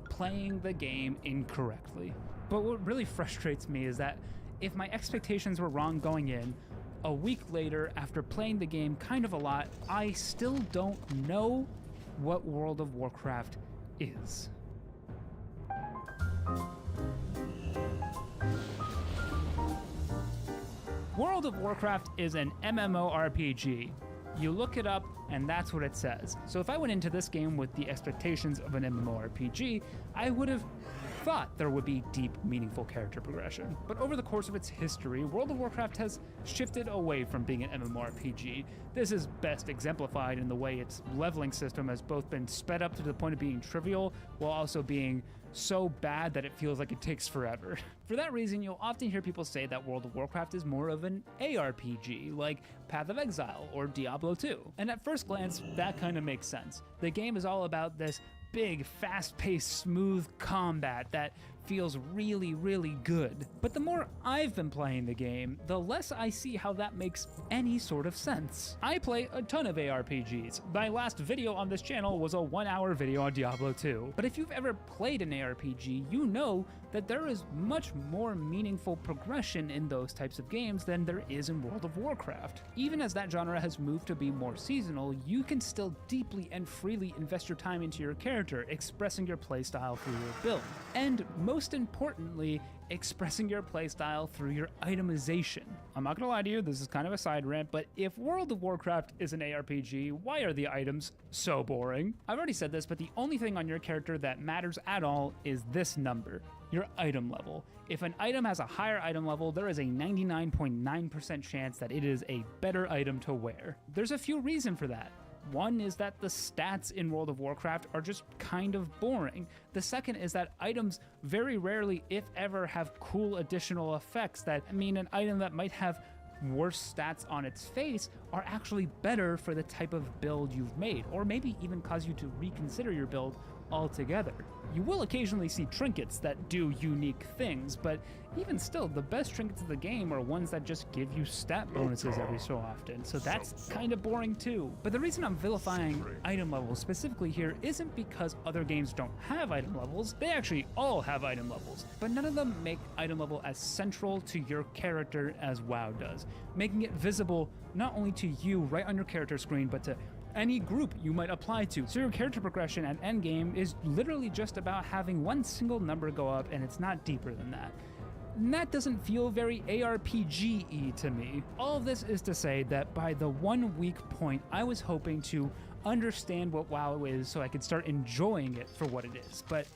playing the game incorrectly. But what really frustrates me is that if my expectations were wrong going in, a week later, after playing the game kind of a lot, I still don't know what World of Warcraft is. World of Warcraft is an MMORPG. You look it up, and that's what it says. So if I went into this game with the expectations of an MMORPG, I would have thought there would be deep, meaningful character progression. But over the course of its history, World of Warcraft has shifted away from being an MMORPG. This is best exemplified in the way its leveling system has both been sped up to the point of being trivial, while also being so bad that it feels like it takes forever. For that reason, you'll often hear people say that World of Warcraft is more of an ARPG, like Path of Exile or Diablo 2. And at first glance, that kind of makes sense. The game is all about this big, fast-paced, smooth combat that feels really, really good. But the more I've been playing the game, the less I see how that makes any sort of sense. I play a ton of ARPGs. My last video on this channel was a 1-hour video on Diablo 2. But if you've ever played an ARPG, you know that there is much more meaningful progression in those types of games than there is in World of Warcraft. Even as that genre has moved to be more seasonal, you can still deeply and freely invest your time into your character, expressing your playstyle through your build. And most importantly, expressing your playstyle through your itemization. I'm not gonna lie to you, this is kind of a side rant, but if World of Warcraft is an ARPG, why are the items so boring? I've already said this, but the only thing on your character that matters at all is this number, your item level. If an item has a higher item level, there is a 99.9% chance that it is a better item to wear. There's a few reasons for that. One is that the stats in World of Warcraft are just kind of boring. The second is that items very rarely, if ever, have cool additional effects that mean an item that might have worse stats on its face are actually better for the type of build you've made, or maybe even cause you to reconsider your build altogether. You will occasionally see trinkets that do unique things, but even still, the best trinkets of the game are ones that just give you stat bonuses every so often, so that's kind of boring too. But the reason I'm vilifying item levels specifically here isn't because other games don't have item levels, they actually all have item levels, but none of them make item level as central to your character as WoW does, making it visible not only to you right on your character screen, but to any group you might apply to. So your character progression at endgame is literally just about having one single number go up, and it's not deeper than that. And that doesn't feel very ARPG-y to me. All of this is to say that by the 1 week point, I was hoping to understand what WoW is so I could start enjoying it for what it is, but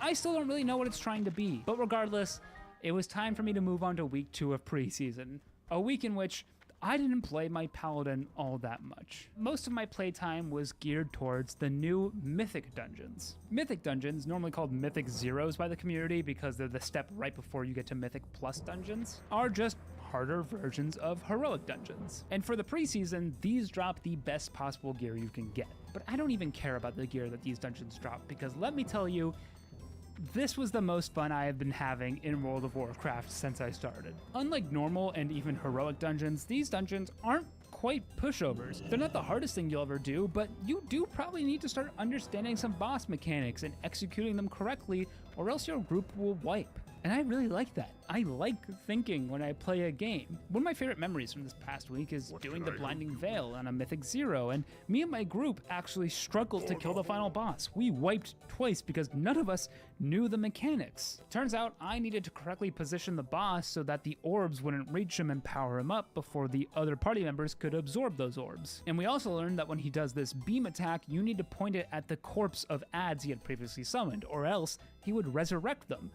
I still don't really know what it's trying to be. But regardless, it was time for me to move on to week 2 of preseason, a week in which I didn't play my paladin all that much. Most of my playtime was geared towards the new Mythic dungeons. Mythic dungeons, normally called Mythic Zeros by the community because they're the step right before you get to Mythic Plus dungeons, are just harder versions of Heroic dungeons. And for the preseason, these drop the best possible gear you can get. But I don't even care about the gear that these dungeons drop, because let me tell you, this was the most fun I have been having in World of Warcraft since I started. Unlike normal and even heroic dungeons, these dungeons aren't quite pushovers. They're not the hardest thing you'll ever do, but you do probably need to start understanding some boss mechanics and executing them correctly, or else your group will wipe. And I really like that. I like thinking when I play a game. One of my favorite memories from this past week is doing the Blinding Veil on a Mythic 0, and me and my group actually struggled to kill the final boss. We wiped twice because none of us knew the mechanics. Turns out I needed to correctly position the boss so that the orbs wouldn't reach him and power him up before the other party members could absorb those orbs. And we also learned that when he does this beam attack, you need to point it at the corpse of ads he had previously summoned, or else he would resurrect them.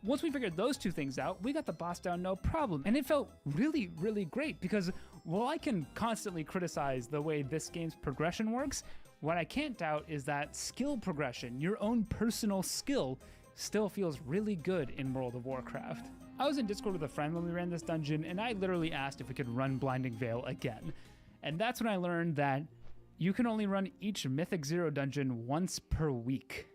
Once we figured those two things out, we got the boss down no problem, and it felt really, really great because while I can constantly criticize the way this game's progression works, what I can't doubt is that skill progression, your own personal skill, still feels really good in World of Warcraft. I was in Discord with a friend when we ran this dungeon, and I literally asked if we could run Blinding Veil again. And that's when I learned that you can only run each Mythic 0 dungeon once per week.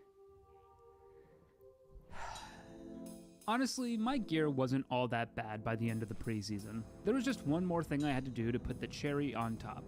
Honestly, my gear wasn't all that bad by the end of the preseason. There was just one more thing I had to do to put the cherry on top.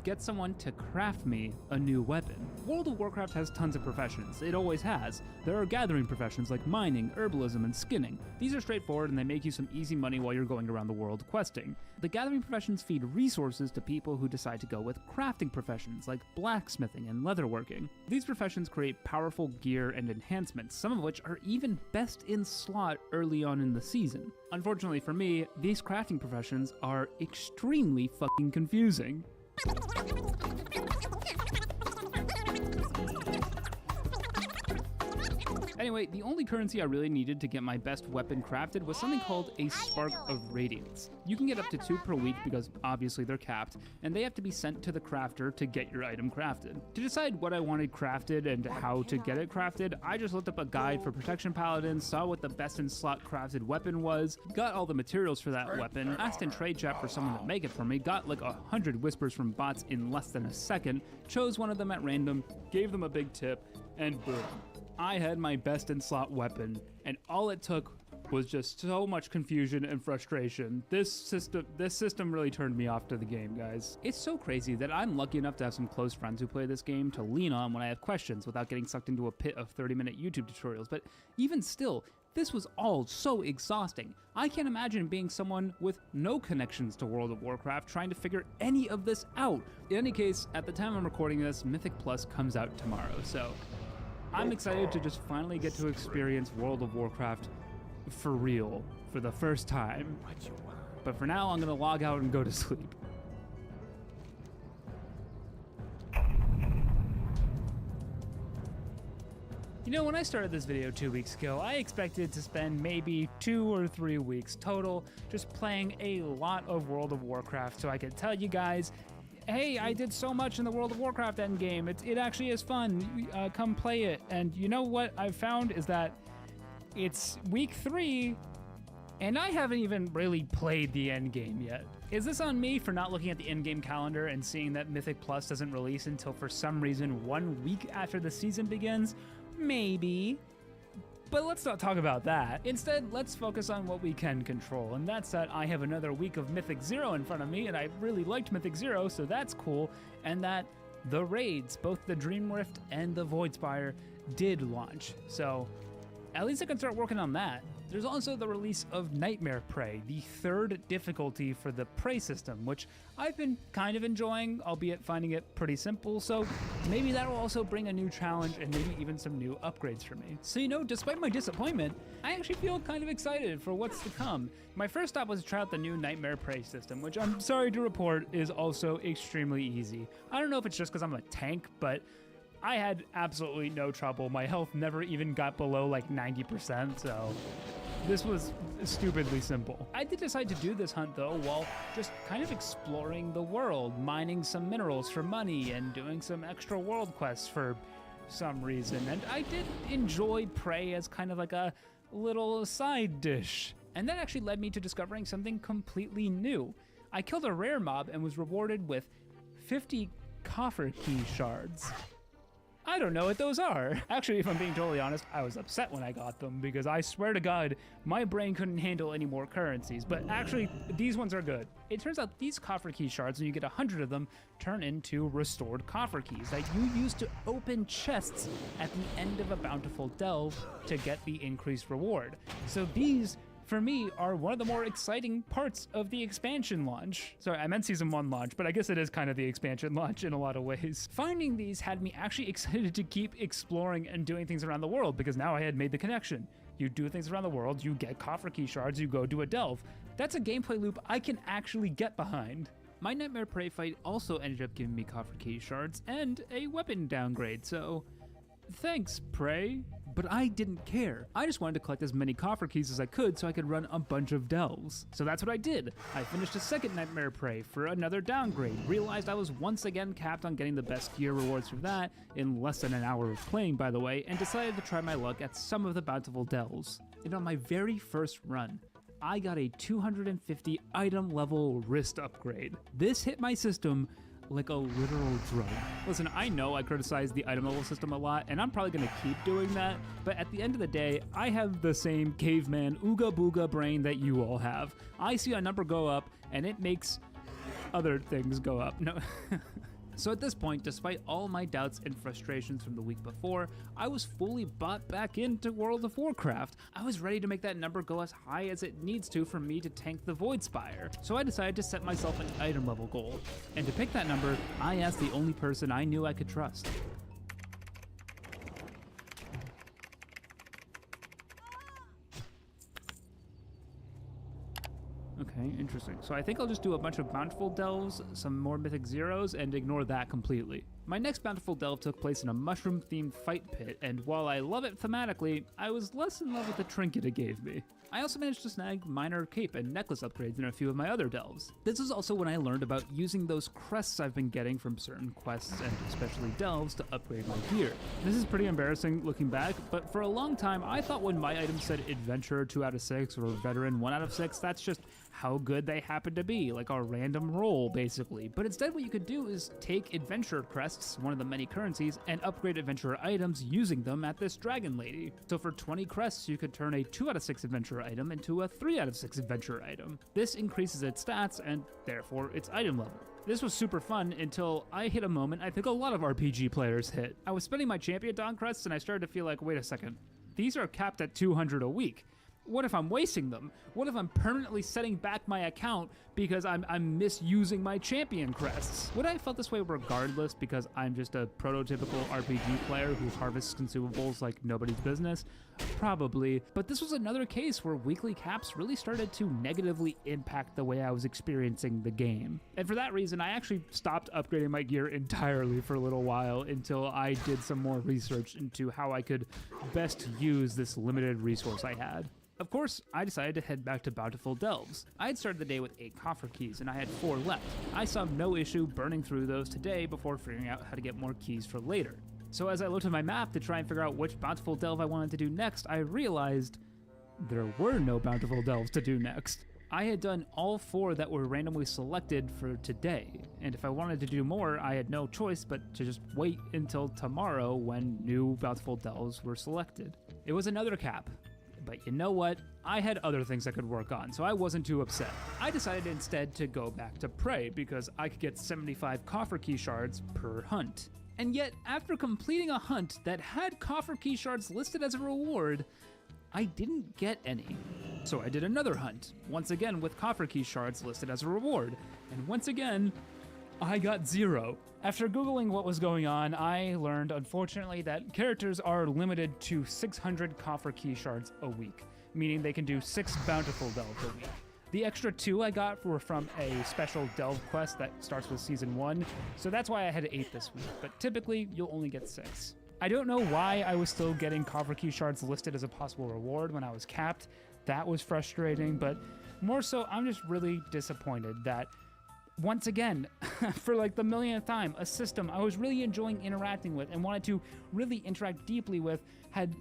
Get someone to craft me a new weapon. World of Warcraft has tons of professions, it always has. There are gathering professions like mining, herbalism, and skinning. These are straightforward and they make you some easy money while you're going around the world questing. The gathering professions feed resources to people who decide to go with crafting professions like blacksmithing and leatherworking. These professions create powerful gear and enhancements, some of which are even best in slot early on in the season. Unfortunately for me, these crafting professions are extremely fucking confusing. Anyway, the only currency I really needed to get my best weapon crafted was something called a Spark of Radiance. You can get up to 2 per week because obviously they're capped, and they have to be sent to the crafter to get your item crafted. To decide what I wanted crafted and how to get it crafted, I just looked up a guide for Protection Paladins, saw what the best in slot crafted weapon was, got all the materials for that weapon, asked in trade chat for someone to make it for me, got like 100 whispers from bots in less than a second, chose one of them at random, gave them a big tip, and boom. I had my best in slot weapon, and all it took was just so much confusion and frustration. This system really turned me off to the game, guys. It's so crazy that I'm lucky enough to have some close friends who play this game to lean on when I have questions without getting sucked into a pit of 30-minute YouTube tutorials, but even still, this was all so exhausting. I can't imagine being someone with no connections to World of Warcraft trying to figure any of this out. In any case, at the time I'm recording this, Mythic Plus comes out tomorrow, so I'm excited to just finally get to experience World of Warcraft for real, for the first time. But for now, I'm gonna log out and go to sleep. You know, when I started this video 2 weeks ago, I expected to spend maybe 2 or 3 weeks total just playing a lot of World of Warcraft so I could tell you guys, hey, I did so much in the World of Warcraft endgame. It actually is fun. Come play it. And you know what I've found is that it's week 3, and I haven't even really played the endgame yet. Is this on me for not looking at the endgame calendar and seeing that Mythic Plus doesn't release until for some reason 1 week after the season begins? Maybe. But let's not talk about that. Instead, let's focus on what we can control, and that's that I have another week of Mythic 0 in front of me, and I really liked Mythic 0, so that's cool, and that the raids, both the Dream Rift and the Voidspire, did launch, so at least I can start working on that. There's also the release of Nightmare Prey, the 3rd difficulty for the Prey system, which I've been kind of enjoying, albeit finding it pretty simple, so maybe that will also bring a new challenge and maybe even some new upgrades for me. So you know, despite my disappointment, I actually feel kind of excited for what's to come. My first stop was to try out the new Nightmare Prey system, which I'm sorry to report is also extremely easy. I don't know if it's just because I'm a tank, but I had absolutely no trouble. My health never even got below like 90%, so this was stupidly simple. I did decide to do this hunt though while just kind of exploring the world, mining some minerals for money and doing some extra world quests for some reason. And I did enjoy Prey as kind of like a little side dish. And that actually led me to discovering something completely new. I killed a rare mob and was rewarded with 50 coffer key shards. I don't know what those are. Actually, if I'm being totally honest, I was upset when I got them because I swear to God, my brain couldn't handle any more currencies. But actually, these ones are good. It turns out these coffer key shards, when you get 100 of them, turn into restored coffer keys that you use to open chests at the end of a bountiful delve to get the increased reward. So these, for me, are one of the more exciting parts of the expansion launch. Sorry, I meant Season 1 launch, but I guess it is kind of the expansion launch in a lot of ways. Finding these had me actually excited to keep exploring and doing things around the world, because now I had made the connection. You do things around the world, you get coffer key shards, you go do a delve. That's a gameplay loop I can actually get behind. My Nightmare Prey fight also ended up giving me coffer key shards and a weapon downgrade, so thanks, Prey. But I didn't care. I just wanted to collect as many coffer keys as I could so I could run a bunch of delves. So that's what I did. I finished a second Nightmare Prey for another downgrade, realized I was once again capped on getting the best gear rewards for that, in less than an hour of playing by the way, and decided to try my luck at some of the bountiful delves. And on my very first run, I got a 250 item level wrist upgrade. This hit my system like a literal drug. Listen, I know I criticize the item level system a lot, and I'm probably gonna keep doing that, but at the end of the day, I have the same caveman ooga booga brain that you all have. I see a number go up, and it makes other things go up. No. So at this point, despite all my doubts and frustrations from the week before, I was fully bought back into World of Warcraft. I was ready to make that number go as high as it needs to for me to tank the Void Spire. So I decided to set myself an item level goal. And to pick that number, I asked the only person I knew I could trust. Okay, interesting. So I think I'll just do a bunch of bountiful delves, some more mythic zeros, and ignore that completely. My next bountiful delve took place in a mushroom-themed fight pit, and while I love it thematically, I was less in love with the trinket it gave me. I also managed to snag minor cape and necklace upgrades in a few of my other delves. This is also when I learned about using those crests I've been getting from certain quests and especially delves to upgrade my gear. This is pretty embarrassing looking back, but for a long time I thought when my item said Adventurer 2 out of 6 or Veteran 1 out of 6, that's just how good they happen to be, like a random roll basically. But instead what you could do is take Adventurer crests, one of the many currencies, and upgrade Adventurer items using them at this Dragon Lady. So for 20 crests you could turn a 2 out of 6 Adventurer item into a 3 out of 6 Adventurer item. This increases its stats and therefore its item level. This was super fun until I hit a moment I think a lot of RPG players hit. I was spending my champion dog crests and I started to feel like, wait a second, these are capped at 200 a week. What if I'm wasting them? What if I'm permanently setting back my account because I'm misusing my champion crests? Would I have felt this way regardless because I'm just a prototypical RPG player who harvests consumables like nobody's business? Probably, but this was another case where weekly caps really started to negatively impact the way I was experiencing the game. And for that reason, I actually stopped upgrading my gear entirely for a little while until I did some more research into how I could best use this limited resource I had. Of course, I decided to head back to Bountiful Delves. I had started the day with 8 coffer keys and I had 4 left. I saw no issue burning through those today before figuring out how to get more keys for later. So as I looked at my map to try and figure out which Bountiful Delve I wanted to do next, I realized there were no Bountiful Delves to do next. I had done all 4 that were randomly selected for today, and if I wanted to do more, I had no choice but to just wait until tomorrow when new Bountiful Delves were selected. It was another cap. But you know what? I had other things I could work on, so I wasn't too upset. I decided instead to go back to Prey because I could get 75 coffer key shards per hunt. And yet, after completing a hunt that had coffer key shards listed as a reward, I didn't get any. So I did another hunt, once again with coffer key shards listed as a reward, and once again, I got 0. After Googling what was going on, I learned, unfortunately, that characters are limited to 600 coffer key shards a week, meaning they can do 6 bountiful delves a week. The extra 2 I got were from a special delve quest that starts with Season 1, so that's why I had 8 this week, but typically you'll only get 6. I don't know why I was still getting coffer key shards listed as a possible reward when I was capped. That was frustrating, but more so, I'm just really disappointed that once again, for like the millionth time, a system I was really enjoying interacting with and wanted to really interact deeply with had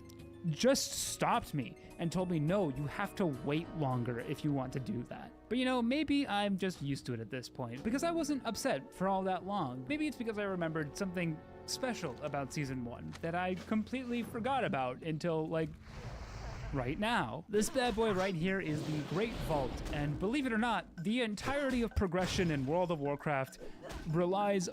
just stopped me and told me, no, you have to wait longer if you want to do that. But you know, maybe I'm just used to it at this point because I wasn't upset for all that long. Maybe it's because I remembered something special about Season 1 that I completely forgot about until, like, right now. This bad boy right here is the Great Vault, and believe it or not, the entirety of progression in World of Warcraft relies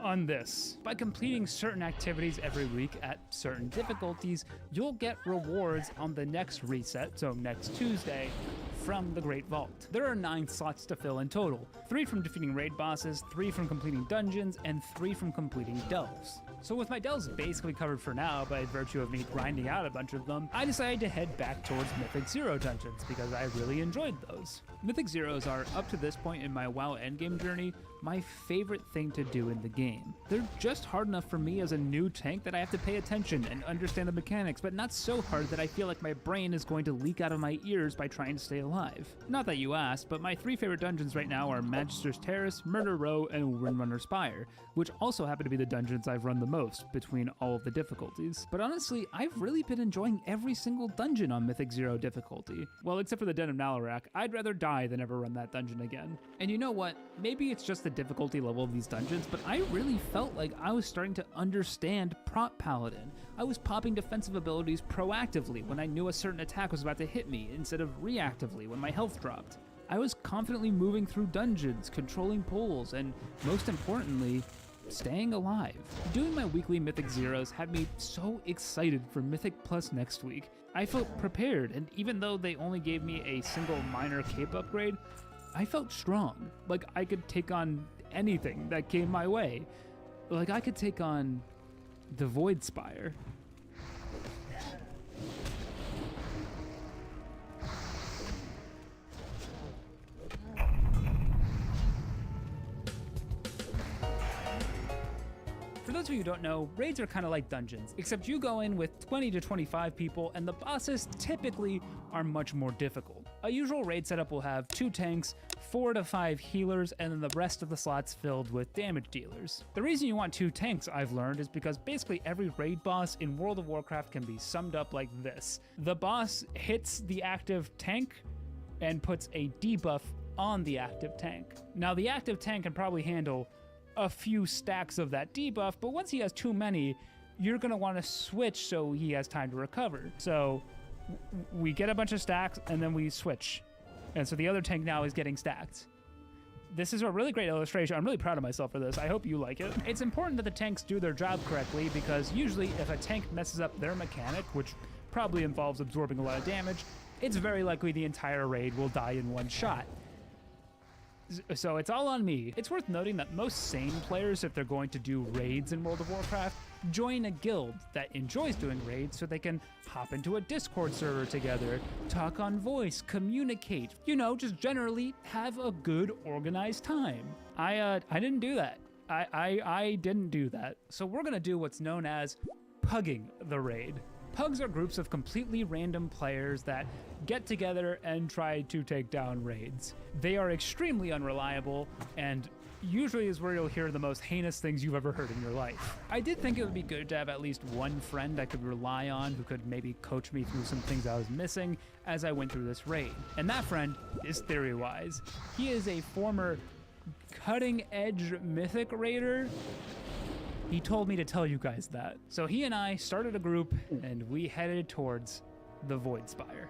on this. By completing certain activities every week at certain difficulties, you'll get rewards on the next reset, so next Tuesday, from the Great Vault. There are 9 slots to fill in total, 3 from defeating raid bosses, 3 from completing dungeons, and 3 from completing delves. So with my delves basically covered for now by virtue of me grinding out a bunch of them, I decided to head back towards Mythic Zero dungeons because I really enjoyed those. Mythic Zeros are, up to this point in my WoW endgame journey, my favorite thing to do in the game. They're just hard enough for me as a new tank that I have to pay attention and understand the mechanics, but not so hard that I feel like my brain is going to leak out of my ears by trying to stay alive. Not that you asked, but my 3 favorite dungeons right now are Magister's Terrace, Murder Row, and Windrunner Spire, which also happen to be the dungeons I've run the most between all of the difficulties. But honestly, I've really been enjoying every single dungeon on Mythic Zero difficulty. Well, except for the Den of Nalarak, I'd rather die than ever run that dungeon again. And you know what? Maybe it's just the difficulty level of these dungeons, but I really felt like I was starting to understand Prot Paladin. I was popping defensive abilities proactively when I knew a certain attack was about to hit me, instead of reactively when my health dropped. I was confidently moving through dungeons, controlling pools, and most importantly, staying alive. Doing my weekly Mythic Zeros had me so excited for Mythic Plus next week. I felt prepared, and even though they only gave me a single minor cape upgrade, I felt strong. Like I could take on anything that came my way. Like I could take on the Void Spire. For those of you who don't know, raids are kind of like dungeons, except you go in with 20 to 25 people and the bosses typically are much more difficult. A usual raid setup will have 2 tanks, 4 to 5 healers, and then the rest of the slots filled with damage dealers. The reason you want 2 tanks, I've learned, is because basically every raid boss in World of Warcraft can be summed up like this. The boss hits the active tank and puts a debuff on the active tank. Now the active tank can probably handle a few stacks of that debuff, but once he has too many, you're gonna wanna switch so he has time to recover. So we get a bunch of stacks and then we switch. And so the other tank now is getting stacked. This is a really great illustration. I'm really proud of myself for this. I hope you like it. It's important that the tanks do their job correctly because usually if a tank messes up their mechanic, which probably involves absorbing a lot of damage, it's very likely the entire raid will die in one shot. So it's all on me. It's worth noting that most sane players, if they're going to do raids in World of Warcraft, join a guild that enjoys doing raids so they can hop into a Discord server together, talk on voice, communicate, you know, just generally have a good organized time. I didn't do that. I didn't do that. So we're gonna do what's known as pugging the raid. Pugs are groups of completely random players that get together and try to take down raids. They are extremely unreliable and usually is where you'll hear the most heinous things you've ever heard in your life. I did think it would be good to have at least one friend I could rely on who could maybe coach me through some things I was missing as I went through this raid. And that friend is Theory-Wise. He is a former cutting-edge mythic raider. He told me to tell you guys that. So he and I started a group and we headed towards the Void Spire.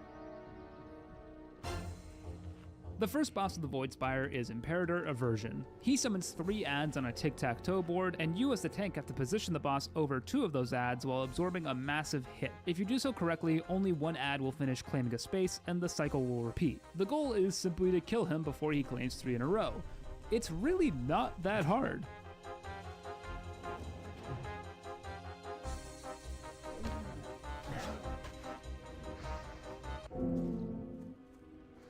The first boss of the Void Spire is Imperator Aversion. He summons 3 adds on a tic-tac-toe board, and you as the tank have to position the boss over 2 of those adds while absorbing a massive hit. If you do so correctly, only 1 add will finish claiming a space, and the cycle will repeat. The goal is simply to kill him before he claims 3 in a row. It's really not that hard.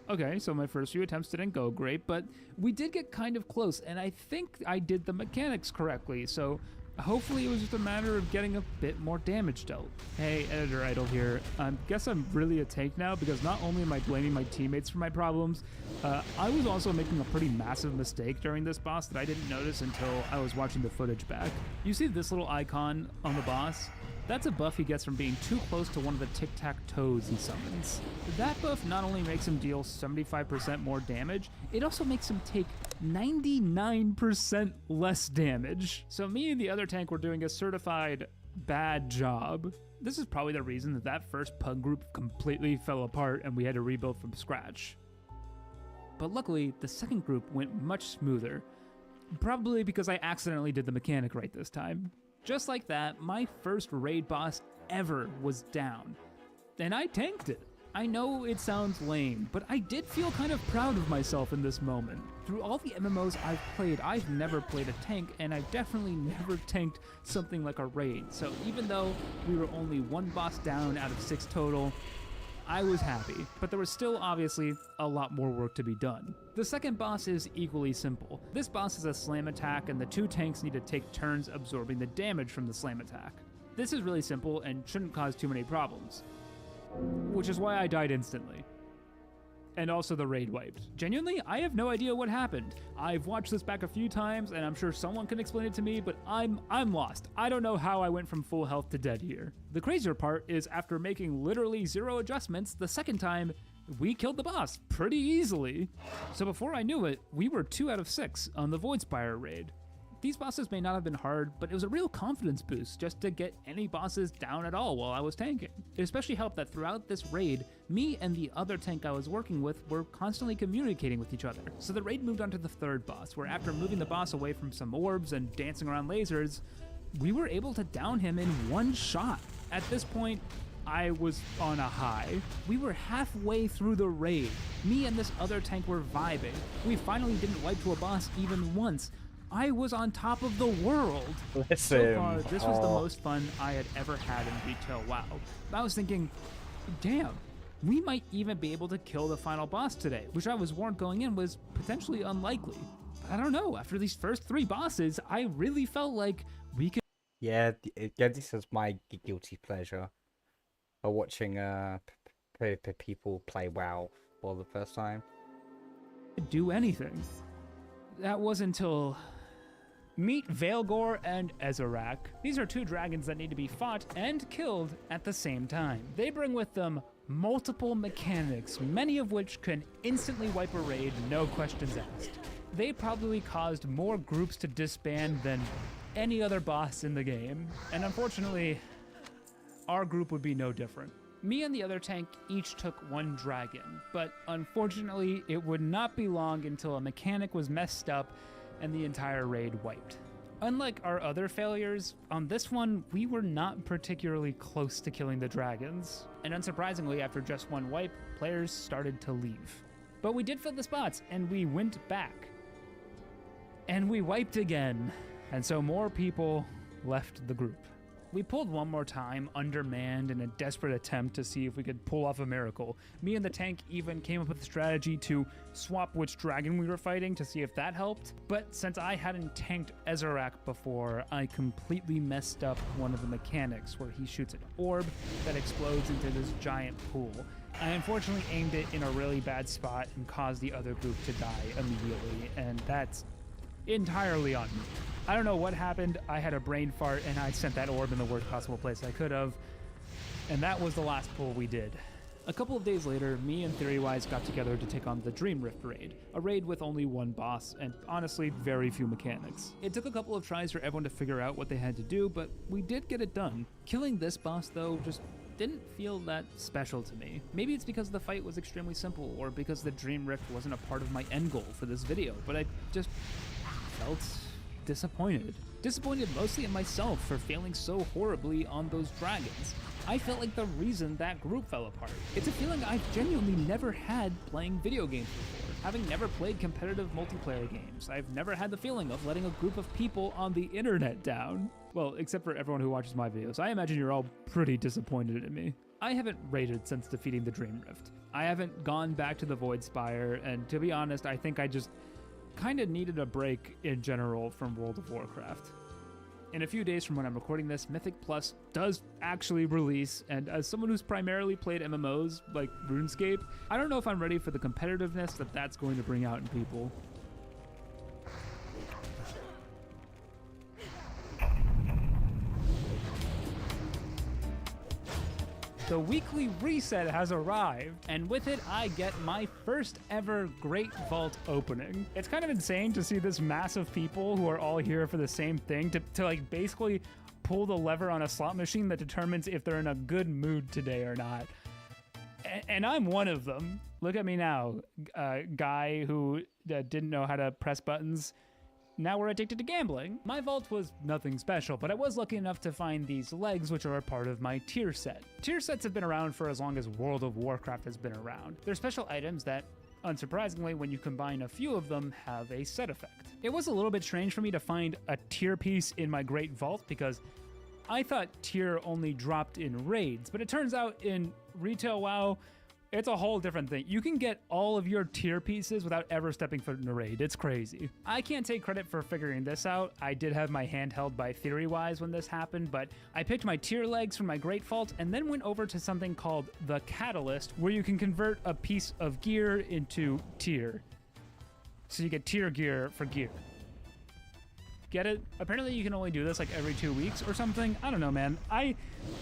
Okay, so my first few attempts didn't go great, but we did get kind of close, and I think I did the mechanics correctly, so hopefully it was just a matter of getting a bit more damage dealt. Hey, Editor Idol here. Guess I'm really a tank now, because not only am I blaming my teammates for my problems, I was also making a pretty massive mistake during this boss that I didn't notice until I was watching the footage back. You see this little icon on the boss? That's a buff he gets from being too close to one of the tic-tac-toes he summons. That buff not only makes him deal 75% more damage, it also makes him take 99% less damage. So me and the other tank were doing a certified bad job. This is probably the reason that that first pug group completely fell apart and we had to rebuild from scratch. But luckily, the second group went much smoother. Probably because I accidentally did the mechanic right this time. Just like that, my first raid boss ever was down. And I tanked it. I know it sounds lame, but I did feel kind of proud of myself in this moment. Through all the MMOs I've played, I've never played a tank, and I've definitely never tanked something like a raid. So even though we were only one boss down out of 6 total, I was happy, but there was still obviously a lot more work to be done. The second boss is equally simple. This boss is a slam attack, and the 2 tanks need to take turns absorbing the damage from the slam attack. This is really simple and shouldn't cause too many problems, which is why I died instantly. And also the raid wiped. Genuinely, I have no idea what happened. I've watched this back a few times, and I'm sure someone can explain it to me, but I'm lost. I don't know how I went from full health to dead here. The crazier part is after making literally 0 adjustments, the second time, we killed the boss pretty easily. So before I knew it, we were 2 out of 6 on the Voidspire raid. These bosses may not have been hard, but it was a real confidence boost just to get any bosses down at all while I was tanking. It especially helped that throughout this raid, me and the other tank I was working with were constantly communicating with each other. So the raid moved on to the third boss, where after moving the boss away from some orbs and dancing around lasers, we were able to down him in 1 shot. At this point, I was on a high. We were halfway through the raid. Me and this other tank were vibing. We finally didn't wipe to a boss even once. I was on top of the world. Listen. So far, this was the most fun I had ever had in retail WoW. I was thinking, damn, we might even be able to kill the final boss today, which I was warned going in was potentially unlikely. But I don't know, after these first 3 bosses, I really felt like we could This is my guilty pleasure of watching people play WoW for the first time. do anything. That was until meet Veilgore and Ezorak. These are 2 dragons that need to be fought and killed at the same time. They bring with them multiple mechanics, many of which can instantly wipe a raid, no questions asked. They probably caused more groups to disband than any other boss in the game, and unfortunately, our group would be no different. Me and the other tank each took 1 dragon, but unfortunately, it would not be long until a mechanic was messed up and the entire raid wiped. Unlike our other failures, on this one, we were not particularly close to killing the dragons, and unsurprisingly, after just 1 wipe, players started to leave. But we did fill the spots, and we went back. And we wiped again, and so more people left the group. We pulled one more time, undermanned, in a desperate attempt to see if we could pull off a miracle. Me and the tank even came up with a strategy to swap which dragon we were fighting to see if that helped. But since I hadn't tanked Ezorak before, I completely messed up one of the mechanics where he shoots an orb that explodes into this giant pool. I unfortunately aimed it in a really bad spot and caused the other group to die immediately, and that's entirely on me. I don't know what happened. I had a brain fart and I sent that orb in the worst possible place I could have. And that was the last pull we did. A couple of days later, me and Theorywise got together to take on the Dream Rift raid, a raid with only 1 boss and honestly very few mechanics. It took a couple of tries for everyone to figure out what they had to do, but we did get it done. Killing this boss though just didn't feel that special to me. Maybe it's because the fight was extremely simple, or because the Dream Rift wasn't a part of my end goal for this video, but I just felt disappointed. Disappointed mostly in myself for failing so horribly on those dragons. I felt like the reason that group fell apart. It's a feeling I've genuinely never had playing video games before. Having never played competitive multiplayer games, I've never had the feeling of letting a group of people on the internet down. Well, except for everyone who watches my videos. I imagine you're all pretty disappointed in me. I haven't raided since defeating the Dream Rift. I haven't gone back to the Voidspire, and to be honest, I think I just kind of needed a break in general from World of Warcraft. In a few days from when I'm recording this, Mythic Plus does actually release, and as someone who's primarily played MMOs like RuneScape, I don't know if I'm ready for the competitiveness that that's going to bring out in people. The weekly reset has arrived, and with it, I get my first ever Great Vault opening. It's kind of insane to see this mass of people who are all here for the same thing, to like basically pull the lever on a slot machine that determines if they're in a good mood today or not. And I'm one of them. Look at me now, guy who didn't know how to press buttons. Now we're addicted to gambling. My vault was nothing special, but I was lucky enough to find these legs, which are a part of my tier set. Tier sets have been around for as long as World of Warcraft has been around. They're special items that, unsurprisingly, when you combine a few of them, have a set effect. It was a little bit strange for me to find a tier piece in my Great Vault because I thought tier only dropped in raids, but it turns out in retail WoW, it's a whole different thing. You can get all of your tier pieces without ever stepping foot in a raid. It's crazy. I can't take credit for figuring this out. I did have my hand held by Theory-Wise when this happened, but I picked my tier legs from my Great Vault and then went over to something called the Catalyst, where you can convert a piece of gear into tier. So you get tier gear for gear. Get it? Apparently you can only do this like every 2 weeks or something. I don't know, man. I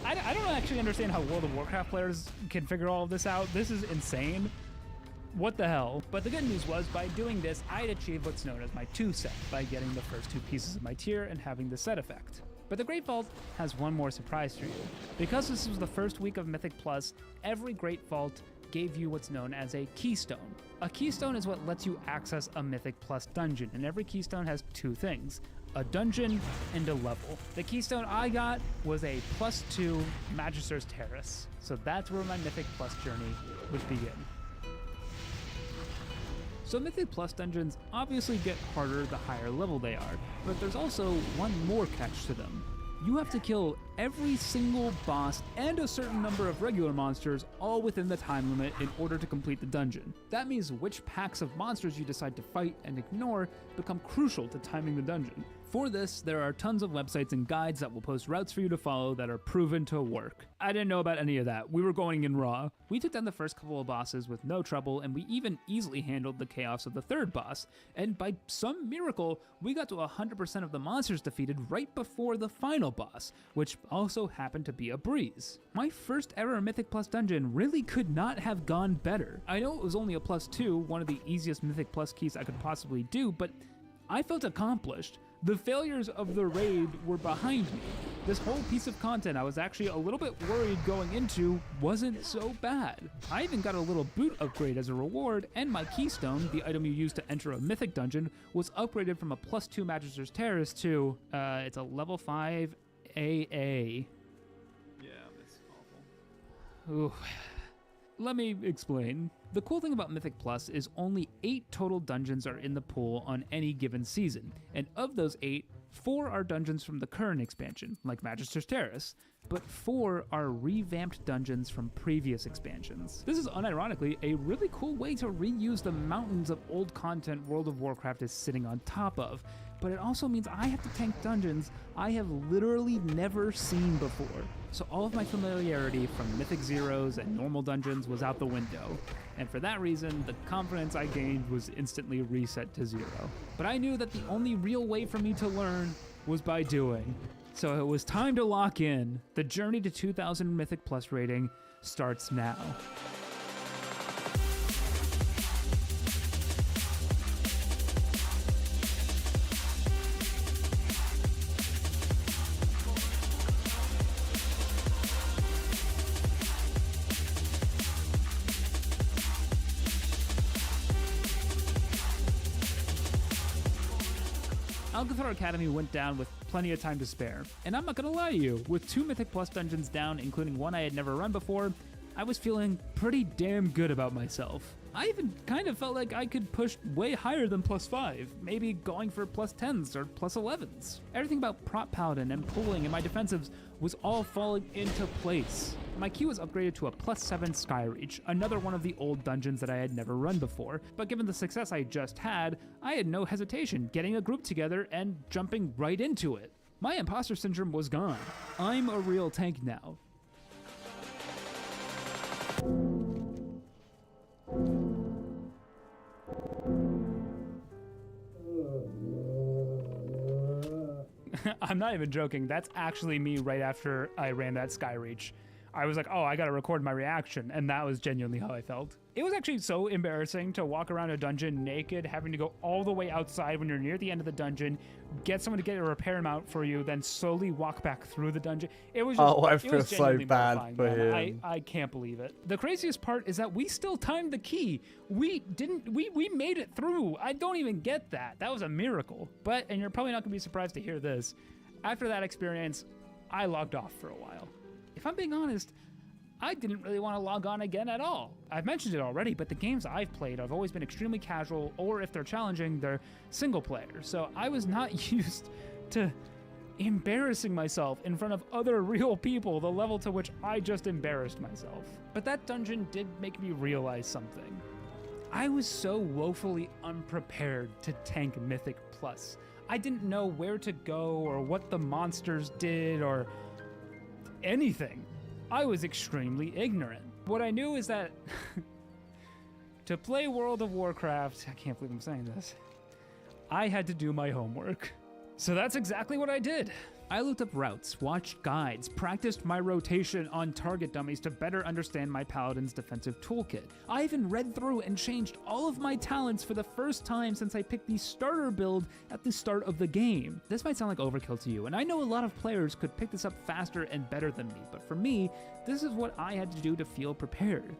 don't actually understand how World of Warcraft players can figure all of this out. This is insane. What the hell? But the good news was, by doing this, I'd achieved what's known as my 2 set, by getting the first 2 pieces of my tier and having the set effect. But the Great Vault has one more surprise for you. Because this was the first week of Mythic Plus, every Great Vault gave you what's known as a keystone. A keystone is what lets you access a Mythic Plus dungeon, and every keystone has 2 things: a dungeon and a level. The keystone I got was a +2 Magister's Terrace, so that's where my Mythic Plus journey would begin. So Mythic Plus dungeons obviously get harder the higher level they are, but there's also one more catch to them. You have to kill every single boss and a certain number of regular monsters all within the time limit in order to complete the dungeon. That means which packs of monsters you decide to fight and ignore become crucial to timing the dungeon. For this, there are tons of websites and guides that will post routes for you to follow that are proven to work. I didn't know about any of that. We were going in raw. We took down the first couple of bosses with no trouble, and we even easily handled the chaos of the third boss. And by some miracle, we got to 100% of the monsters defeated right before the final boss, which also happened to be a breeze. My first ever Mythic Plus dungeon really could not have gone better. I know it was only a +2, one of the easiest Mythic Plus keys I could possibly do, but I felt accomplished. The failures of the raid were behind me. This whole piece of content I was actually a little bit worried going into wasn't so bad. I even got a little boot upgrade as a reward, and my keystone, the item you use to enter a mythic dungeon, was upgraded from a +2 Magister's Terrace to, it's a level 5 AA. Yeah, that's awful. Ooh. Let me explain. The cool thing about Mythic Plus is only 8 total dungeons are in the pool on any given season, and of those 8, 4 are dungeons from the current expansion, like Magister's Terrace, but 4 are revamped dungeons from previous expansions. This is unironically a really cool way to reuse the mountains of old content World of Warcraft is sitting on top of, but it also means I have to tank dungeons I have literally never seen before. So all of my familiarity from Mythic Zeros and normal dungeons was out the window, and for that reason, the confidence I gained was instantly reset to 0. But I knew that the only real way for me to learn was by doing. So it was time to lock in. The journey to 2000 Mythic Plus rating starts now. Alcathar Academy went down with plenty of time to spare, and I'm not gonna lie to you, with 2 Mythic Plus dungeons down, including one I had never run before, I was feeling pretty damn good about myself. I even kind of felt like I could push way higher than +5, maybe going for +10s or +11s. Everything about Prop Paladin and pulling and my defensives was all falling into place. My key was upgraded to a +7 Skyreach, another one of the old dungeons that I had never run before, but given the success I just had, I had no hesitation getting a group together and jumping right into it. My imposter syndrome was gone. I'm a real tank now. I'm not even joking, that's actually me right after I ran that Skyreach. I was like, oh, I gotta record my reaction, and that was genuinely how I felt. It was actually so embarrassing to walk around a dungeon naked, having to go all the way outside when you're near the end of the dungeon, get someone to get a repair mount for you, then slowly walk back through the dungeon. It was just, I it feel was so genuinely bad mortifying, for man. him. I can't believe it. The craziest part is that we still timed the key. We made it through. I don't even get that. That was a miracle. But, and you're probably not gonna be surprised to hear this, after that experience, I logged off for a while. If I'm being honest, I didn't really want to log on again at all. I've mentioned it already, but the games I've played have always been extremely casual, or if they're challenging, they're single player. So I was not used to embarrassing myself in front of other real people, the level to which I just embarrassed myself. But that dungeon did make me realize something. I was so woefully unprepared to tank Mythic Plus. I didn't know where to go or what the monsters did or anything. I was extremely ignorant. What I knew is that to play World of Warcraft, I can't believe I'm saying this, I had to do my homework. So that's exactly what I did. I looked up routes, watched guides, practiced my rotation on target dummies to better understand my paladin's defensive toolkit. I even read through and changed all of my talents for the first time since I picked the starter build at the start of the game. This might sound like overkill to you, and I know a lot of players could pick this up faster and better than me, but for me, this is what I had to do to feel prepared.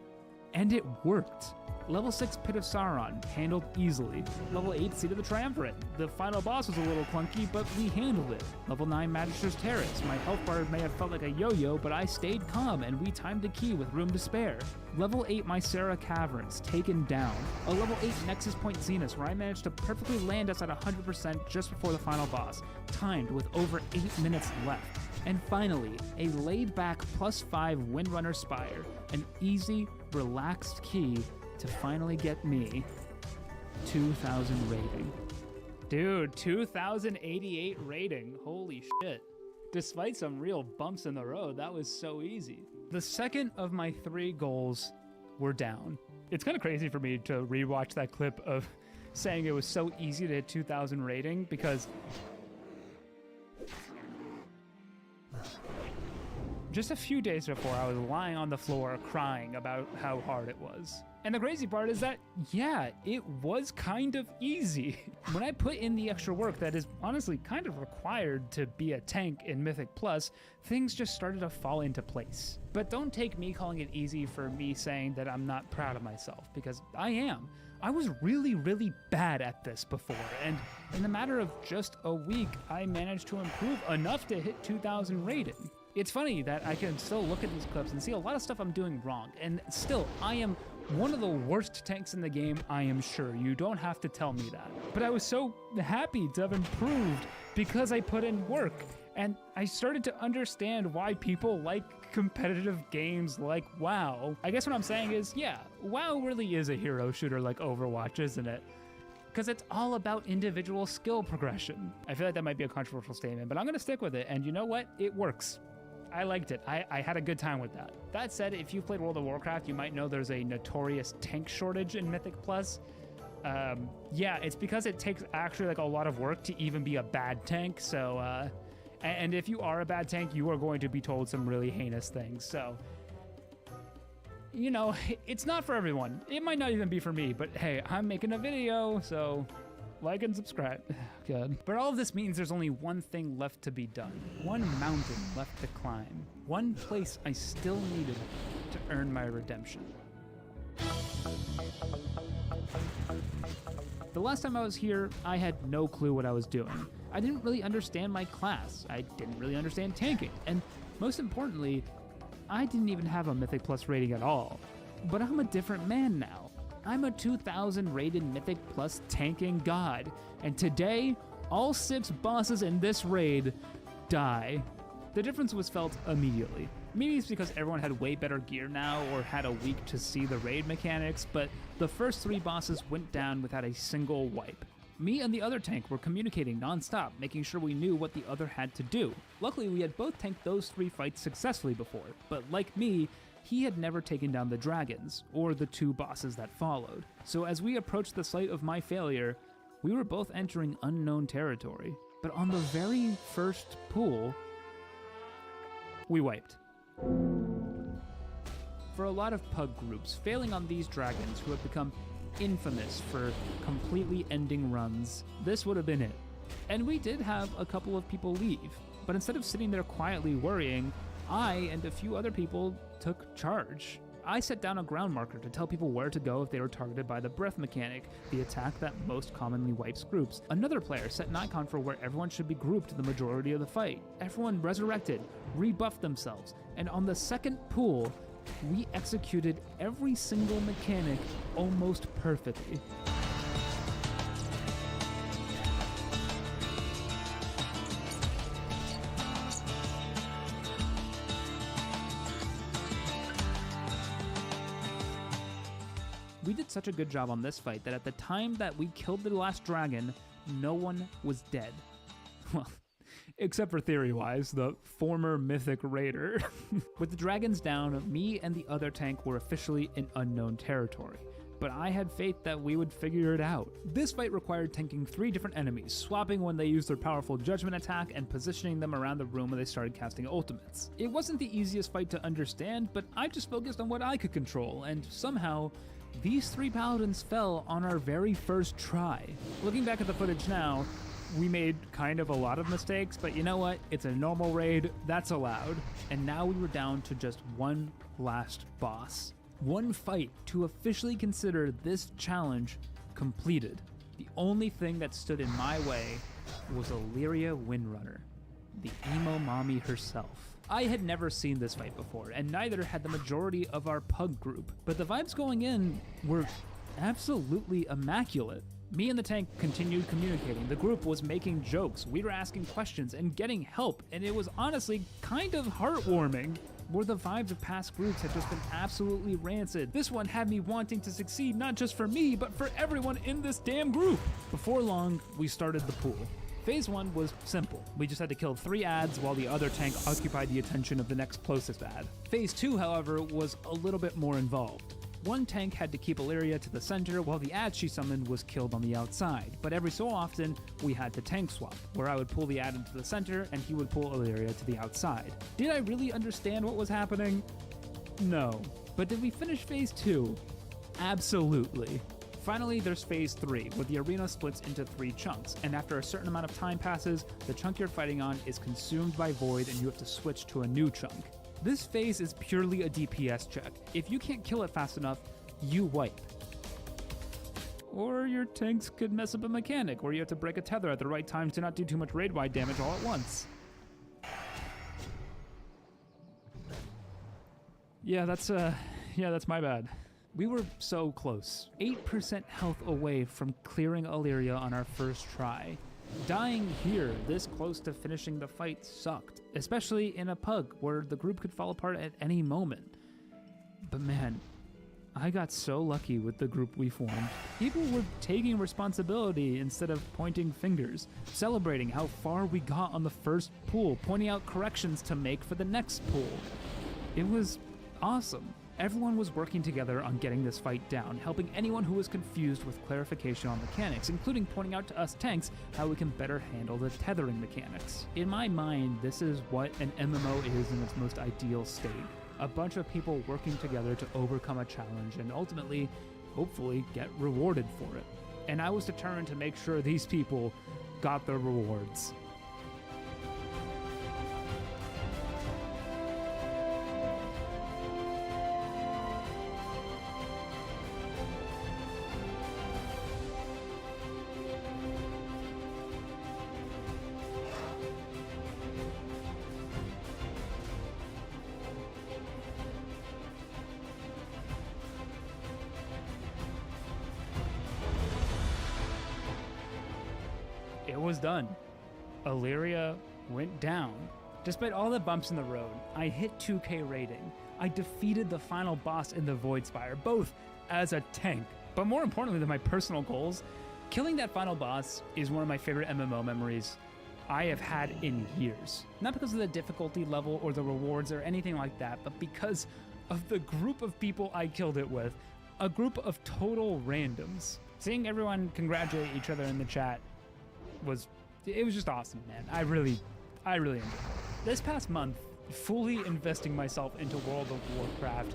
And it worked. Level 6 Pit of Sauron, handled easily. Level 8 Seat of the Triumvirate. The final boss was a little clunky, but we handled it. Level 9 Magister's Terrace. My health bar may have felt like a yo-yo, but I stayed calm and we timed the key with room to spare. Level 8 Mycera Caverns, taken down. A level 8 Nexus Point Zenith, where I managed to perfectly land us at 100% just before the final boss, timed with over 8 minutes left. And finally, a laid-back +5 Windrunner Spire, an easy, relaxed key to finally get me 2,000 rating. Dude, 2,088 rating. Holy shit. Despite some real bumps in the road, that was so easy. The second of my 3 goals were down. It's kind of crazy for me to rewatch that clip of saying it was so easy to hit 2,000 rating because just a few days before, I was lying on the floor crying about how hard it was. And the crazy part is that, yeah, it was kind of easy. When I put in the extra work that is honestly kind of required to be a tank in Mythic Plus, things just started to fall into place. But don't take me calling it easy for me saying that I'm not proud of myself, because I am. I was really, really bad at this before, and in the matter of just a week, I managed to improve enough to hit 2,000 rating. It's funny that I can still look at these clips and see a lot of stuff I'm doing wrong, and still, I am one of the worst tanks in the game, I am sure. You don't have to tell me that. But I was so happy to have improved because I put in work, and I started to understand why people like competitive games like WoW. I guess what I'm saying is, yeah, WoW really is a hero shooter like Overwatch, isn't it? Because it's all about individual skill progression. I feel like that might be a controversial statement, but I'm gonna stick with it, and you know what? It works. I liked it. I had a good time with that. That said, if you've played World of Warcraft, you might know there's a notorious tank shortage in Mythic Plus. Yeah, it's because it takes actually like a lot of work to even be a bad tank. So, and if you are a bad tank, you are going to be told some really heinous things. So, you know, it's not for everyone. It might not even be for me, but hey, I'm making a video, so like and subscribe. God. But all of this means there's only one thing left to be done. One mountain left to climb. One place I still needed to earn my redemption. The last time I was here, I had no clue what I was doing. I didn't really understand my class. I didn't really understand tanking. And most importantly, I didn't even have a Mythic Plus rating at all. But I'm a different man now. I'm a 2,000 rated Mythic Plus tanking god, and today, all 6 bosses in this raid die. The difference was felt immediately. Maybe it's because everyone had way better gear now or had a week to see the raid mechanics, but the first 3 bosses went down without a single wipe. Me and the other tank were communicating non-stop, making sure we knew what the other had to do. Luckily, we had both tanked those 3 fights successfully before, but like me, he had never taken down the dragons, or the 2 bosses that followed. So as we approached the site of my failure, we were both entering unknown territory. But on the very first pool, we wiped. For a lot of pug groups, failing on these dragons who have become infamous for completely ending runs, this would have been it. And we did have a couple of people leave, but instead of sitting there quietly worrying, I and a few other people took charge. I set down a ground marker to tell people where to go if they were targeted by the breath mechanic, the attack that most commonly wipes groups. Another player set an icon for where everyone should be grouped the majority of the fight. Everyone resurrected, rebuffed themselves, and on the second pool, we executed every single mechanic almost perfectly. We did such a good job on this fight that at the time that we killed the last dragon, no one was dead. Well, except for theory-wise, the former mythic raider. With the dragons down, me and the other tank were officially in unknown territory, but I had faith that we would figure it out. This fight required tanking 3 different enemies, swapping when they used their powerful judgment attack and positioning them around the room when they started casting ultimates. It wasn't the easiest fight to understand, but I just focused on what I could control, and somehow, these 3 paladins fell on our very first try. Looking back at the footage now, we made kind of a lot of mistakes, but you know what? It's a normal raid, that's allowed. And now we were down to just one last boss. One fight to officially consider this challenge completed. The only thing that stood in my way was Illyria Windrunner, the emo mommy herself. I had never seen this fight before, and neither had the majority of our pug group, but the vibes going in were absolutely immaculate. Me and the tank continued communicating. The group was making jokes, we were asking questions and getting help, and it was honestly kind of heartwarming. Where the vibes of past groups had just been absolutely rancid, this one had me wanting to succeed not just for me, but for everyone in this damn group. Before long, we started the pool. Phase 1 was simple. We just had to kill 3 adds while the other tank occupied the attention of the next closest add. Phase 2, however, was a little bit more involved. One tank had to keep Illyria to the center while the add she summoned was killed on the outside, but every so often, we had to tank swap, where I would pull the add into the center and he would pull Illyria to the outside. Did I really understand what was happening? No. But did we finish Phase 2? Absolutely. Finally, there's Phase 3, where the arena splits into 3 chunks, and after a certain amount of time passes, the chunk you're fighting on is consumed by Void and you have to switch to a new chunk. This phase is purely a DPS check. If you can't kill it fast enough, you wipe. Or your tanks could mess up a mechanic, where you have to break a tether at the right time to not do too much raid-wide damage all at once. Yeah, that's my bad. We were so close. 8% health away from clearing Illyria on our first try. Dying here, this close to finishing the fight, sucked, especially in a pug where the group could fall apart at any moment. But man, I got so lucky with the group we formed. People were taking responsibility instead of pointing fingers, celebrating how far we got on the first pool, pointing out corrections to make for the next pool. It was awesome. Everyone was working together on getting this fight down, helping anyone who was confused with clarification on mechanics, including pointing out to us tanks how we can better handle the tethering mechanics. In my mind, this is what an MMO is in its most ideal state. A bunch of people working together to overcome a challenge and ultimately, hopefully, get rewarded for it. And I was determined to make sure these people got their rewards. It was done. Illyria went down. Despite all the bumps in the road, I hit 2k rating. I defeated the final boss in the Void Spire, both as a tank. But more importantly than my personal goals, killing that final boss is one of my favorite MMO memories I have had in years. Not because of the difficulty level or the rewards or anything like that, but because of the group of people I killed it with. A group of total randoms. Seeing everyone congratulate each other in the chat was just awesome, man. I really enjoyed it. This past month, fully investing myself into World of Warcraft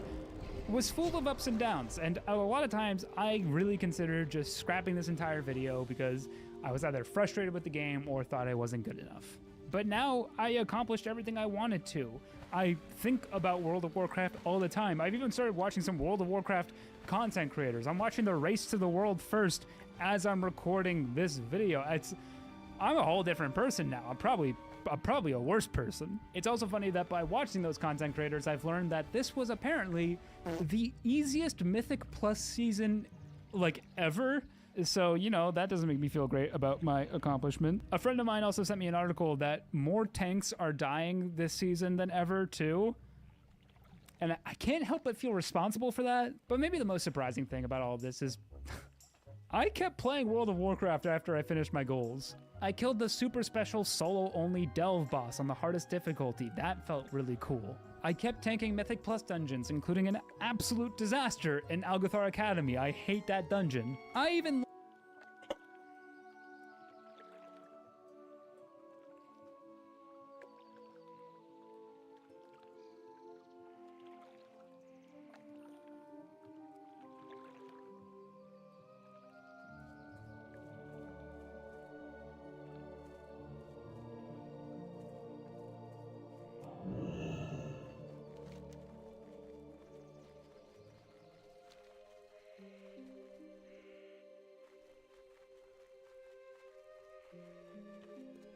was full of ups and downs, and a lot of times I really considered just scrapping this entire video because I was either frustrated with the game or thought I wasn't good enough. But now I accomplished everything I wanted to. I think about World of Warcraft all the time. I've even started watching some World of Warcraft content creators. I'm watching the Race to the World first as I'm recording this video. I'm a whole different person now. I'm probably a worse person. It's also funny that by watching those content creators, I've learned that this was apparently the easiest Mythic Plus season like ever. So, you know, that doesn't make me feel great about my accomplishment. A friend of mine also sent me an article that more tanks are dying this season than ever too. And I can't help but feel responsible for that. But maybe the most surprising thing about all of this is I kept playing World of Warcraft after I finished my goals. I killed the super special solo-only Delve boss on the hardest difficulty. That felt really cool. I kept tanking Mythic Plus dungeons, including an absolute disaster in Algathar Academy. I hate that dungeon. I even...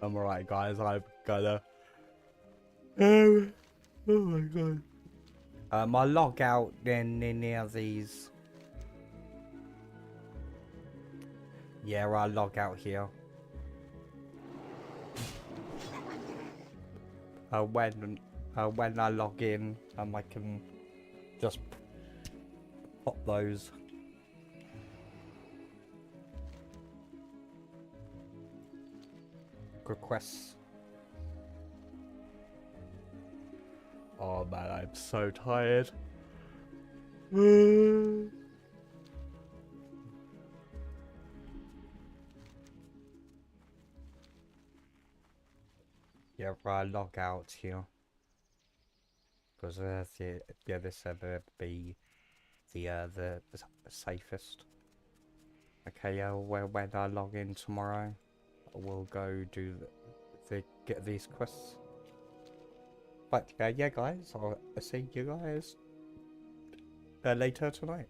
I'm alright, guys. I've gotta. Oh my god. I log out then near these. Yeah, I log out here. When I log in, I can just pop those. Requests. Oh man, I'm so tired. Yeah, I log out here because yeah, this would be the safest. Okay, when I log in tomorrow, we'll go do get these quests. But yeah, guys, I'll see you guys later tonight.